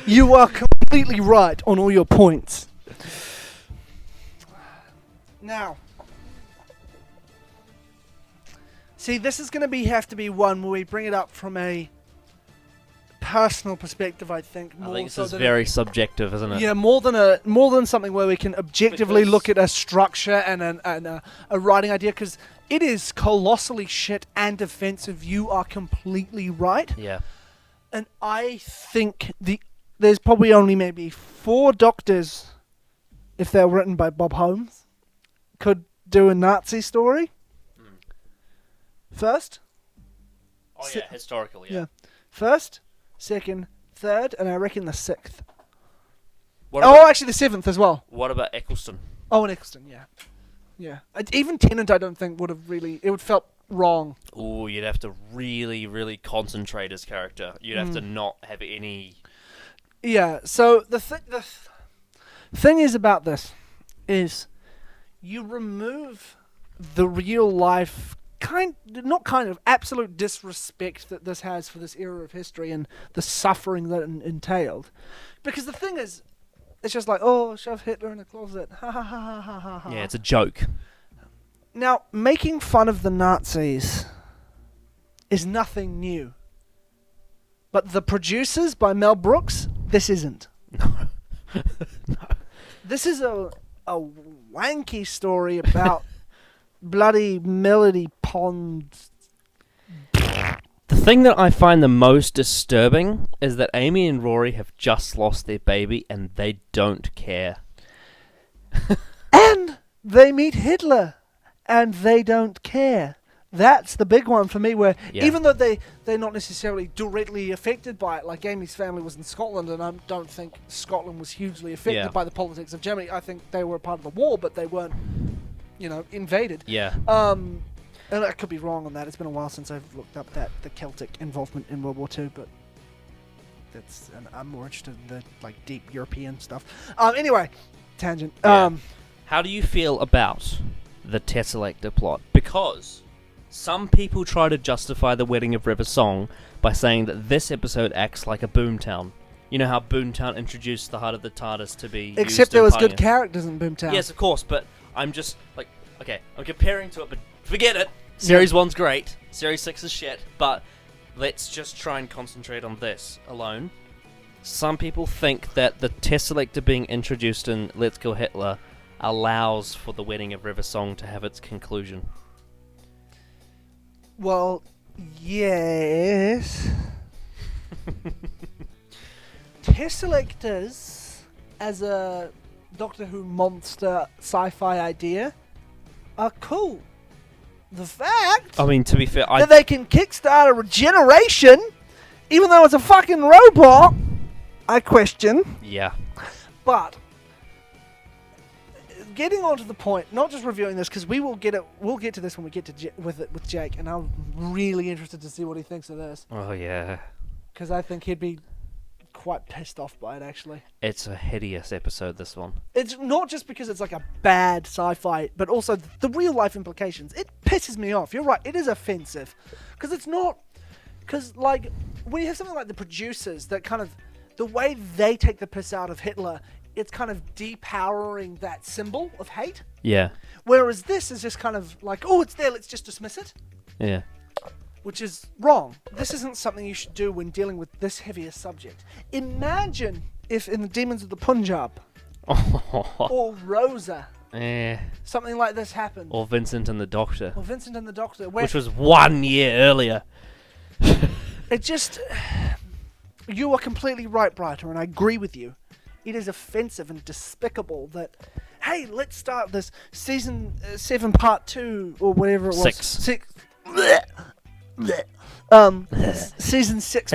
you are completely right on all your points. Now, see, this is going to have to be one where we bring it up from a personal perspective. I think. I think this is very subjective, isn't it? Yeah, more than something where we can objectively look at a structure and a writing idea, because it is colossally shit and offensive. You are completely right. Yeah. And I think there's probably only maybe 4 Doctors, if they're written by Bob Holmes, could do a Nazi story. First. Oh yeah, historical. Yeah. First, second, third, and I reckon the 6th. Actually the 7th as well. What about Eccleston? Oh, and Eccleston, yeah. Even Tennant, I don't think would have really. It would felt wrong. Oh, you'd have to really, really concentrate his character. You'd have to not have any. Yeah. So the thing is about this is you remove the real life absolute disrespect that this has for this era of history and the suffering that it entailed. Because the thing is, it's just like, oh, shove Hitler in a closet. Ha ha ha ha ha ha ha. Yeah, it's a joke. Now, making fun of the Nazis is nothing new. But The Producers by Mel Brooks, this isn't. No. This is a wanky story about bloody Melody Pond. The thing that I find the most disturbing is that Amy and Rory have just lost their baby and they don't care. And they meet Hitler and they don't care. That's the big one for me, where even though they're not necessarily directly affected by it, like Amy's family was in Scotland, and I don't think Scotland was hugely affected by the politics of Germany. I think they were a part of the war, but they weren't, invaded. Yeah. And I could be wrong on that. It's been a while since I've looked up the Celtic involvement in World War II, but I'm more interested in the deep European stuff. Anyway, tangent. Yeah. How do you feel about the Tesselector plot? Because some people try to justify the wedding of River Song by saying that this episode acts like a Boomtown. You know how Boomtown introduced the Heart of the TARDIS to be Except there was good characters in Boomtown. Yes, of course, but I'm just okay, I'm comparing to it, but forget it. Series 1's great, Series 6 is shit, but let's just try and concentrate on this alone. Some people think that the Tesselector being introduced in Let's Kill Hitler allows for the wedding of River Song to have its conclusion. Well, yes. Tesselectors, as a Doctor Who monster sci-fi idea, are cool. The fact I mean, to be fair, that they can kickstart a regeneration, even though it's a fucking robot, I question. Yeah. But getting on to the point, not just reviewing this, because we'll get to this when we get to with Jake, and I'm really interested to see what he thinks of this. Oh yeah. Because I think he'd be quite pissed off by it, actually. It's a hideous episode, this one. It's not just because it's like a bad sci-fi, but also the real-life implications. It pisses me off. You're right, it is offensive. Because it's not... Because, when you have something like The Producers, that kind of... The way they take the piss out of Hitler, it's kind of depowering that symbol of hate. Yeah. Whereas this is just kind of like, oh, it's there, let's just dismiss it. Yeah. Which is wrong. This isn't something you should do when dealing with this heavy a subject. Imagine if in the Demons of the Punjab or Rosa, something like this happened. Or Vincent and the Doctor. Or Vincent and the Doctor. Which was 1 year earlier. It just... You are completely right, Brighter, and I agree with you. It is offensive and despicable that, hey, let's start this season 7 part 2 or whatever it was. 6. Season 6.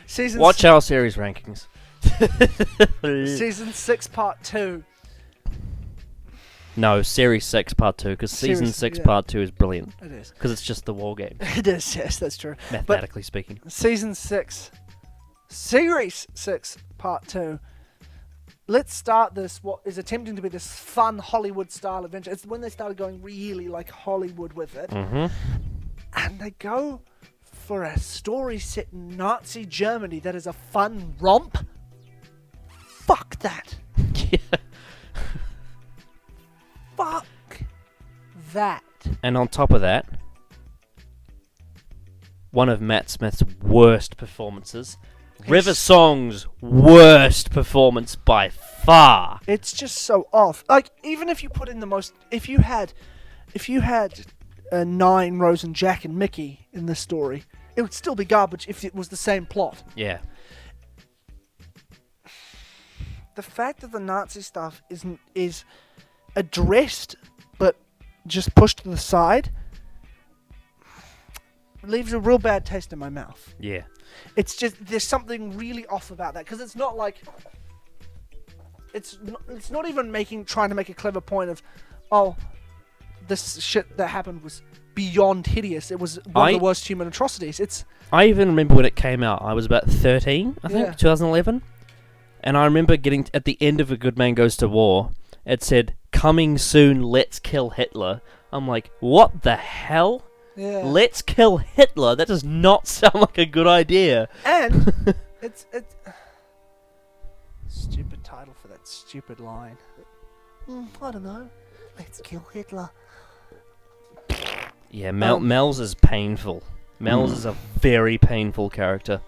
Season Watch our series rankings. Season 6 part 2. No, Series 6 part 2, because Season 6 part 2 is brilliant. It is. Because it's just the war game. It is, yes, that's true. Mathematically speaking. Season 6. Series 6 part 2. Let's start this, what is attempting to be this fun Hollywood-style adventure. It's when they started going really like Hollywood with it. Mm-hmm. And they go for a story set in Nazi Germany that is a fun romp. Fuck that. Yeah. Fuck that. And on top of that, one of Matt Smith's worst performances. River Song's worst performance by far. It's just so off. Like, even if you put in the most... If you had 9, Rose and Jack and Mickey in this story, it would still be garbage if it was the same plot. Yeah. The fact that the Nazi stuff is addressed but just pushed to the side leaves a real bad taste in my mouth. Yeah. It's just, there's something really off about that, because it's not like, it's not even trying to make a clever point of, oh, this shit that happened was beyond hideous. It was one of the worst human atrocities. I even remember when it came out. I was about 13, I think, 2011. And I remember getting at the end of A Good Man Goes to War, it said, "Coming soon, let's kill Hitler." I'm like, what the hell? Yeah. Let's kill Hitler? That does not sound like a good idea. And it's stupid title for that stupid line. I don't know. Let's kill Hitler. Yeah, Mel's is painful. Mel's is a very painful character.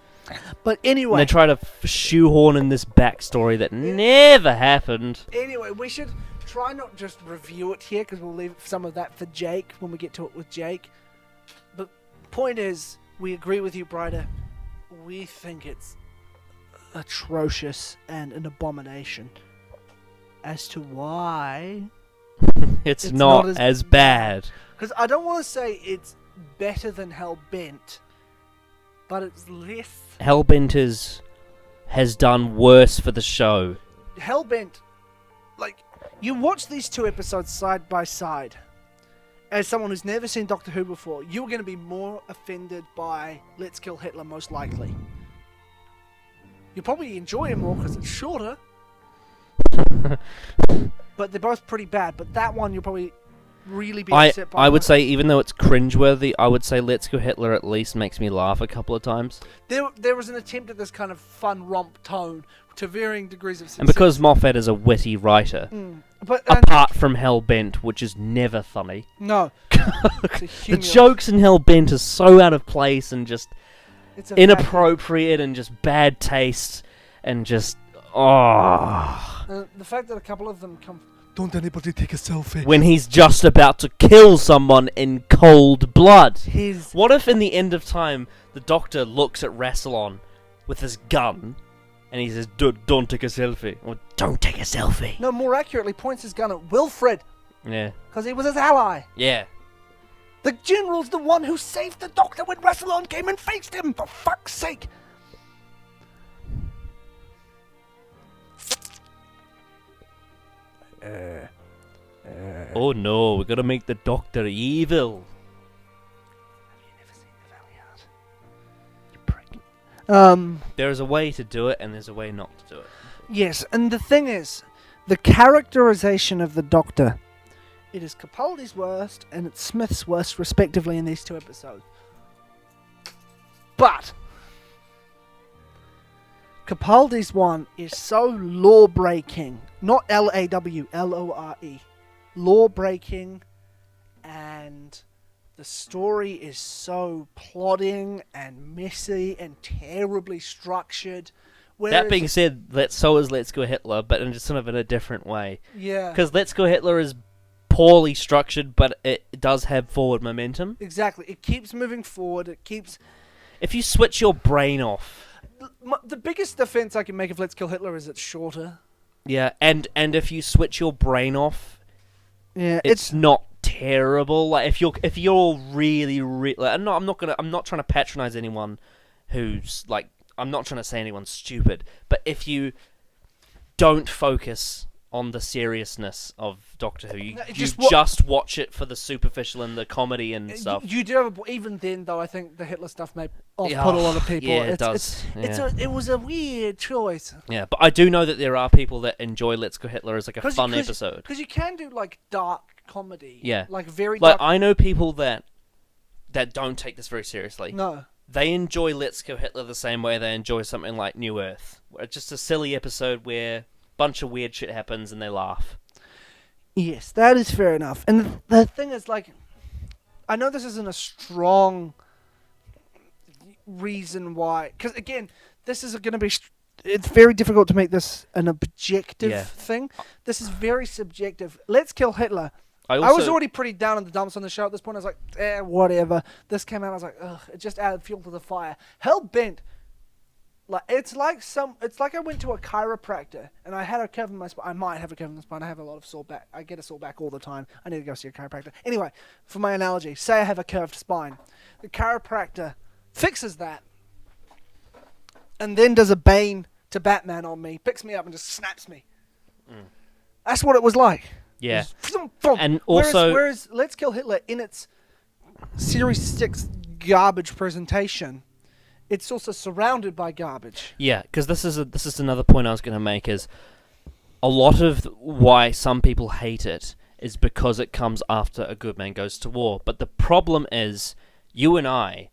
But And anyway, they try to shoehorn in this backstory that never happened. anyway, we should try not just review it here because we'll leave some of that for Jake when we get to it with Jake. But point is, we agree with you, Brider. We think it's atrocious and an abomination. As to why, It's not as bad. because I don't want to say it's better than Hellbent, but it's less. Hellbent has done worse for the show. Hellbent, like, you watch these two episodes side by side. As someone who's never seen Doctor Who before, you're going to be more offended by Let's Kill Hitler, most likely. You'll probably enjoy it more because it's shorter. But they're both pretty bad. But that one you'll probably really be upset by. I would say, even though it's cringeworthy, I would say Let's Go Hitler at least makes me laugh a couple of times. There was an attempt at this kind of fun romp tone to varying degrees of success. And because Moffat is a witty writer, But apart from Hellbent, which is never funny, no, the jokes in Hellbent are so out of place and just it's a inappropriate and just bad taste and just the fact that a couple of them come. Don't anybody take a selfie. when he's just about to kill someone in cold blood. What if in the end of time the Doctor looks at Rassilon with his gun and he says, "Don't take a selfie," or "Don't take a selfie"? No, more accurately, points his gun at Wilfred Yeah. because he was his ally. Yeah. The General's the one who saved the Doctor when Rassilon came and faced him. For fuck's sake! Oh no, we're gonna make the Doctor evil. There's a way to do it, and there's a way not to do it. Yes, and the thing is, the characterization of the Doctor, it is Capaldi's worst and it's Smith's worst, respectively, in these two episodes. But Capaldi's one is so law-breaking, not L-A-W, L-O-R-E, law-breaking, and the story is so plodding and messy and terribly structured. That being said, so is Let's Go Hitler, but in just sort of in a different way. Yeah. Because Let's Go Hitler is poorly structured, but it does have forward momentum. Exactly. It keeps moving forward. It keeps... If you switch your brain off... The biggest defense I can make of Let's Kill Hitler is it's shorter. Yeah, and if you switch your brain off, yeah, it's not terrible. Like if you're really like, I'm not trying to patronize anyone who's like, I'm not trying to say anyone's stupid, but if you don't focus on the seriousness of Doctor Who, you just watch it for the superficial and the comedy and stuff. You do have even then though. I think the Hitler stuff may off-put a lot of people. Yeah, it does. It was a weird choice. Yeah, but I do know that there are people that enjoy Let's Go Hitler as like a fun episode. Because you can do like dark comedy. Yeah, like very like dark. I know people that don't take this very seriously. No. They enjoy Let's Go Hitler the same way they enjoy something like New Earth. It's just a silly episode where a bunch of weird shit happens and they laugh. Yes, that is fair enough. And the thing is, like, I know this isn't a strong reason why... Because, again, this is going to be... It's very difficult to make this an objective thing. This is very subjective. Let's Kill Hitler... I was already pretty down in the dumps on the show at this point. I was like, whatever. This came out, I was like, ugh, it just added fuel to the fire. Hellbent, like it's like I went to a chiropractor and I had a curve in my spine. I might have a curve in my spine. I have a lot of sore back. I get a sore back all the time. I need to go see a chiropractor. Anyway, for my analogy, say I have a curved spine. The chiropractor fixes that and then does a Bane to Batman on me, picks me up and just snaps me. That's what it was like. Yeah, and also... Whereas Let's Kill Hitler, in its Series 6 garbage presentation, it's also surrounded by garbage. Yeah, because this is another point I was going to make is a lot of why some people hate it is because it comes after A Good Man Goes to War. But the problem is, you and I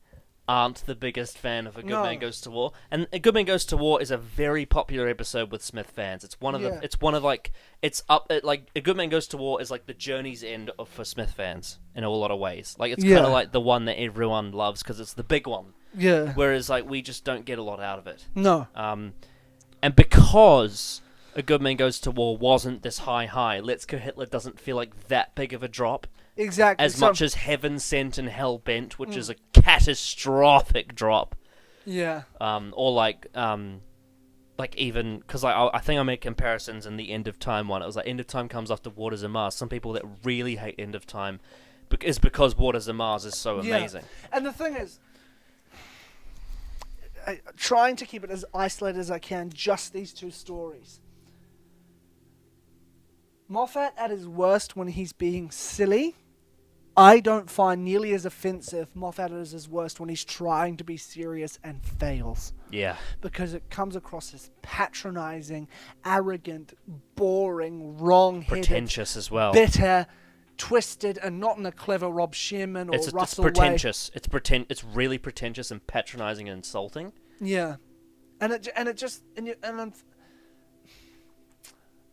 aren't the biggest fan of A Good Man Goes to War, and A Good Man Goes to War is a very popular episode with Smith fans. It's one of the, it's one of like, it's up like A Good Man Goes to War is like the journey's end for Smith fans in a lot of ways. Like it's kind of like the one that everyone loves because it's the big one. Yeah. Whereas like we just don't get a lot out of it. No. And because A Good Man Goes to War wasn't this high, Let's Go Hitler doesn't feel like that big of a drop. Exactly. As much as Heaven Sent and Hell Bent, which is a catastrophic drop. Yeah. Or like even, because I think I made comparisons in the End of Time one. It was like End of Time comes after Waters of Mars. Some people that really hate End of Time is because Waters of Mars is so amazing. And the thing is, trying to keep it as isolated as I can, just these two stories. Moffat at his worst when he's being silly, I don't find nearly as offensive Moffat at his worst when he's trying to be serious and fails. Yeah. Because it comes across as patronizing, arrogant, boring, wrong-headed, pretentious as well, bitter, twisted, and not in a clever Rob Sherman or Russell It's pretentious. Way. It's really pretentious and patronizing and insulting. Yeah, and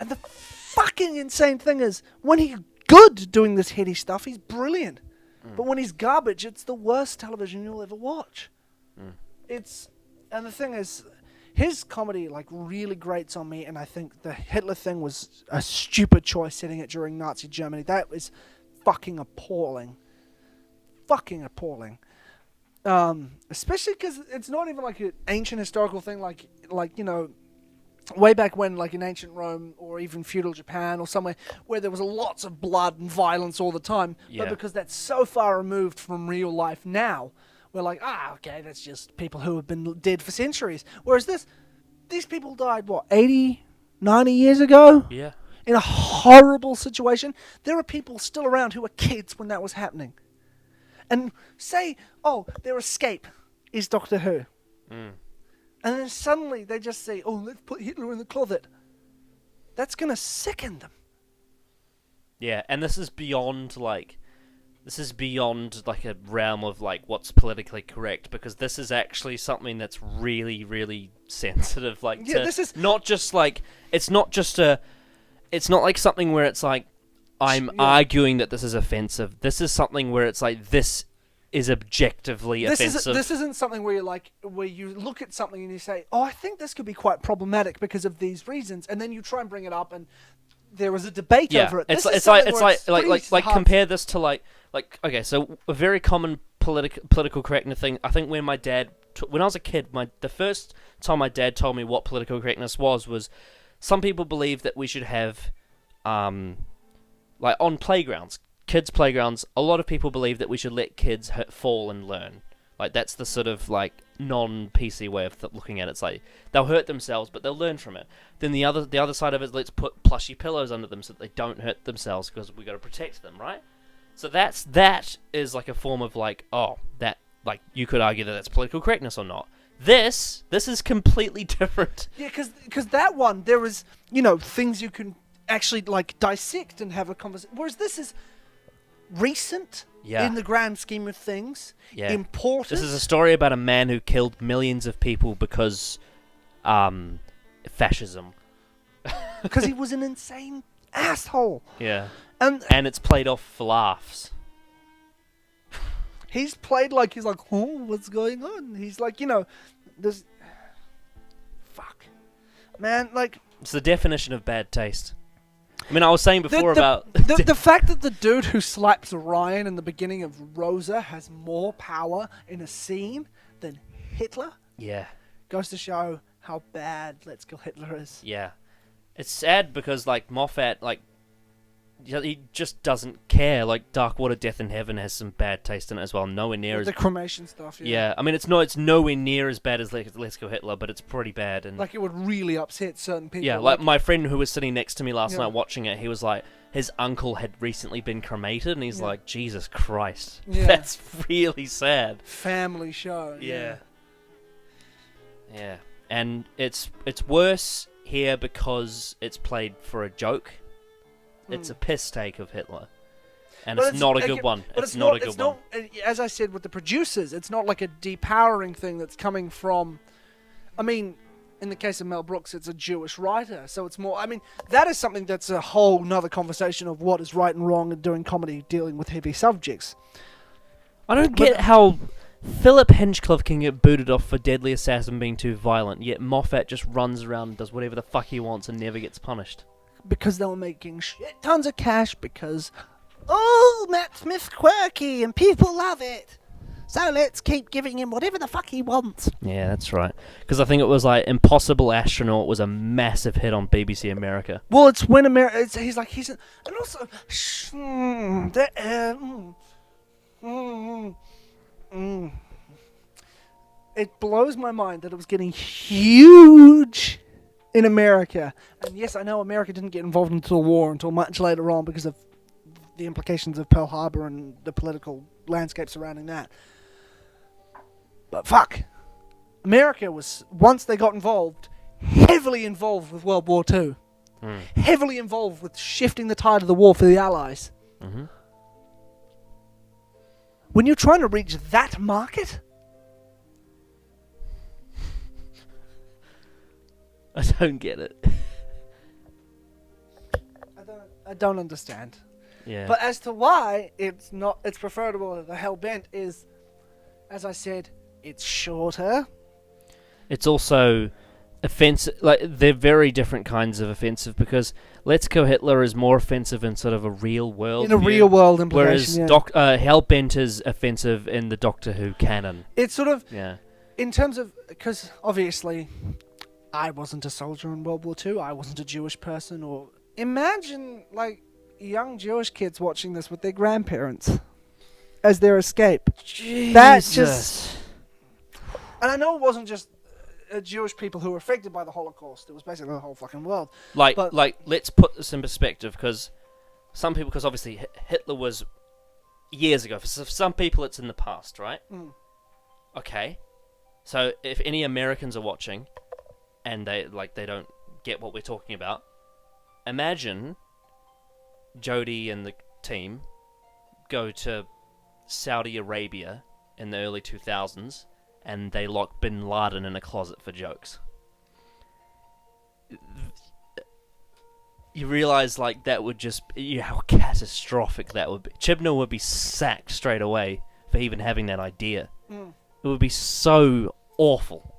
the fucking insane thing is, when he's good doing this heady stuff, he's brilliant. But when he's garbage, it's the worst television you'll ever watch. And the thing is, his comedy like really grates on me, and I think the Hitler thing was a stupid choice, setting it during Nazi Germany. That was fucking appalling. Fucking appalling. Especially because it's not even like an ancient historical thing, like you know, way back when, like in ancient Rome or even feudal Japan or somewhere where there was lots of blood and violence all the time. Yeah. But because that's so far removed from real life now, we're like, okay, that's just people who have been dead for centuries. Whereas these people died, 80, 90 years ago? Yeah. In a horrible situation. There are people still around who were kids when that was happening. And say, their escape is Doctor Who. And then suddenly they just say, let's put Hitler in the closet. That's going to sicken them. Yeah, and this is beyond a realm of like what's politically correct, because this is actually something that's really, really sensitive. Like, this is not just like it's not like something where it's like I'm arguing that this is offensive. This is something where it's like this is objectively offensive. This isn't something where you look at something and you say, I think this could be quite problematic because of these reasons, and then you try and bring it up and there was a debate over it. It's like compare this to like okay, so a very common political correctness thing. I think when my dad, when I was a kid, the first time my dad told me what political correctness was some people believe that we should have, like on playgrounds, kids' playgrounds, a lot of people believe that we should let kids fall and learn. Like that's the sort of like non-PC way of looking at it. It's like they'll hurt themselves, but they'll learn from it. Then the other side of it is let's put plushy pillows under them so that they don't hurt themselves because we got to protect them, right? So that is like a form of like that like you could argue that that's political correctness or not. This is completely different. Yeah, because that one there is things you can actually like dissect and have a conversation. Whereas this is recent in the grand scheme of things. Yeah. Important. This is a story about a man who killed millions of people because fascism. Because he was an insane asshole. Yeah. And it's played off for laughs. He's played like he's like, what's going on? He's like, this. Fuck, man, like. It's the definition of bad taste. I mean, I was saying before about the fact that the dude who slaps Ryan in the beginning of Rosa has more power in a scene than Hitler. Yeah. Goes to show how bad Let's Kill Hitler is. Yeah. It's sad because like Moffat, like he just doesn't care. Like Dark Water, Death in Heaven has some bad taste in it as well. Nowhere near the cremation stuff. Yeah, I mean it's nowhere near as bad as Let's Go Hitler, but it's pretty bad. And like it would really upset certain people. Yeah, like my friend who was sitting next to me last night watching it, he was like, his uncle had recently been cremated, and he's like, Jesus Christ, that's really sad. Family show. Yeah. Yeah, and it's worse here because it's played for a joke. It's a piss take of Hitler, and it's not a good one. But It's not a good one. As I said with the producers, it's not like a depowering thing that's coming from. I mean, in the case of Mel Brooks, it's a Jewish writer, so it's more. I mean, that is something that's a whole nother conversation of what is right and wrong in doing comedy, dealing with heavy subjects. I don't get how Philip Hinchcliffe can get booted off for Deadly Assassin being too violent, yet Moffat just runs around and does whatever the fuck he wants and never gets punished. Because they were making shit tons of cash because, oh, Matt Smith's quirky and people love it. So let's keep giving him whatever the fuck he wants. Yeah, that's right. Because I think it was like Impossible Astronaut was a massive hit on BBC America. Well, it's when America. And also, it blows my mind that it was getting huge in America. And yes, I know America didn't get involved into the war until much later on because of the implications of Pearl Harbor and the political landscape surrounding that. But fuck. America was, once they got involved, heavily involved with World War II. Heavily involved with shifting the tide of the war for the Allies. Mm-hmm. When you're trying to reach that market, I don't get it. I don't understand. Yeah. But as to why it's preferable to the Hellbent is, as I said, it's shorter. It's also offensive. Like, they're very different kinds of offensive because Let's Go Hitler is more offensive in sort of a real world In a view, real world implication, whereas yeah. Hellbent is offensive in the Doctor Who canon. It's sort of, Yeah. in terms of, because obviously I wasn't a soldier in World War II, I wasn't a Jewish person, or imagine like young Jewish kids watching this with their grandparents as their escape. Jesus. That just, and I know it wasn't just Jewish people who were affected by the Holocaust, it was basically the whole fucking world. Like, But- let's put this in perspective, because some people, because obviously Hitler was years ago. For some people, it's in the past, right? Mm. Okay. So if any Americans are watching, and they don't get what we're talking about, imagine Jodie and the team go to Saudi Arabia in the early 2000s, and they lock Bin Laden in a closet for jokes. You realize, like, that would just be, how catastrophic that would be. Chibnall would be sacked straight away for even having that idea. Mm. It would be so awful.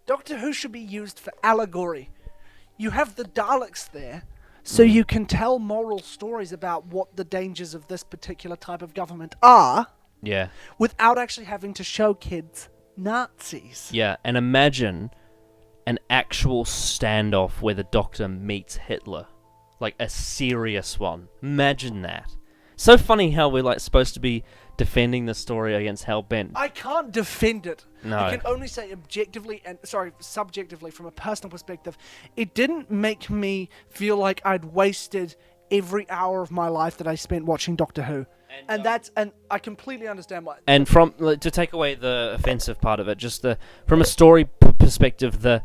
Doctor Who should be used for allegory. You have the Daleks there, so you can tell moral stories about what the dangers of this particular type of government are, Yeah. without actually having to show kids Nazis. Yeah, and imagine an actual standoff where the Doctor meets Hitler. Like, a serious one. Imagine that. So funny how we're, like, supposed to be defending the story against Hellbent. I can't defend it. No. I can only say subjectively, from a personal perspective, it didn't make me feel like I'd wasted every hour of my life that I spent watching Doctor Who. And I completely understand why. And from, to take away the offensive part of it, just from a story perspective, the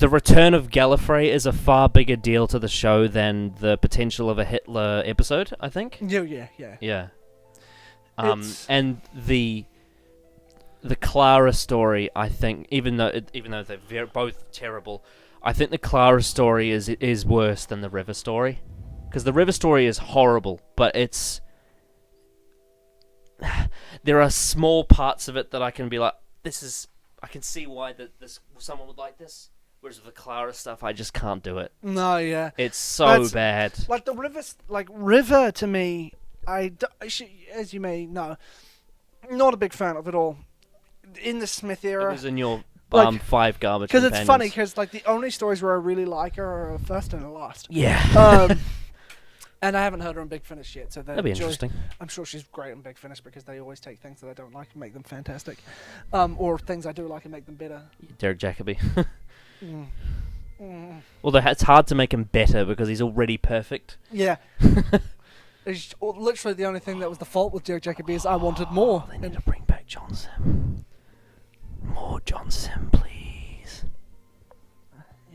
return of Gallifrey is a far bigger deal to the show than the potential of a Hitler episode, I think. Yeah. Yeah. It's- And the Clara story, I think, even though they're both terrible, I think the Clara story is worse than the River story, because the River story is horrible, but there are small parts of it that I can be like, I can see why someone would like this. Whereas with the Clara stuff, I just can't do it. No, yeah. It's so That's- bad. Like the River to me, as you may know, not a big fan of it all. In the Smith It era, was in your like, 5 garbage because it's funny, companions. because like the only stories where I really like her are first and last. Yeah. And I haven't heard her in Big Finish yet, so That'd be interesting. I'm sure she's great in Big Finish because they always take things that I don't like and make them fantastic, or things I do like and make them better. Derek Jacobi. Mm. Although it's hard to make him better because he's already perfect. Yeah. It's literally the only thing that was the fault with Derek Jacobi is I wanted more. They need to bring back John Sim. More John Sim, please.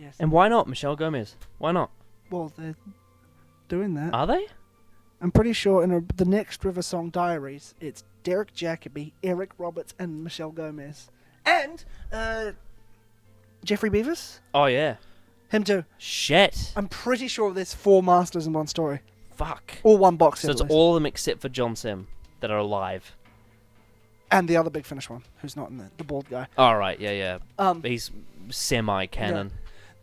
Yes. And why not Michelle Gomez? Why not? Well, they're doing that. Are they? I'm pretty sure in the next River Song Diaries, it's Derek Jacobi, Eirich Roberts, and Michelle Gomez. And Jeffrey Beavis? Oh, yeah. Him too. Shit. I'm pretty sure there's 4 masters in one story. Fuck. Or one box set. So it's at least. all of them except for John Sim that are alive. And the other Big Finish one, who's not in the bald guy. All right, yeah. Um, He's semi-canon.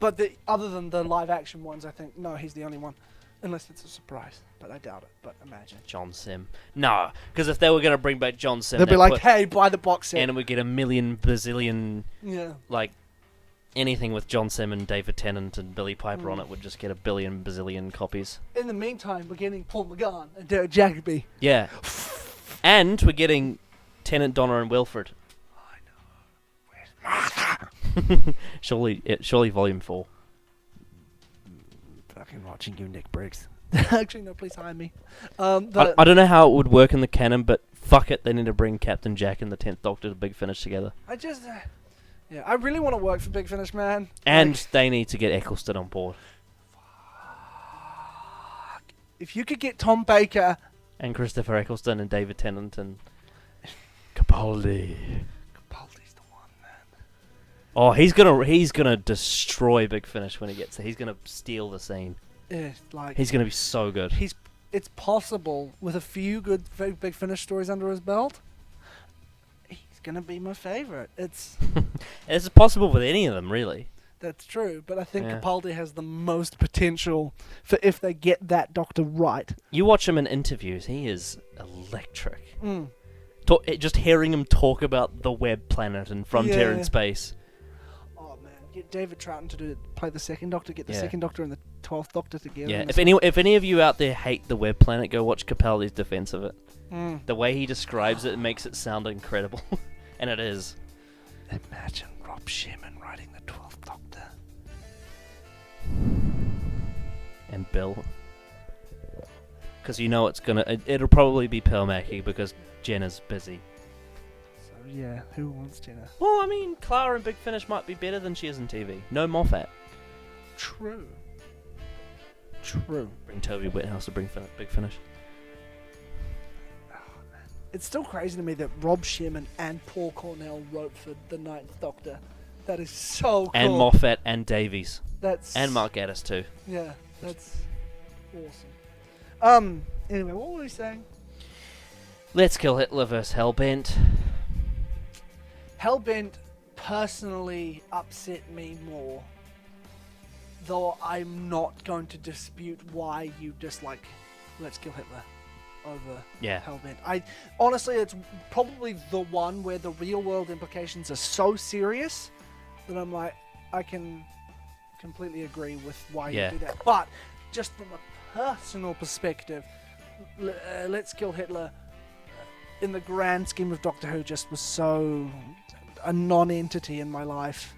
But other than the live action ones, I think, no, he's the only one. Unless it's a surprise. But I doubt it. But imagine. John Sim. No, because if they were going to bring back John Sim, They'll be they'd like, put- hey, buy the box set. and we get a million bazillion, Yeah. like, anything with John Sim and David Tennant and Billy Piper on it would just get a billion bazillion copies. In the meantime, we're getting Paul McGann and Derek Jacobi. Yeah. And we're getting Tennant, Donna, and Wilfred. Surely Volume 4. Fucking watching you, Nick Briggs. Actually, no, please hire me. I don't know how it would work in the canon, but fuck it, they need to bring Captain Jack and the 10th Doctor to Big Finish together. I just... yeah, I really want to work for Big Finish, man. And Like, they need to get Eccleston on board. if you could get Tom Baker... And Christopher Eccleston and David Tennant and Capaldi. Capaldi's the one, man. Oh, he's gonna destroy Big Finish when he gets there. He's gonna steal the scene. Yeah, like... He's gonna be so good. It's possible, with a few good Big Finish stories under his belt, he's going to be my favourite. It's possible with any of them, really. That's true, but I think Yeah. Capaldi has the most potential for if they get that Doctor right. You watch him in interviews, he is electric. Mm. Just hearing him talk about the Web Planet and Frontier Yeah. in Space. Oh man, get David Troughton to play the second Doctor, get the Yeah. second Doctor and the 12th Doctor together. Yeah, and if any of you out there hate the Web Planet, go watch Capaldi's defense of it. Mm. The way he describes it makes it sound incredible. And it is. Imagine Rob Shearman writing the 12th Doctor. And Bill. Because you know it'll probably be Pearl Mackie because Jenna's busy. So yeah, who wants Jenna? Well, I mean, Clara in Big Finish might be better than she is in TV. No Moffat. True. Bring Toby Whithouse to Big Finish. It's still crazy to me that Rob Shearman and Paul Cornell wrote for the 9th Doctor. That is so cool. And Moffat and Davies. That's And Mark Gatiss too. Yeah, that's awesome. Anyway, what were we saying? Let's Kill Hitler vs. Hellbent. Hellbent personally upset me more. Though I'm not going to dispute why you dislike Let's Kill Hitler over Yeah. Hellbent. Honestly, it's probably the one where the real world implications are so serious that I'm like, I can completely agree with why Yeah. you do that. But just from a personal perspective, Let's Kill Hitler, in the grand scheme of Doctor Who, just was so a non-entity in my life.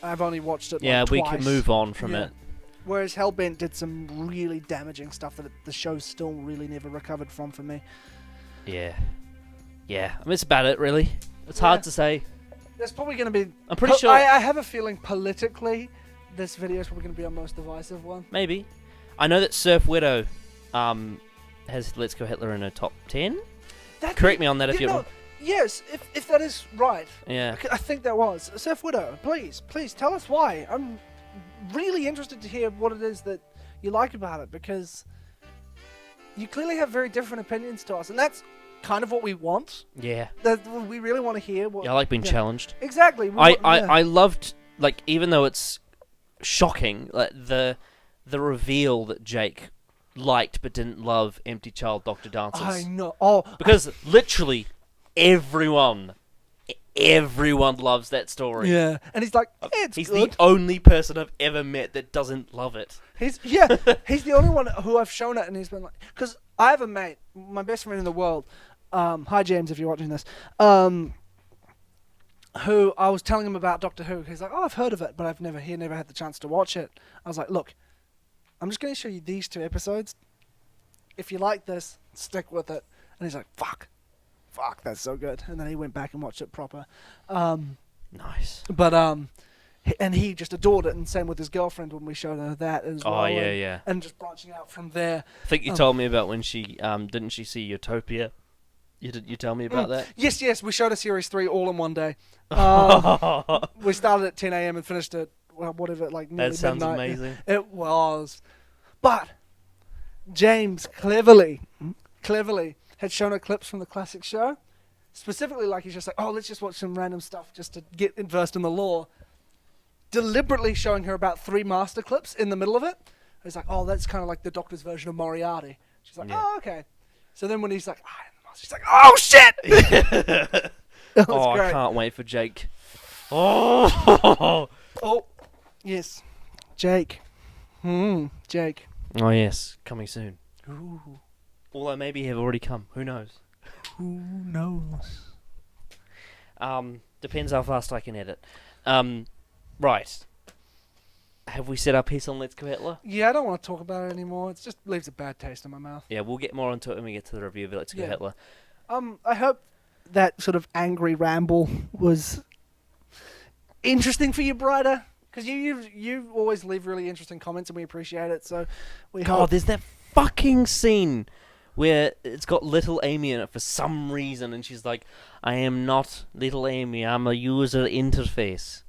I've only watched it Yeah, like we twice. can move on from Yeah. it. Whereas Hellbent did some really damaging stuff that the show still really never recovered from for me. Yeah. Yeah. I mean, it's about it, really. It's Yeah. hard to say. There's probably going to be... I'm pretty sure... I have a feeling politically, this video is probably going to be our most divisive one. Maybe. I know that Surf Widow has Let's Go Hitler in her top 10. Correct me on that if you you're know, wrong. Yes, if that is right. Yeah. I think that was. Surf Widow, please tell us why. I'm really interested to hear what it is that you like about it, because you clearly have very different opinions to us, and that's kind of what we want. Yeah. That we really want to hear what... Yeah, I like being challenged. Exactly. I loved, like, even though it's shocking, like, the reveal that Jake liked but didn't love Empty Child Doctor Dancers. I know. Oh, Because literally everyone loves that story. yeah. And he's like, it's He's good. the only person I've ever met that doesn't love it. He's the only one who I've shown it, and he's been like, because I have a mate, my best friend in the world. Hi James, if you're watching this. Who I was telling him about Doctor Who. He's like, oh, I've heard of it, but never had the chance to watch it. I was like, look, I'm just going to show you these 2 episodes. If you like this, stick with it. And he's like, fuck, that's so good. And then he went back and watched it proper. Nice. But And he just adored it, and same with his girlfriend when we showed her that as well. Oh, yeah, and, yeah. And just branching out from there. I think you told me about when she didn't she see Utopia? You tell me about that? Yes, we showed a series 3 all in one day. We started at 10 a.m. and finished at whatever, like nearly That sounds midnight. amazing. It was, but James cleverly had shown her clips from the classic show. Specifically, like he's just like, oh, let's just watch some random stuff just to get versed in the lore. Deliberately showing her about 3 master clips in the middle of it. He's like, oh, that's kind of like the Doctor's version of Moriarty. She's like, oh, okay. So then when he's like, she's like, oh shit! It was great. I can't wait for Jake. Oh, Yes, Jake. Jake. oh yes, coming soon. Ooh, Although maybe have already come. Who knows? who knows? Depends how fast I can edit. Right. Have we set our piece on Let's Go Hitler? Yeah, I don't want to talk about it anymore. It just leaves a bad taste in my mouth. Yeah, we'll get more into it when we get to the review of Let's Go Yeah. Hitler. I hope that sort of angry ramble was interesting for you, Brighter. Because you always leave really interesting comments and we appreciate it. So we God, hope. there's that fucking scene where it's got little Amy in it for some reason, and she's like, I am not little Amy, I'm a user interface.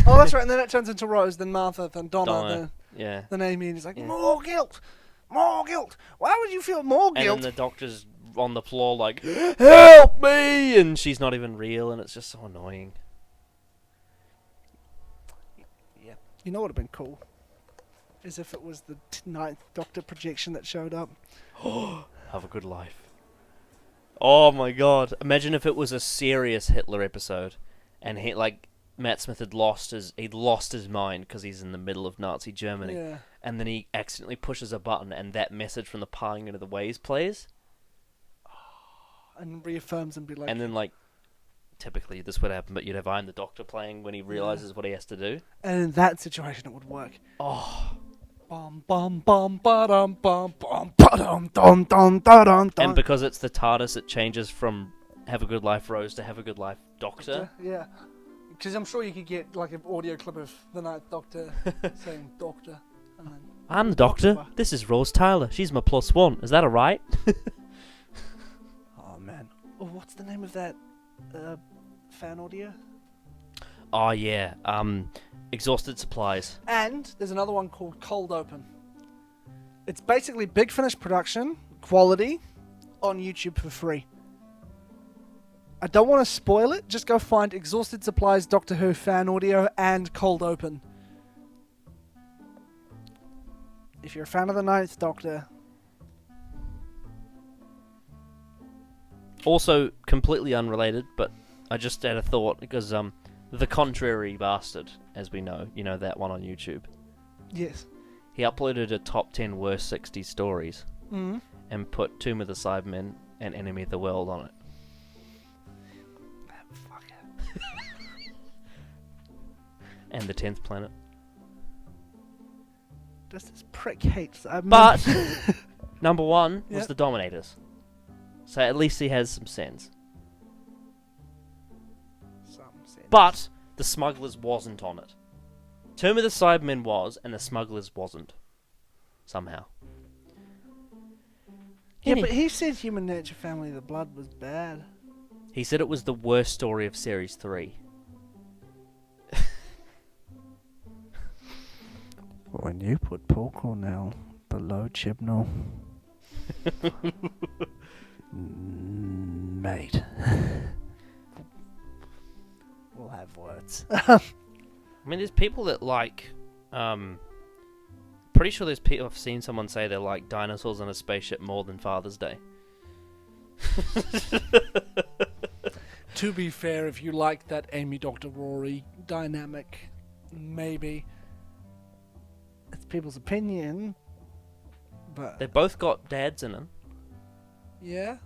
Oh, that's right. And then it turns into Rose, then Martha, then Donna, Yeah. then Amy. And he's like, Yeah. more guilt. More guilt. Why would you feel more And guilt? then the Doctor's on the floor like, help me! And she's not even real, and it's just so annoying. Yeah. You know what would have been cool? Is if it was the Ninth Doctor projection that showed up. Have a good life. Oh my god. Imagine if it was a serious Hitler episode, and he, like, Matt Smith had lost his mind because he's in the middle of Nazi Germany, Yeah. and then he accidentally pushes a button, and that message from the Parting of the Ways plays, And reaffirms and be like. and then, like, typically this would happen, but you'd have I'm the Doctor playing when he realizes what he has to do. And in that situation, it would work. Oh. Bum bum bum ba-dum bum bum ba-dum dum dum da-dum dum. And because it's the TARDIS, it changes from Have a Good Life Rose to Have a Good Life Doctor. Yeah. Because I'm sure you could get like an audio clip of the Ninth Doctor saying Doctor. And then I'm the Doctor. This is Rose Tyler. She's my +1. Is that alright? oh man. Oh, what's the name of that fan audio? Oh yeah. Exhausted Supplies. And there's another one called Cold Open. It's basically Big Finish production, quality, on YouTube for free. I don't want to spoil it, just go find Exhausted Supplies Doctor Who fan audio and Cold Open. If you're a fan of the Ninth Doctor. Also, completely unrelated, but I just had a thought, because The Contrary Bastard, as we know, you know that one on YouTube. Yes. He uploaded a top 10 worst 60 stories Mm-hmm. and put Tomb of the Cybermen and Enemy of the World on it. Fuck it. And The 10th Planet. Does this prick hate Cybermen? But number 1 was Yep. The Dominators. So at least he has some sense. Some sense. But The Smugglers wasn't on it. Tomb of the Cybermen was, and The Smugglers wasn't. Somehow. Yeah, but he said Human Nature Family of the Blood was bad. He said it was the worst story of Series 3. When you put Paul Cornell below Chibnall, mate, we'll have words. I mean, there's people that like... pretty sure there's people... I've seen someone say they like dinosaurs on a spaceship more than Father's Day. To be fair, if you like that Amy Dr. Rory dynamic, maybe. It's people's opinion, but... They both got dads in them. Yeah?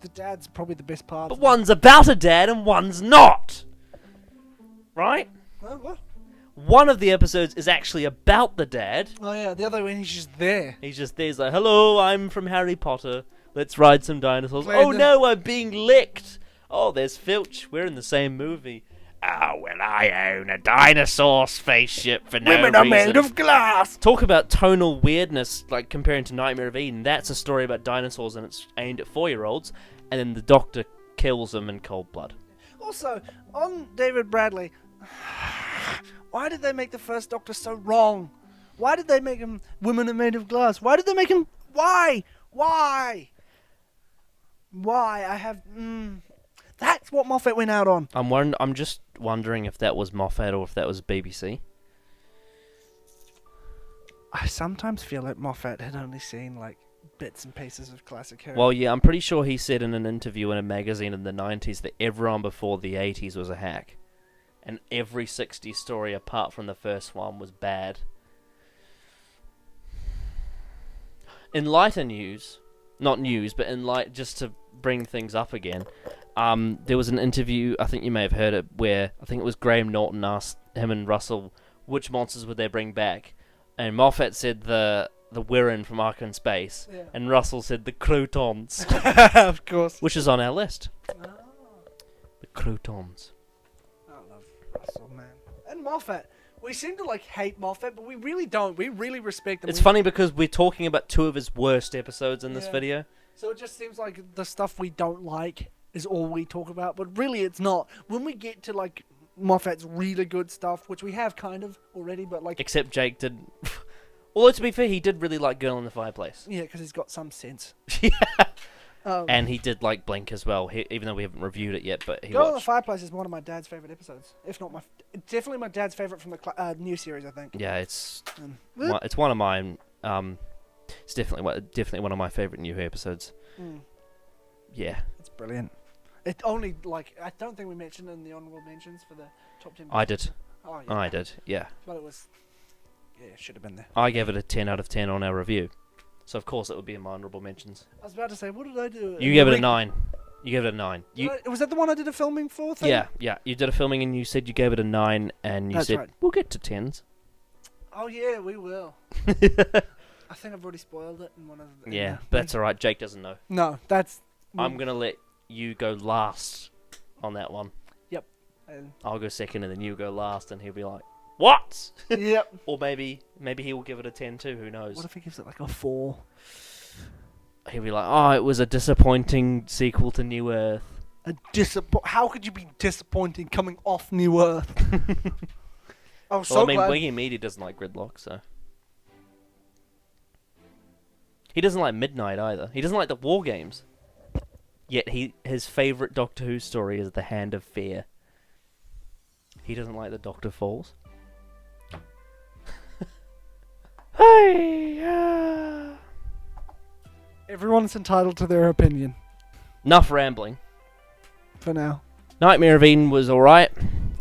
The dad's probably the best part. But one's about a dad and one's not! Right? Oh, what? One of the episodes is actually about the dad. Oh yeah, the other one, he's just there. He's just there. He's like, hello, I'm from Harry Potter. Let's ride some dinosaurs. Playing Oh the- no, I'm being licked. Oh, there's Filch. We're in the same movie. Oh, well, I own a dinosaur spaceship for no Women are reason. made of glass. Talk about tonal weirdness, like comparing to Nightmare of Eden. That's a story about dinosaurs and it's aimed at 4-year-olds, and then the Doctor kills them in cold blood. Also, on David Bradley, why did they make the first Doctor so wrong? Why did they make him women are made of glass? Why did they make him... Why? I have... That's what Moffat went out on. I'm just wondering if that was Moffat or if that was BBC. I sometimes feel like Moffat had only seen, like, bits and pieces of classic Who. Well, yeah, I'm pretty sure he said in an interview in a magazine in the 90s that everyone before the 80s was a hack. And every 60s story apart from the first one was bad. In lighter news, not news, but in light, just to bring things up again, there was an interview, I think you may have heard it, where I think it was Graham Norton asked him and Russell which monsters would they bring back, and Moffat said the Wirren from Ark in Space, Yeah. and Russell said the Croutons, Of course. which is on our list. The Croutons. I love Russell, man. And Moffat. We seem to, like, hate Moffat, but we really don't. We really respect him. It's funny because we're talking about 2 of his worst episodes in this Yeah. video. So it just seems like the stuff we don't like is all we talk about, but really it's not. When we get to, like, Moffat's really good stuff, which we have kind of already, but, like... Except Jake did... Although, to be fair, he did really like Girl in the Fireplace. Yeah, because he's got some sense. Yeah. Um, And he did like Blink as well, even though we haven't reviewed it yet, but he Girl in the watched... Fireplace is one of my dad's favourite episodes. If not definitely my dad's favourite from the new series, I think. Yeah, it's Um, it's one of mine. It's definitely one of my favourite new Who episodes. Mm. Yeah. It's brilliant. It only, like, I don't think we mentioned it in the honourable mentions for the top 10. I did. Oh, yeah. I did, yeah. But it was... Yeah, it should have been there. I gave it a 10 out of 10 on our review. So, of course, it would be in my honourable mentions. I was about to say, what did I do? You gave it a 9. You gave it a 9. Was that the one I did a filming for? Thing? Yeah. You did a filming and you said you gave it a 9, and you That's said, right. we'll get to 10s. Oh, yeah, we will. I think I've already spoiled it in one of the... Yeah, but that's alright. Jake doesn't know. No, that's... I'm going to let you go last on that one. And, I'll go second and then you go last, and he'll be like, what? yep. Or maybe he will give it a 10 too, who knows? What if he gives it like a 4? He'll be like, oh, it was a disappointing sequel to New Earth. How could you be disappointed coming off New Earth? Oh, so Well, I mean, glad. Wiggy Meaty doesn't like Gridlock, so... He doesn't like Midnight either. He doesn't like the War Games. Yet his favourite Doctor Who story is The Hand of Fear. He doesn't like the Doctor Falls. Hey, Everyone's entitled to their opinion. enough rambling. For now. Nightmare of Eden was alright.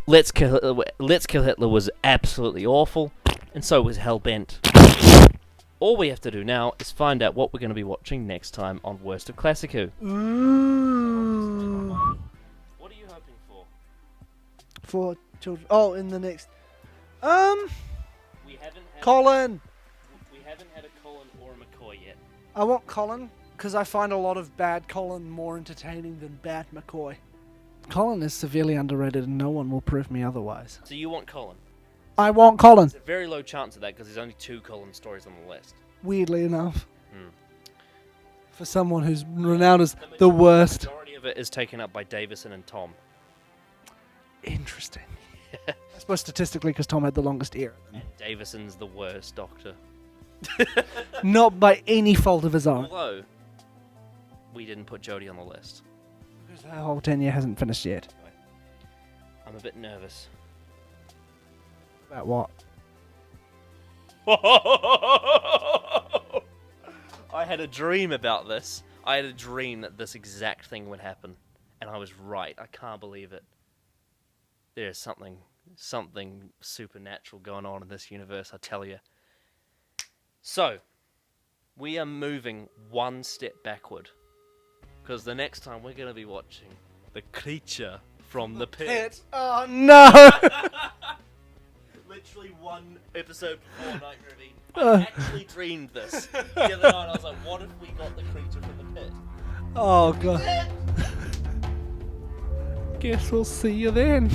Let's Kill Hitler was absolutely awful. And so was Hellbent. All we have to do now is find out what we're going to be watching next time on Worst of Classic Who. Ooh. What are you hoping for? For children. Oh, in the next. We haven't had Colin. We haven't had a Colin or a McCoy yet. I want Colin because I find a lot of bad Colin more entertaining than bad McCoy. Colin is severely underrated and no one will prove me otherwise. So you want Colin? I want Colin. There's a very low chance of that because there's only 2 Colin stories on the list. Weirdly enough. Hmm. For someone who's renowned as the worst. The majority of it is taken up by Davison and Tom. Interesting. I suppose statistically because Tom had the longest ear. Davison's the worst Doctor. Not by any fault of his own. Although, we didn't put Jodie on the list. Because the whole tenure hasn't finished yet. I'm a bit nervous. About what? I had a dream about this. I had a dream that this exact thing would happen. And I was right. I can't believe it. There's something supernatural going on in this universe, I tell you. So, we are moving one step backward. Because the next time we're going to be watching The Creature from the Pit. Oh no! Literally one episode before Nightmare of Eden. I actually dreamed this. The other night I was like, what if we got The Creature from the Pit? Oh god. Guess we'll see you then.